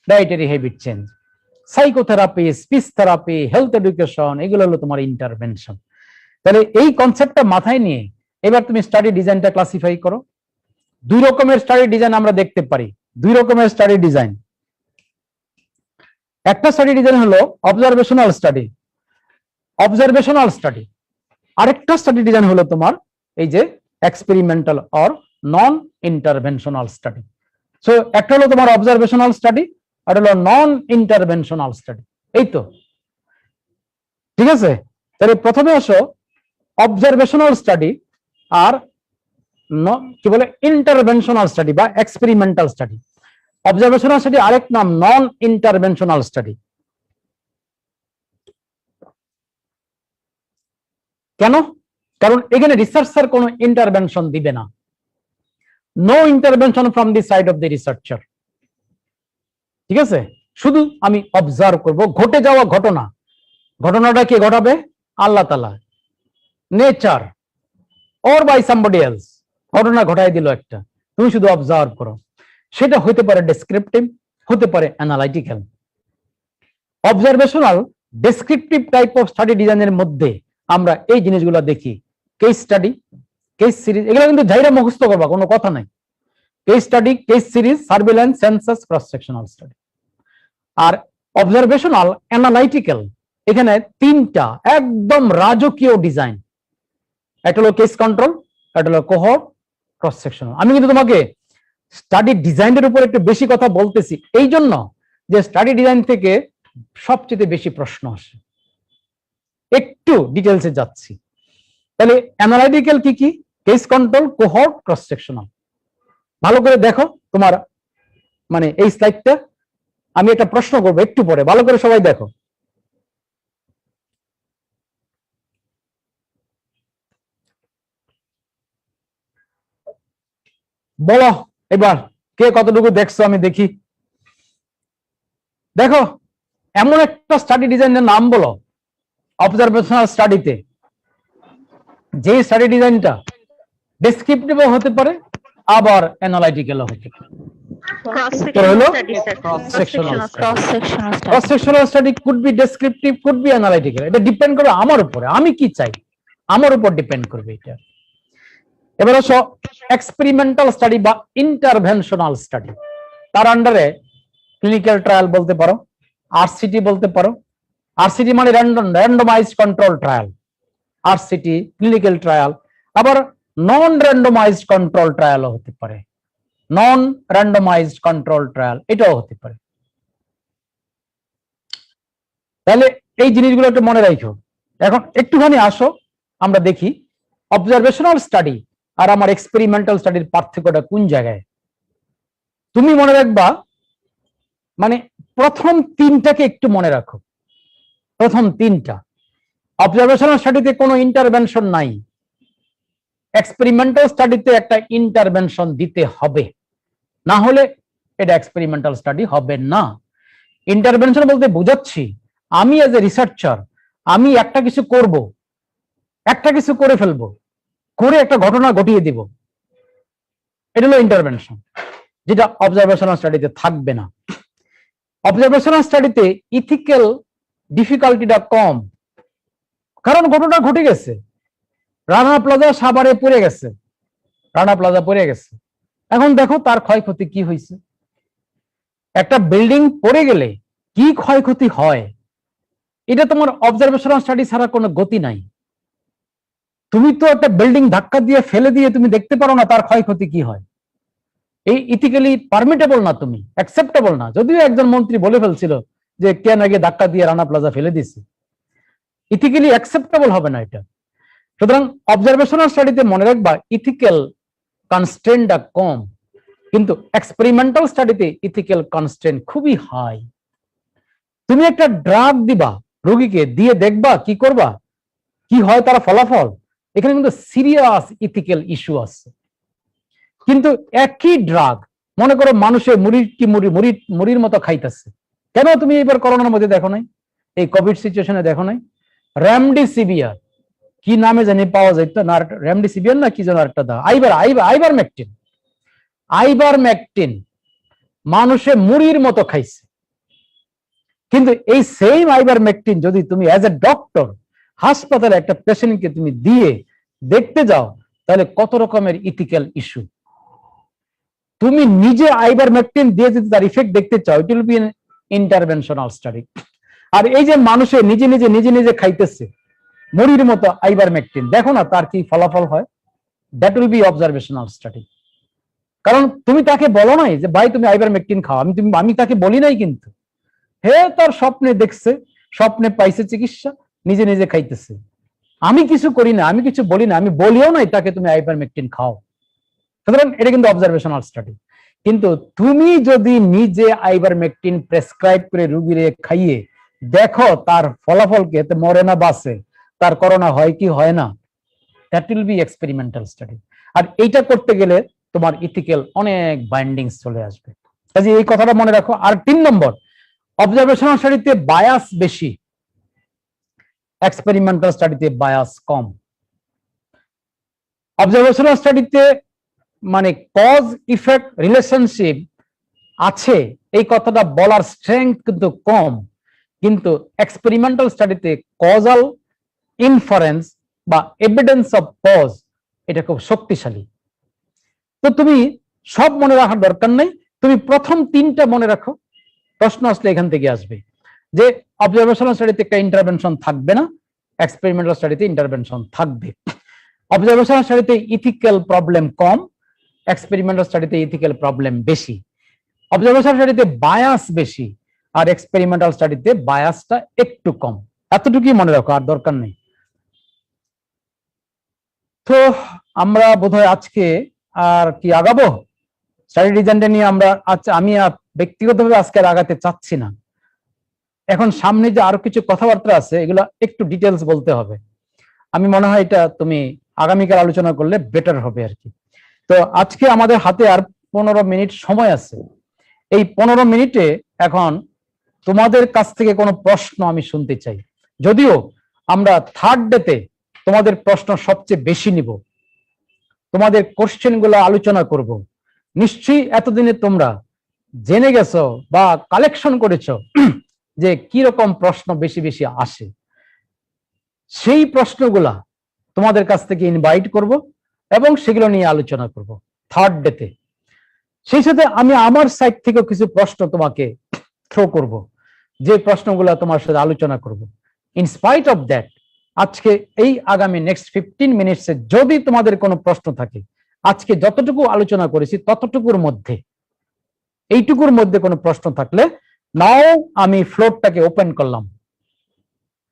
dietary habit change. Psychotherapy, speech therapy, health education, এগুলো হলো তোমার ইন্টারভেনশন। তাহলে এই কনসেপ্টটা মাথায় নিয়ে এবার তুমি স্টাডি ডিজাইনটা ক্লাসিফাই করো। 2 রকমের স্টাডি ডিজাইন আমরা দেখতে পারি, 2 রকমের স্টাডি ডিজাইন। একটা স্টাডি ডিজাইন হলো অবজারভেশনাল স্টাডি, অবজারভেশনাল স্টাডি। আরেকটা স্টাডি ডিজাইন হলো তোমার এই যে experimental or non interventional study. So একটা হলো তোমার অবজারভেশনাল স্টাডি, আর হলো নন ইন্টারভেনশনাল স্টাডি। এই তো ঠিক আছে। তাহলে প্রথমে আসো অবজারভেশনাল স্টাডি আর কি বলে ইন্টারভেনশনাল স্টাডি বা এক্সপেরিমেন্টাল স্টাডি। অবজারভেশনাল স্টাডি আরেক নাম নন ইন্টারভেনশনাল স্টাডি। কেন? কারণ এখানে রিসার্চার কোনো ইন্টারভেনশন দিবে না, no intervention from the side of the researcher. ঠিক আছে, শুধু আমি অবজার্ভ করব ঘটে যাওয়া ঘটনা। ঘটনাটা কে ঘটাবে? আল্লাহ তাআলা, nature or by somebody else. ঘটনা ঘটাই দিল একটা, তুমি শুধু অবজার্ভ করো। সেটা হতে পারে ডেসক্রিপটিভ, হতে পারে analytical. Observational descriptive type of study ডিজাইনের মধ্যে আমরা এই জিনিসগুলো দেখি, কেস স্টাডি, কেস সিরিজ, এগুলো কিন্তু জাইরা মুখস্থ করবা, কোনো কথা নাই। Case study, case series, surveillance, census, cross sectional study. আর অবজারভেশনাল অ্যানালাইটিক্যাল, এখানে 3টা একদম রাজকীয় ডিজাইন। একটা হলো কেস কন্ট্রোল, একটা হলো কোহর্ট, ক্রস সেকশনাল। আমি কিন্তু তোমাকে স্টাডি ডিজাইনের উপর একটু বেশি কথা বলতেছি এই জন্য যে স্টাডি ডিজাইন থেকে সবচেয়ে বেশি প্রশ্ন আসে, একটু ডিটেলসে যাচ্ছি। তাহলে অ্যানালাইটিক্যাল কি কি? Case control, cohort, cross sectional. ভালো করে দেখো তোমার মানে এই স্লাইডটা, আমি একটা প্রশ্ন করবো একটু পরে, ভালো করে সবাই দেখো। বলো এবার কে কতটুকু দেখছো, আমি দেখি। দেখো এমন একটা স্টাডি ডিজাইনের নাম বলো অবজারভেশনাল স্টাডিতে, যে স্টাডি ডিজাইনটা ডেসক্রিপটিভও হতে পারে আবার অ্যানালাইটিক্যালও হতে পারে। এটা হলো Cross sectional cross sectional study could be descriptive, could B analytical. এটা ডিপেন্ড করবে আমার উপরে, আমি কি চাই আমার উপর ডিপেন্ড করবে এটা। এবার আসো এক্সপেরিমেন্টাল স্টাডি বা ইন্টারভেনশনাল স্টাডি। তার আন্ডারে ক্লিনিক্যাল ট্রায়াল বলতে পারো, আরসিটি বলতে পারো। আরসিটি মানে randomised control trial, RCT clinical trial. আবার নন র্যান্ডমাইজড কন্ট্রোল ট্রায়ালও হতে পারে, নন র্যান্ডমাইজড কন্ট্রোল ট্রায়াল এটাও হতে পারে। তাহলে এই জিনিসগুলো একটু মনে রাখো। এখন একটুখানি আসো আমরা দেখি অবজারভেশনাল স্টাডি আর আমার এক্সপেরিমেন্টাল স্টাডির পার্থক্যটা কোন জায়গায়। তুমি মনে রাখবা, মানে প্রথম তিনটাকে একটু মনে রাখো। প্রথম তিনটা, অবজারভেশনাল স্টাডিতে কোনো ইন্টারভেনশন নাই, এক্সপেরিমেন্টাল স্টাডিতে একটা ইন্টারভেনশন দিতে হবে, না হলে এটা এক্সপেরিমেন্টাল স্টাডি হবে না। ইন্টারভেনশন বলতে বোঝাচ্ছি আমি এজ এ রিসার্চার আমি একটা কিছু করব, একটা কিছু করে ফেলবো, করে একটা ঘটনা ঘটিয়ে দিব, এটা হলো ইন্টারভেনশন, যেটা অবজারভেশনাল স্টাডিতে থাকবে না। অবজারভেশনাল স্টাডিতে ইথিক্যাল ডিফিকাল্টিটা কম, কারণ ঘটনা ঘটে গেছে। রানা প্লাজা সাভারে পড়ে গেছে, রানা প্লাজা পড়ে গেছে, এখন দেখো তার ক্ষয়ক্ষতি কি হয়েছে। একটা বিল্ডিং পড়ে গেলে কি ক্ষয়ক্ষতি হয় এটা তোমার অবজারভেশনাল স্টাডি ছাড়া কোনো গতি নাই। তুমি তো একটা বিল্ডিং ধাক্কা দিয়ে ফেলে দিয়ে তুমি দেখতে পারো না তার ক্ষয়ক্ষতি কি হয়। এই ইথিক্যালি পারমিটেবল না, তুমি অ্যাকসেপ্টেবল না। যদিও একজন মন্ত্রী বলে ফেলছিল যে কেন আগে ধাক্কা দিয়ে রানা প্লাজা ফেলে দিছে, ইথিক্যালি অ্যাকসেপ্টেবল হবে না এটা। সুতরাং অবজারভেশনাল স্টাডিতে মনে রাখবা ইথিক্যাল কনস্ট্রেন্টটা কম, কিন্তু এক্সপেরিমেন্টাল স্টাডিতে ইথিক্যাল কনস্ট্রেন্ট খুবই হাই। তুমি একটা ড্রাগ দিবা রোগীকে, দিয়ে দেখবা কি করবা, কি হয় তার ফলাফল, এখানে কিন্তু সিরিয়াস ইথিক্যাল ইস্যু আছে। কিন্তু একই ড্রাগ মনে করো মানুষের মুড়ির মতো খাইতেছে, কেন তুমি এবার করোনার মধ্যে দেখো নাই, এই কোভিড সিচুয়েশনে দেখো নাই রেমডেসিভিয়ার কি নামে জানি পাওয়া যায় তো না, রেমডেসিভিয়ার না কি যেন একটা দাও, আইবারমেকটিন মানুষে মুড়ির মতো খাইছে। কিন্তু এই সেম আইবারমেকটিন যদি তুমি অ্যাজ এ ডক্টর হাসপাতালে একটা পেশেন্টকে তুমি দিয়ে দেখতে যাও, তাহলে কত রকমের ইথিক্যাল ইস্যু। তুমি নিজে আইবারমেকটিন দিয়ে যদি তার ইফেক্ট দেখতে চাও, it will be an interventional study. আর এই যে মানুষে নিজে নিজে খাইতেছে মুড়ির মতো আইবারমেকটিন, দেখো না তার কি ফলাফল হয়, that will B observational study. কারণ তুমি তাকে বলো নাই যে ভাই তুমি আইবারমেকটিন খাও, আমি তাকে বলি নাই, কিন্তু হে তার স্বপ্নে দেখছে, স্বপ্নে পাইছে চিকিৎসা, নিজে নিজে খাইতেছে। আমি কিছু করি না, আমি কিছু বলি না, আমি বলিও নাই তাকে তুমি আইবারমেকটিন খাও। সুতরাং এটা কিন্তু অবজারভেশনাল স্টাডি। কিন্তু তুমি যদি নিজে আইবারমেকটিন প্রেসক্রাইব করে রোগীরে খাইয়ে দেখো তার ফলাফল কি, এতে মরে না বাঁচে, তার করোনা হয় কি হয় না, that will be experimental study. আর এইটা করতে গেলে তোমার ইথিক্যাল অনেক বাইন্ডিংস চলে আসবে, কাজে এই কথাটা মনে রাখো। আর 3 নম্বর, অবজারভেশনাল স্টাডিতে বায়াস বেশি, এক্সপেরিমেন্টাল স্টাডিতে বায়াস কম। অবজারভেশনাল স্টাডিতে মানে কজ ইফেক্ট রিলেশনশিপ আছে, এই কথাটা বলার স্ট্রেংথ কিন্তু কম, কিন্তু এক্সপেরিমেন্টাল স্টাডিতে কজাল ইনফারেন্স বা এভিডেন্স অফ কজ এটা খুব শক্তিশালী। তো তুমি সব মনে রাখার দরকার নাই, তুমি প্রথম 3টা মনে রাখো, প্রশ্ন আসলে এখান থেকে আসবে যে অবজারভেশনাল স্টাডিতে একটা ইন্টারভেনশন থাকবে না, এক্সপেরিমেন্টাল স্টাডিতে ইন্টারভেনশন থাকবে। অবজারভেশনাল স্টাডিতে ইথিক্যাল প্রবলেম কম, এক্সপেরিমেন্টাল স্টাডিতে ইথিক্যাল প্রবলেম বেশি। অবজারভেশনাল স্টাডিতে বায়াস বেশি, আর এক্সপেরিমেন্টাল স্টাডিতে বায়াসটা একটু কম। এতটুকুই মনে রাখো, আর দরকার নেই। তো আমরা বোধহয় আজকে আর কি আগাবো স্টাডি ডিজাইনটা নিয়ে। আমরা আমি ব্যক্তিগতভাবে আজকে আর আগাতে চাচ্ছি না। এখন সামনে যে আরো কিছু কথাবার্তা আছে এগুলো একটু ডিটেলস বলতে হবে। আমি মনে হয় এটা তুমি আগামীকাল আলোচনা করলে বেটার হবে আর কি। তো আজকে আমাদের হাতে আর 15 মিনিট সময় আছে। এই 15 মিনিটে এখন তোমাদের কাছ থেকে কোনো প্রশ্ন আমি শুনতে চাই। যদিও আমরা 3rd ডেতে তোমাদের প্রশ্ন সবচেয়ে বেশি নিব, তোমাদের কোশ্চেন গুলো আলোচনা করব। নিশ্চয়ই এতদিনে তোমরা জেনে গেছো বা কালেকশন করেছো যে কি রকম প্রশ্ন বেশি বেশি আসে, সেই প্রশ্নগুলা তোমাদের কাছ থেকে ইনভাইট করব এবং সেগুলো নিয়ে আলোচনা করব থার্ড ডেতে। সেই সাথে আমি আমার সাইড থেকেও কিছু প্রশ্ন তোমাকে থ্রো করব, যে প্রশ্নগুলো তোমার সাথে আলোচনা করব। ইনস্পাইট অফ দ্যাট, আজকে এই আগামী নেক্সট 15 মিনিটসে যদি তোমাদের কোনো প্রশ্ন থাকে, আজকে যতটুকু আলোচনা করেছি ততটুকুর মধ্যে, এইটুকুর মধ্যে কোনো প্রশ্ন থাকলে নাও আমি ফ্লোরটাকে ওপেন করলাম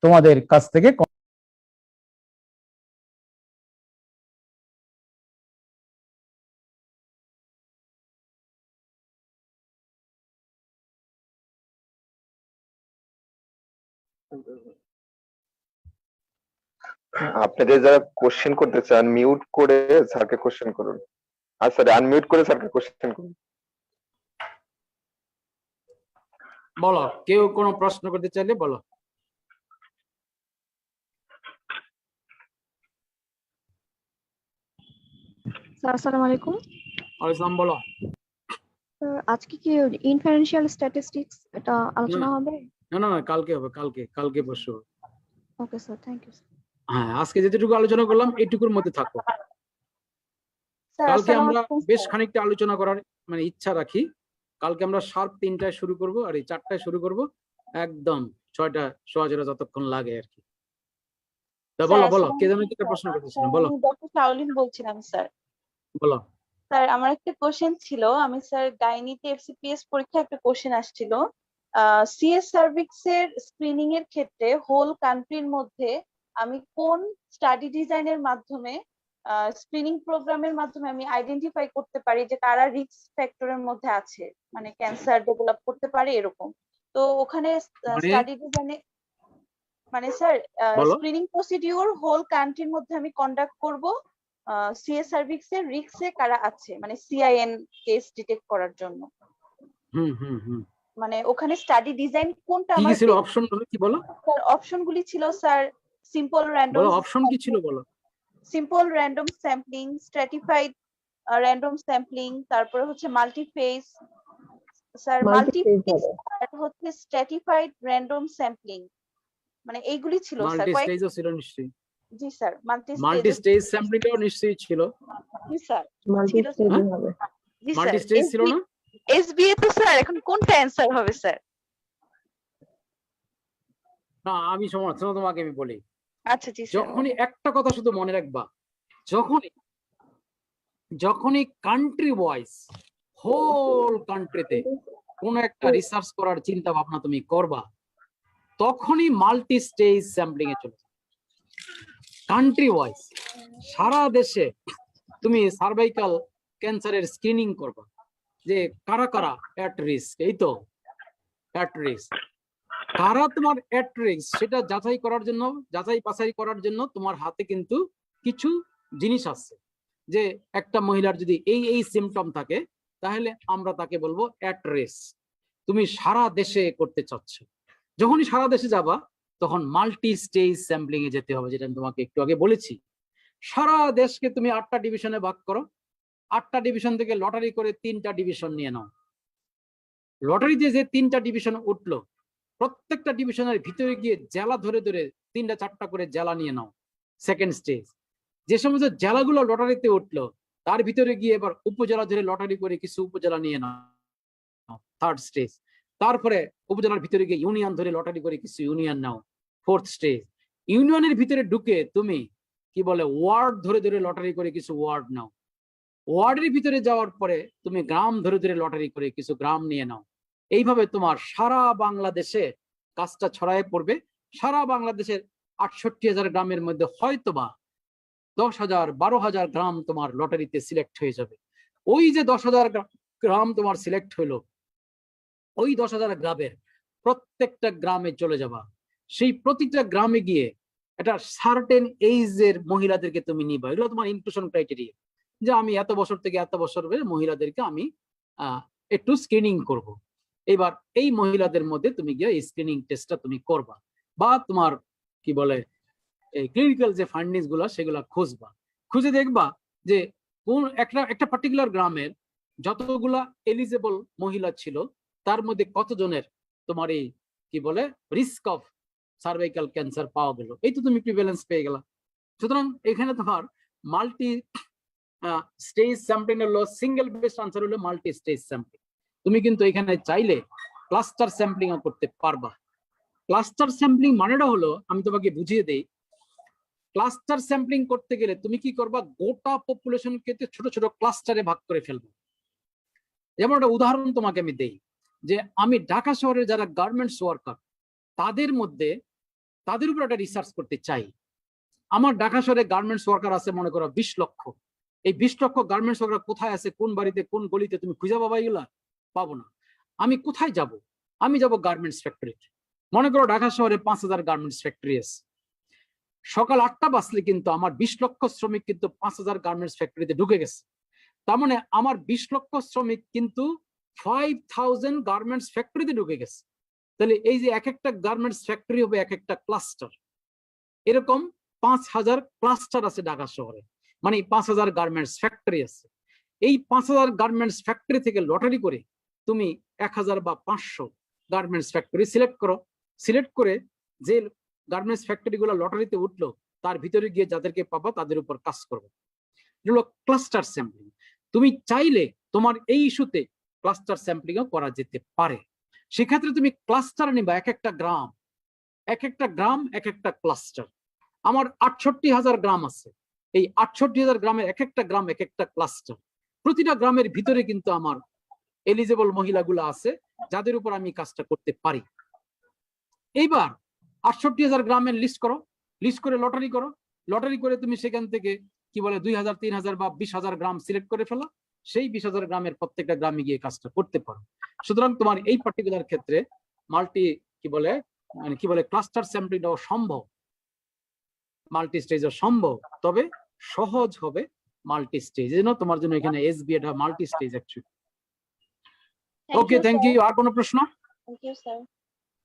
তোমাদের কাছ থেকে। আপনাদের যারা কোশ্চেন করতে চান মিউট করে স্যারকে কোশ্চেন করুন, আর সরি আনমিউট করে স্যারকে কোশ্চেন করুন। বলো, কেউ কোনো প্রশ্ন করতে চাইলে বলো। স্যার আসসালামু আলাইকুম। আলোচনা বলো। স্যার আজকে কি ইনফারেন্সিয়াল স্ট্যাটিস্টিক্স এটা আলোচনা হবে? না না না, কালকে হবে, কালকে কালকে পরশু। Okay sir, thank you. হ্যাঁ, আজকে যেটুকু আলোচনা করলাম এইটুকুর মধ্যে থাকো। কালকে আমরা বেশ খানিকটা আলোচনা করার মানে ইচ্ছা রাখি। কালকে আমরা শার্প 3টায় শুরু করব আর এই 4টায় শুরু করব, একদম 6টা সোয়াজেরা যতক্ষণ লাগে আর কি। তা বলো বলো, কে যেন একটা প্রশ্ন করতেছিলেন, বলো। ডক্টর শাওলিন বলছিলাম স্যার। বলো। স্যার আমার একটা কোশ্চেন ছিল, আমি স্যার গাইনিতে এফসিপিএস পরীক্ষা একটা কোশ্চেন আসছিল, সিএস সার্ভিক্স এর স্ক্রিনিং এর ক্ষেত্রে হোল কান্ট্রির মধ্যে আমি কোন স্টাডি ডিজাইনের মাধ্যমে স্ক্রিনিং প্রোগ্রামের মাধ্যমে আমি আইডেন্টিফাই করতে পারি যে কারা রিস্ক ফ্যাক্টরের মধ্যে আছে, মানে ক্যান্সার ডেভেলপ করতে পারে এরকম। তো ওখানে স্টাডি ডিজাইনে মানে স্যার স্ক্রিনিং প্রসিডিউর হোল কান্ট্রির মধ্যে আমি কন্ডাক্ট করব সিএস সার্ভিক্স এর রিস্কে কারা আছে, মানে সিআইএন কেস ডিটেক্ট করার জন্য। মানে ওখানে স্টাডি ডিজাইন কোনটা কি আমার ছিল অপশন গুলো, কি বলো স্যার? অপশনগুলি ছিল স্যার সিম্পল র্যান্ডম, বলো অপশন কি ছিল বলো। Simple random sampling, stratified random sampling, তারপরে হচ্ছে মাল্টিফেজ স্যার, মাল্টিফেজ আর হচ্ছে স্ট্র্যাটিফাইড র্যান্ডম স্যাম্পলিং, মানে এইগুলি ছিল স্যার। মাল্টি স্টেজও ছিল নিশ্চয়ই। জি স্যার, মাল্টি স্টেজ স্যাম্পলিংও নিশ্চয়ই ছিল। জি স্যার, মাল্টি স্টেজ হবে। জি স্যার। মাল্টি স্টেজ ছিল না? এসবিএ তো স্যার এখন কোনটা অ্যানসার হবে স্যার? না আমি সমর্থন তোমাকে আমি বলি, আচ্ছা জি স্যার। যখনই একটা কথা শুধু মনে রাখবা, যখনই কান্ট্রি ওয়াইজ হোল কান্ট্রিতে কোন একটা রিসার্চ করার চিন্তা ভাবনা তুমি করবা, তখনই মাল্টি স্টেজ স্যাম্পলিং এ চলে যাবে। কান্ট্রি ওয়াইজ সারা দেশে তুমি সার্ভাইকাল ক্যান্সারের স্ক্রিনিং করবা, যে কারা কারা অ্যাট রিস্ক, এই তো অ্যাট রিস্ক, কারা তোমার অ্যাট রিস্ক সেটা যাচাই করার জন্য, যাচাই বাছাই করার জন্য তোমার হাতে কিন্তু কিছু জিনিস আছে। যে একটা মহিলার যদি এই এই সিমটম থাকে তাহলে আমরা তাকে বলবো অ্যাট রিস্ক। তুমি সারা দেশে করতে চাচ্ছ, যখনই সারা দেশে যাবা তখন মাল্টি স্টেজ স্যাম্পলিং এ যেতে হবে, যেটা আমি তোমাকে একটু আগে বলেছি। সারা দেশকে তুমি 8টা ডিভিশনে ভাগ করো, 8টা ডিভিশন থেকে লটারি করে 3টা ডিভিশন নিয়ে নাও। লটারিতে যে 3টা ডিভিশন উঠলো, প্রত্যেকটা ডিভিশনের ভিতরে গিয়ে জেলা ধরে ধরে 3টা 4টা করে জেলা নিয়ে নাও, সেকেন্ড স্টেজ। যে সমস্ত জেলাগুলো লটারিতে উঠলো তার ভিতরে গিয়ে এবার উপজেলা ধরে লটারি করে কিছু উপজেলা নিয়ে নাও, থার্ড স্টেজ। তারপরে উপজেলার ভিতরে গিয়ে ইউনিয়ন ধরে লটারি করে কিছু ইউনিয়ন নাও, ফোর্থ স্টেজ। ইউনিয়নের ভিতরে ঢুকে তুমি কি বলে ওয়ার্ড ধরে ধরে লটারি করে কিছু ওয়ার্ড নাও। ওয়ার্ডের ভিতরে যাওয়ার পরে তুমি গ্রাম ধরে ধরে লটারি করে কিছু গ্রাম নিয়ে নাও। এইভাবে তোমার সারা বাংলাদেশে কাজটা ছড়ায় পড়বে। সারা বাংলাদেশের 68,000 গ্রামের মধ্যে হয়তোবা 10,000 12,000 গ্রাম তোমার লটারিতে সিলেক্ট হয়ে যাবে। ওই যে 10,000 গ্রাম তোমার সিলেক্ট হইলো, ওই 10,000 গ্রামের প্রত্যেকটা গ্রামে চলে যাবা। সেই প্রতিটা গ্রামে গিয়ে একটা সার্টেন এইজের মহিলাদেরকে তুমি নিবা। এগুলো তোমার ইনক্লুশন ক্রাইটেরিয়া, যে আমি এত বছর থেকে এত বছর মহিলাদেরকে আমি একটু স্ক্রিনিং করব। এবার এই মহিলাদের মধ্যে তুমি গিয়ে এই স্ক্রিনিং টেস্টটা তুমি করবা, বা তোমার কি বলে এই ক্লিনিক্যাল যে ফাইন্ডিংস গুলা সেগুলা খুঁজবা। খুঁজে দেখবা যে কোন একটা পার্টিকুলার গ্রামের যতগুলা এলিজেবল মহিলা ছিল তার মধ্যে কতজনের তোমার এই কি বলে রিস্ক অফ সার্ভাইকাল ক্যান্সার পাওয়া গেল, এই তো তুমি প্রিভ্যালেন্স পেয়ে গেলা। সুতরাং এখানে তোমার মাল্টি স্টেজ স্যাম্পলিং হলো, সিঙ্গেল বেস্ট আনসার হলো মাল্টি স্টেজ স্যাম্পলিং। তুমি কিন্তু এখানে চাইলে ক্লাস্টার স্যাম্পলিং করতে পারবা। ক্লাস্টার স্যাম্পলিং মানেটা হলো, আমি তোমাকে বুঝিয়ে দেই, ক্লাস্টার স্যাম্পলিং করতে গেলে তুমি কি করবা, গোটা পপুলেশনকে ছোট ছোট ক্লাস্টারে ভাগ করে ফেলবে। যেমন একটা উদাহরণ তোমাকে আমি দেই, যে আমি ঢাকা শহরের যারা গার্মেন্টস ওয়ার্কার তাদের মধ্যে তাদের উপর একটা রিসার্চ করতে চাই। আমার ঢাকা শহরে গার্মেন্টস ওয়ার্কার আছে মনে করো 20 লক্ষ। এই 20 লক্ষ গার্মেন্টস ওয়ার্কার কোথায় আছে, কোন বাড়িতে, কোন গলিতে, তুমি খুঁজে পাবা এগুলা? পাবো না। আমি কোথায় যাব? আমি যাব গার্মেন্টস ফ্যাক্টরিতে। মনে করো ঢাকা শহরে 5000 গার্মেন্টস ফ্যাক্টরি আছে। সকাল 8টা বাজলে কিন্তু আমার 20 লক্ষ শ্রমিক কিন্তু 5000 গার্মেন্টস ফ্যাক্টরিতে ঢুকে গেছে। তার মানে আমার 20 লক্ষ শ্রমিক কিন্তু 5000 গার্মেন্টস ফ্যাক্টরিতে ঢুকে গেছে। তাহলে এই যে এক একটা গার্মেন্টস ফ্যাক্টরি হবে এক একটা ক্লাস্টার, এরকম 5000 ক্লাস্টার আছে ঢাকা শহরে, মানে 5000 গার্মেন্টস ফ্যাক্টরি আছে। এই 5000 গার্মেন্টস ফ্যাক্টরি থেকে লটারি করে তুমি 1000 বা 500 গার্মেন্টস ফ্যাক্টরি সিলেক্ট করো। সিলেক্ট করে যে গার্মেন্টস ফ্যাক্টরি গুলো লটারিতে উঠলো তার ভিতরে গিয়ে যাদেরকে পাবা তাদের উপর কাজ করবে। এগুলো ক্লাস্টার স্যাম্পলিং। তুমি চাইলে তোমার এই ইস্যুতে ক্লাস্টার স্যাম্পলিংও করা যেতে পারে। সেক্ষেত্রে তুমি ক্লাস্টার নিবা, এক একটা গ্রাম এক একটা ক্লাস্টার। আমার 68,000 গ্রাম আছে, এই 68,000 গ্রামের এক একটা গ্রাম এক একটা ক্লাস্টার। প্রতিটা গ্রামের ভিতরে কিন্তু আমার এলিজেবল মহিলাগুলো আছে যাদের উপর আমি কাজটা করতে পারি। এইবার 68,000 গ্রামের লিস্ট করো, লিস্ট করে লটারি করো। লটারি করে তুমি সেখান থেকে কি বলে 2000, 3000 বা 20,000 গ্রাম সিলেক্ট করে ফেলো। সেই 20,000 গ্রামের প্রত্যেকটা গ্রামে গিয়ে কাজটা করতে পারো। সুতরাং তোমার এই পার্টিকুলার ক্ষেত্রে মাল্টি কি বলে ক্লাস্টার স্যাম্পলিংটাও সম্ভব, মাল্টি স্টেজও সম্ভব, তবে সহজ হবে মাল্টি স্টেজ। তোমার জন্য এখানে এসবি এটা multi stage actually. Okay, thank you. আর কোনো প্রশ্ন? Thank you sir.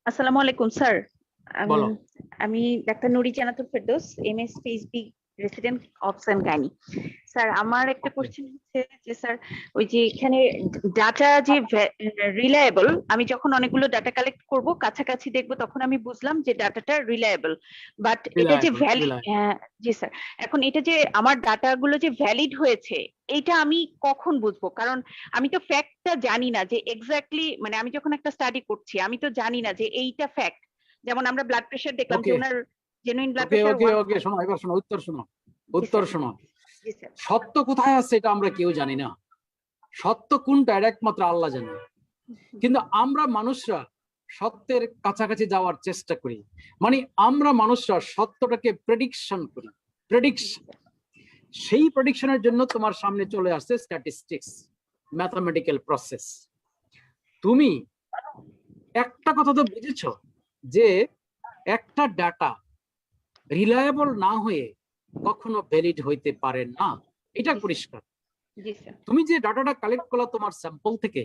আসসালামু আলাইকুম স্যার। বলো। আমি ডাক্তার Nuri Jannatul Ferdous, MS PhD resident obs and gynae. Sir আমার একটা কোশ্চেন হচ্ছে যে স্যার ওই যে এখানে ডাটা যে রিলায়েবল, আমি যখন অনেকগুলো ডাটা কালেক্ট করব কাছাকাছি দেখবো তখন আমি বুঝলাম যে ডাটাটা রিলায়েবল, বাট এটা যে ভ্যালিড, জি স্যার, এখন এটা যে আমার ডাটাগুলো যে ভ্যালিড হয়েছে এইটা আমি কখন বুঝবো? কারণ আমি তো ফ্যাক্টটা জানি না যে এক্স্যাক্টলি, মানে আমি যখন একটা স্টাডি করছি আমি তো জানি না যে এইটা ফ্যাক্ট। যেমন আমরা ব্লাড প্রেশার দেখলাম যে ওনার জেনুইন ব্লাড প্রেশার। ওকে, শোনো, এবার শোনো, উত্তর শোনো। সত্য কোথায় আছে এটা আমরা কেউ জানি না। সত্য কোনটা এটা একমাত্র আল্লাহ জানে। কিন্তু আমরা মানুষরা সত্যের কাছাকাছি যাওয়ার চেষ্টা করি, মানে আমরা মানুষরা সত্যটাকে প্রেডিকশন করি। সেই প্রেডিকশনের জন্য তোমার সামনে চলে আসছে স্ট্যাটিস্টিক্স, ম্যাথমেটিক্যাল প্রসেস। তুমি একটা কথা তো বুঝেছো যে একটা ডাটা রিলায়েবল না হয়ে কখনো ভ্যালিড হইতে পারে না, এটা পরিষ্কার। তুমি যে ডাটাটা কালেক্ট করলা তোমার স্যাম্পল থেকে,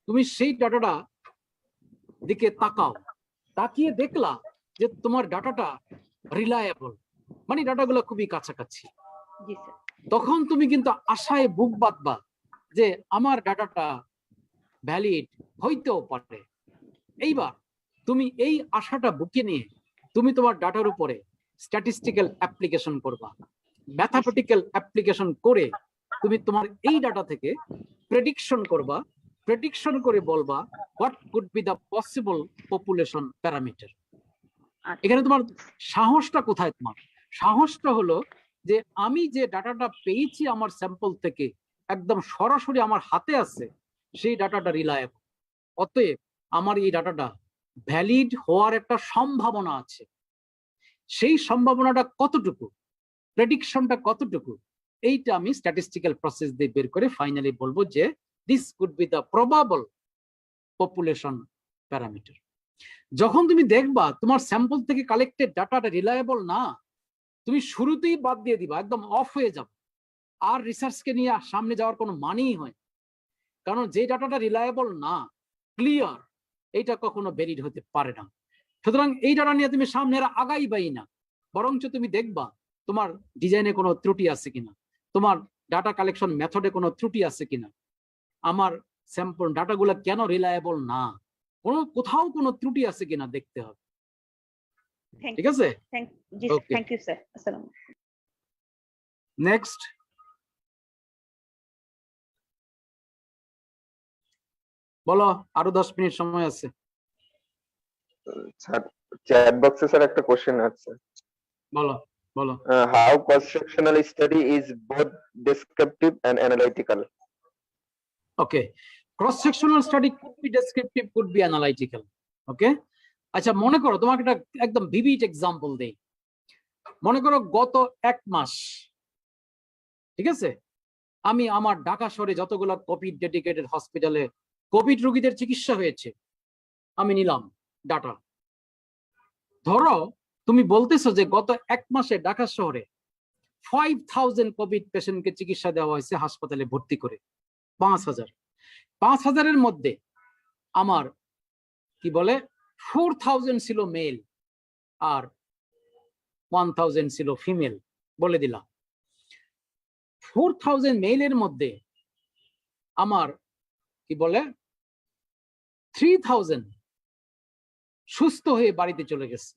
তুমি সেই ডাটাটা দিকে তাকাও, তাকিয়ে দেখলা যে তোমার ডাটাটা রিলায়েবল, মানে ডাটাগুলো খুবই কাছাকাছি। তখন তুমি কিন্তু আশায় বুক বাঁধবা যে আমার ডাটাটা ভ্যালিড হইতেও পারে। এইবার তুমি এই আশাটা বুকে নিয়ে তুমি তোমার ডাটার উপরে স্ট্যাটিস্টিক্যাল অ্যাপ্লিকেশন করবা, ম্যাথমেটিক্যাল অ্যাপ্লিকেশন করে তুমি তোমার এই ডাটা থেকে প্রেডিকশন করবা, প্রেডিকশন করে বলবা what could be the possible population parameter. এখানে তোমার সাহসটা কোথায়? তোমার সাহসটা হলো যে আমি যে ডাটাটা পেয়েছি আমার স্যাম্পল থেকে একদম সরাসরি আমার হাতে আছে, সেই ডাটাটা রিলায়েবল, অতএব আমার এই ডাটাটা ভ্যালিড হওয়ার একটা সম্ভাবনা আছে। সেই সম্ভাবনাটা কতটুকু, প্রেডিকশনটা কতটুকু, এইটা আমি স্ট্যাটিস্টিক্যাল প্রসেস দিয়ে বের করে ফাইনালি বলবো যে this could be the probable population parameter. যখন তুমি দেখবা তোমার স্যাম্পল থেকে কালেক্টেড ডাটাটা রিলায়েবল না, তুমি শুরুতেই বাদ দিয়ে দিবা, একদম অফ হয়ে যাবে। আর রিসার্চকে নিয়ে সামনে যাওয়ার কোনো মানেই হয়, কারণ যে ডাটাটা রিলায়েবল না, ক্লিয়ার, এইটা কখনো ভ্যালিড হতে পারে না। সুতরাং এই ডাটা নিয়ে তুমি সামনে আগাইবাই না, বরঞ্চ তুমি দেখবা তোমার ডিজাইনে কোনো ত্রুটি আছে কিনা, তোমার ডাটা কালেকশন মেথডে কোনো ত্রুটি আছে কিনা। আমার স্যাম্পল ডাটাগুলো কেন রিলায়েবল না, কোথাও কোনো ত্রুটি আছে কিনা দেখতে হবে। ঠিক আছে, জি Okay. Thank you sir. আসসালাম। নেক্সট। বলো, আরো 10 মিনিট সময় আছে। স্যার চ্যাট বক্সে স্যার একটা কোশ্চেন আছে। বলো বলো। How cross sectional study is both descriptive and analytical? Okay, cross sectional study could be descriptive, could be analytical. Okay, আচ্ছা মনে করো, তোমাকে একটা একদম ভিভিড এক্সাম্পল দেই। মনে করো গত 1 মাস, ঠিক আছে, আমি আমার ঢাকা শহরে যতগুলো কোভিড ডেডিকেটেড হসপিটালে কোভিড রোগীদের চিকিৎসা হয়েছে আমি নিলাম ডাটা। ধরো তুমি বলতেছো যে গত 1 মাসে ঢাকা শহরে 5000 কোভিড পেশেন্টকে চিকিৎসা দেওয়া হয়েছে হাসপাতালে ভর্তি করে, 5000 মধ্যে আমার কি বলে 4000 ছিল মেল আর 1000 ছিল ফিমেল, বলে দিলাম। 4000 মেইলের মধ্যে আমার কি বলে 3000 সুস্থ হয়ে বাড়িতে চলে গেছে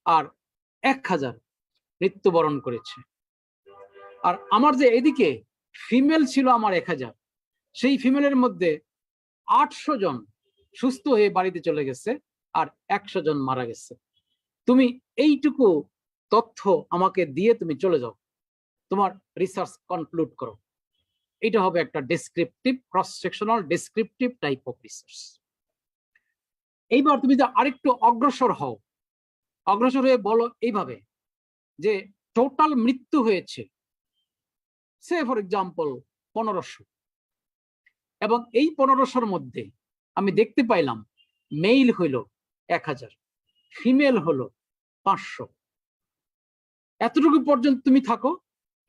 আর 1000 মৃত্যুবরণ করেছে। আর আমার যে এদিকে ফিমেল ছিল আমার 1000, সেই ফিমেলের মধ্যে 800 জন সুস্থ হয়ে বাড়িতে চলে গেছে আর 100 জন মারা গেছে। তুমি এইটুকু তথ্য আমাকে দিয়ে তুমি চলে যাও, তোমার রিসার্চ কনক্লুড করো। এটা হবে একটা descriptive, cross sectional descriptive type of research. এইবার তুমি যে আরেকটু অগ্রসর হও, অগ্রসর হয়ে বলো এইভাবে যে টোটাল মৃত্যু হয়েছে সে ফর এক্সাম্পল 1500, এবং এই 1500-র মধ্যে আমি দেখতে পাইলাম মেইল হইল 1000, ফিমেল হলো 500। এতটুকু পর্যন্ত তুমি থাকো,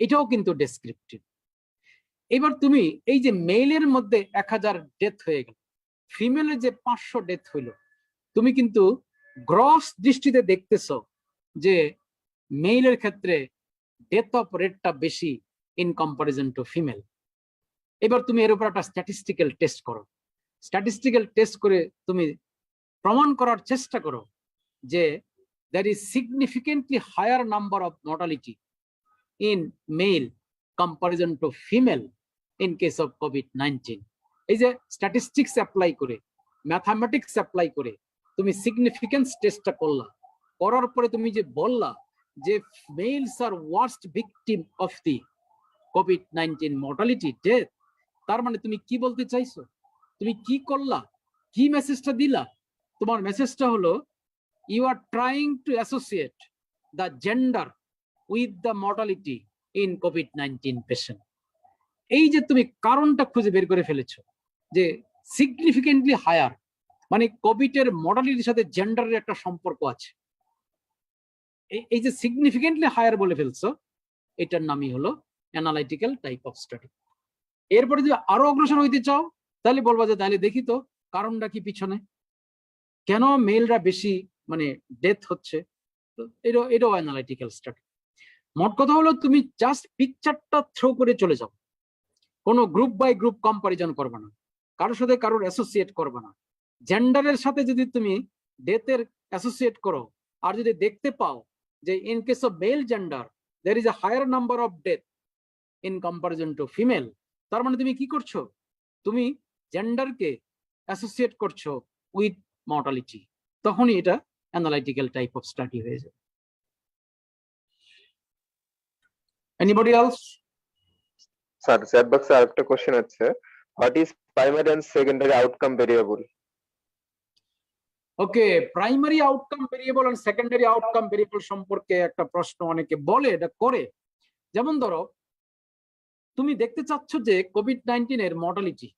এটাও কিন্তু ডেসক্রিপটিভ। এবার তুমি এই যে মেইলের মধ্যে 1000 ডেথ হয়ে গেল, ফিমেলের যে 500 ডেথ হইল, তুমি কিন্তু গ্রস দৃষ্টিতে দেখতেছ যে মেইলের ক্ষেত্রে ডেথ অফ রেটটা বেশি ইন কম্পারিজন টু ফিমেল। এবার তুমি এর উপর একটা স্ট্যাটিস্টিক্যাল টেস্ট করো। স্ট্যাটিস্টিক্যাল টেস্ট করে তুমি প্রমাণ করার চেষ্টা করো যে there is significantly higher number of mortality in male comparison to female in case of COVID-19. এই যে স্ট্যাটিস্টিক্স অ্যাপ্লাই করে, ম্যাথামেটিক্স অ্যাপ্লাই করে তুমি সিগনিফিকেন্স টেস্টটা করলা, করার পরে তুমি যে বললা যে males are worst victim of the COVID-19 mortality death, তার মানে তুমি কি বলতে চাইছো? তুমি কি করলা? কি মেসেজটা দিলা? তোমার মেসেজটা হলো you are trying to associate the gender with the mortality in COVID-19 patient. এই যে তুমি কারণটা খুঁজে বের করে ফেলেছো যে সিগনিফিকেন্টলি হায়ার, মানে কোভিড এর মর্টালিটির সাথে জেন্ডারের একটা সম্পর্ক আছে। এই যে সিগনিফিকেন্টলি হায়ার বলে ফেলছো, এটার নামই হলো অ্যানালাইটিক্যাল টাইপ অফ স্টাডি। এরপরে যদি আরো অগ্রসর হইতে চাও তাহলে বলবা যে তাহলে দেখি তো কারণটা কি পিছনে, কেন মেলরা বেশি মানে ডেথ হচ্ছে। এটাও অ্যানালাইটিক্যাল স্টাডি। মোট কথা হলো তুমি জাস্ট পিকচারটা থ্রো করে চলে যাও, কোনো গ্রুপ বাই গ্রুপ কম্পারিজন করবে না, কারোর সাথে কারোর অ্যাসোসিয়েট করবে না। জেন্ডারের সাথে যদি তুমি ডেথের অ্যাসোসিয়েট করো আর যদি দেখতে পাও যে in case of male gender there is a higher number of death in comparison to female, তার মানে তুমি কি করছো? তুমি জেন্ডারকে অ্যাসোসিয়েট করছো উইথ মর্টালিটি, তখনই এটা অ্যানালাইটিক্যাল টাইপ অফ স্টাডি হয়ে যায়। Anybody else? স্যার চ্যাট বক্সে আরেকটা কোশ্চেন আছে, what is primary and secondary outcome variable? Okay, primary outcome variable আর সেকেন্ডারি আউটকাম ভেরিয়েবল সম্পর্কে একটা প্রশ্ন অনেকে বলে, এটা করে। যেমন ধরো তুমি দেখতে চাচ্ছ যে COVID-19 এর মর্টালিটি,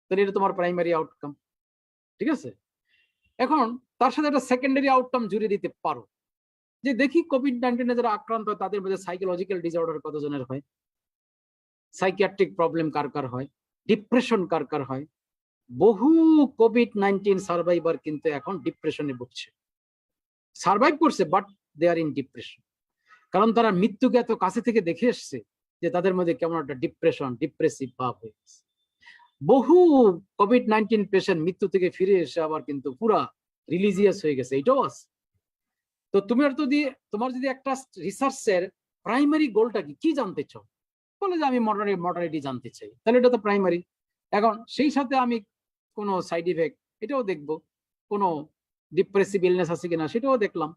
তাহলে এটা তোমার প্রাইমারি আউটকাম, ঠিক আছে। এখন তার সাথে একটা সেকেন্ডারি আউটকাম জুড়ে দিতে পারো যে দেখি COVID-19 যারা আক্রান্ত হয় তাদের মধ্যে সাইকোলজিক্যাল ডিসঅর্ডার কতজনের হয়, সাইকিয়াট্রিক প্রবলেম কার কার হয়, ডিপ্রেশন কার কার হয়। বহু COVID-19 সার্ভাইভার কিন্তু এখন ডিপ্রেশনে ভুগছে, সার্ভাইভ করছে but they are in depression, কারণ তারা মৃত্যুকে এত কাছে থেকে দেখে এসছে যে তাদের মধ্যে কেমন একটা ডিপ্রেশন, ডিপ্রেসিভ ভাব হয়ে গেছে। বহু কোভিড-19 পেশেন্ট মৃত্যু থেকে ফিরে এসে আবার কিন্তু পুরা রিলিজিয়াস হয়ে গেছে, এটাও আছে। তো তোমার যদি একটা রিসার্চের প্রাইমারি গোলটা কি জানতে চাও, বলে যে আমি মর্টালিটি জানতে চাই, তাহলে এটা তো প্রাইমারি। এখন সেই সাথে আমি কোনো সাইড ইফেক্ট এটাও দেখবো, কোনো ডিপ্রেসিভ ইলনেস আছে কিনা সেটাও দেখলাম,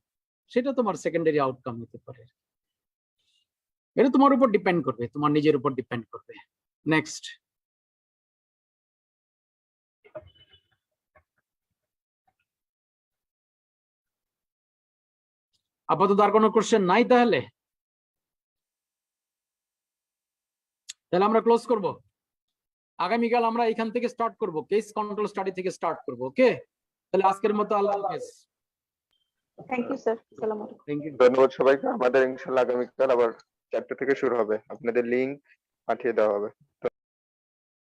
সেটা তোমার সেকেন্ডারি আউটকাম হতে পারে। এটা তোমার উপর ডিপেন্ড করবে, তোমার নিজের উপর ডিপেন্ড করবে। নেক্সট, আপাতত আর কোনো কোশ্চেন নাই, তাহলে আমরা ক্লোজ করব। আগামীকাল আমরা এখান থেকে স্টার্ট করব, কেস কন্ট্রোল স্টাডি থেকে স্টার্ট করব। ওকে, তাহলে আজকের মতো আল্লাহ হাফেজ। থ্যাংক ইউ স্যার, আসসালামু আলাইকুম। Thank you. ধন্যবাদ সবাইকে। আমাদের ইনশাল্লাহ আগামীকাল আবার 4টা থেকে শুরু হবে, আপনাদের লিংক পাঠিয়ে দেওয়া হবে।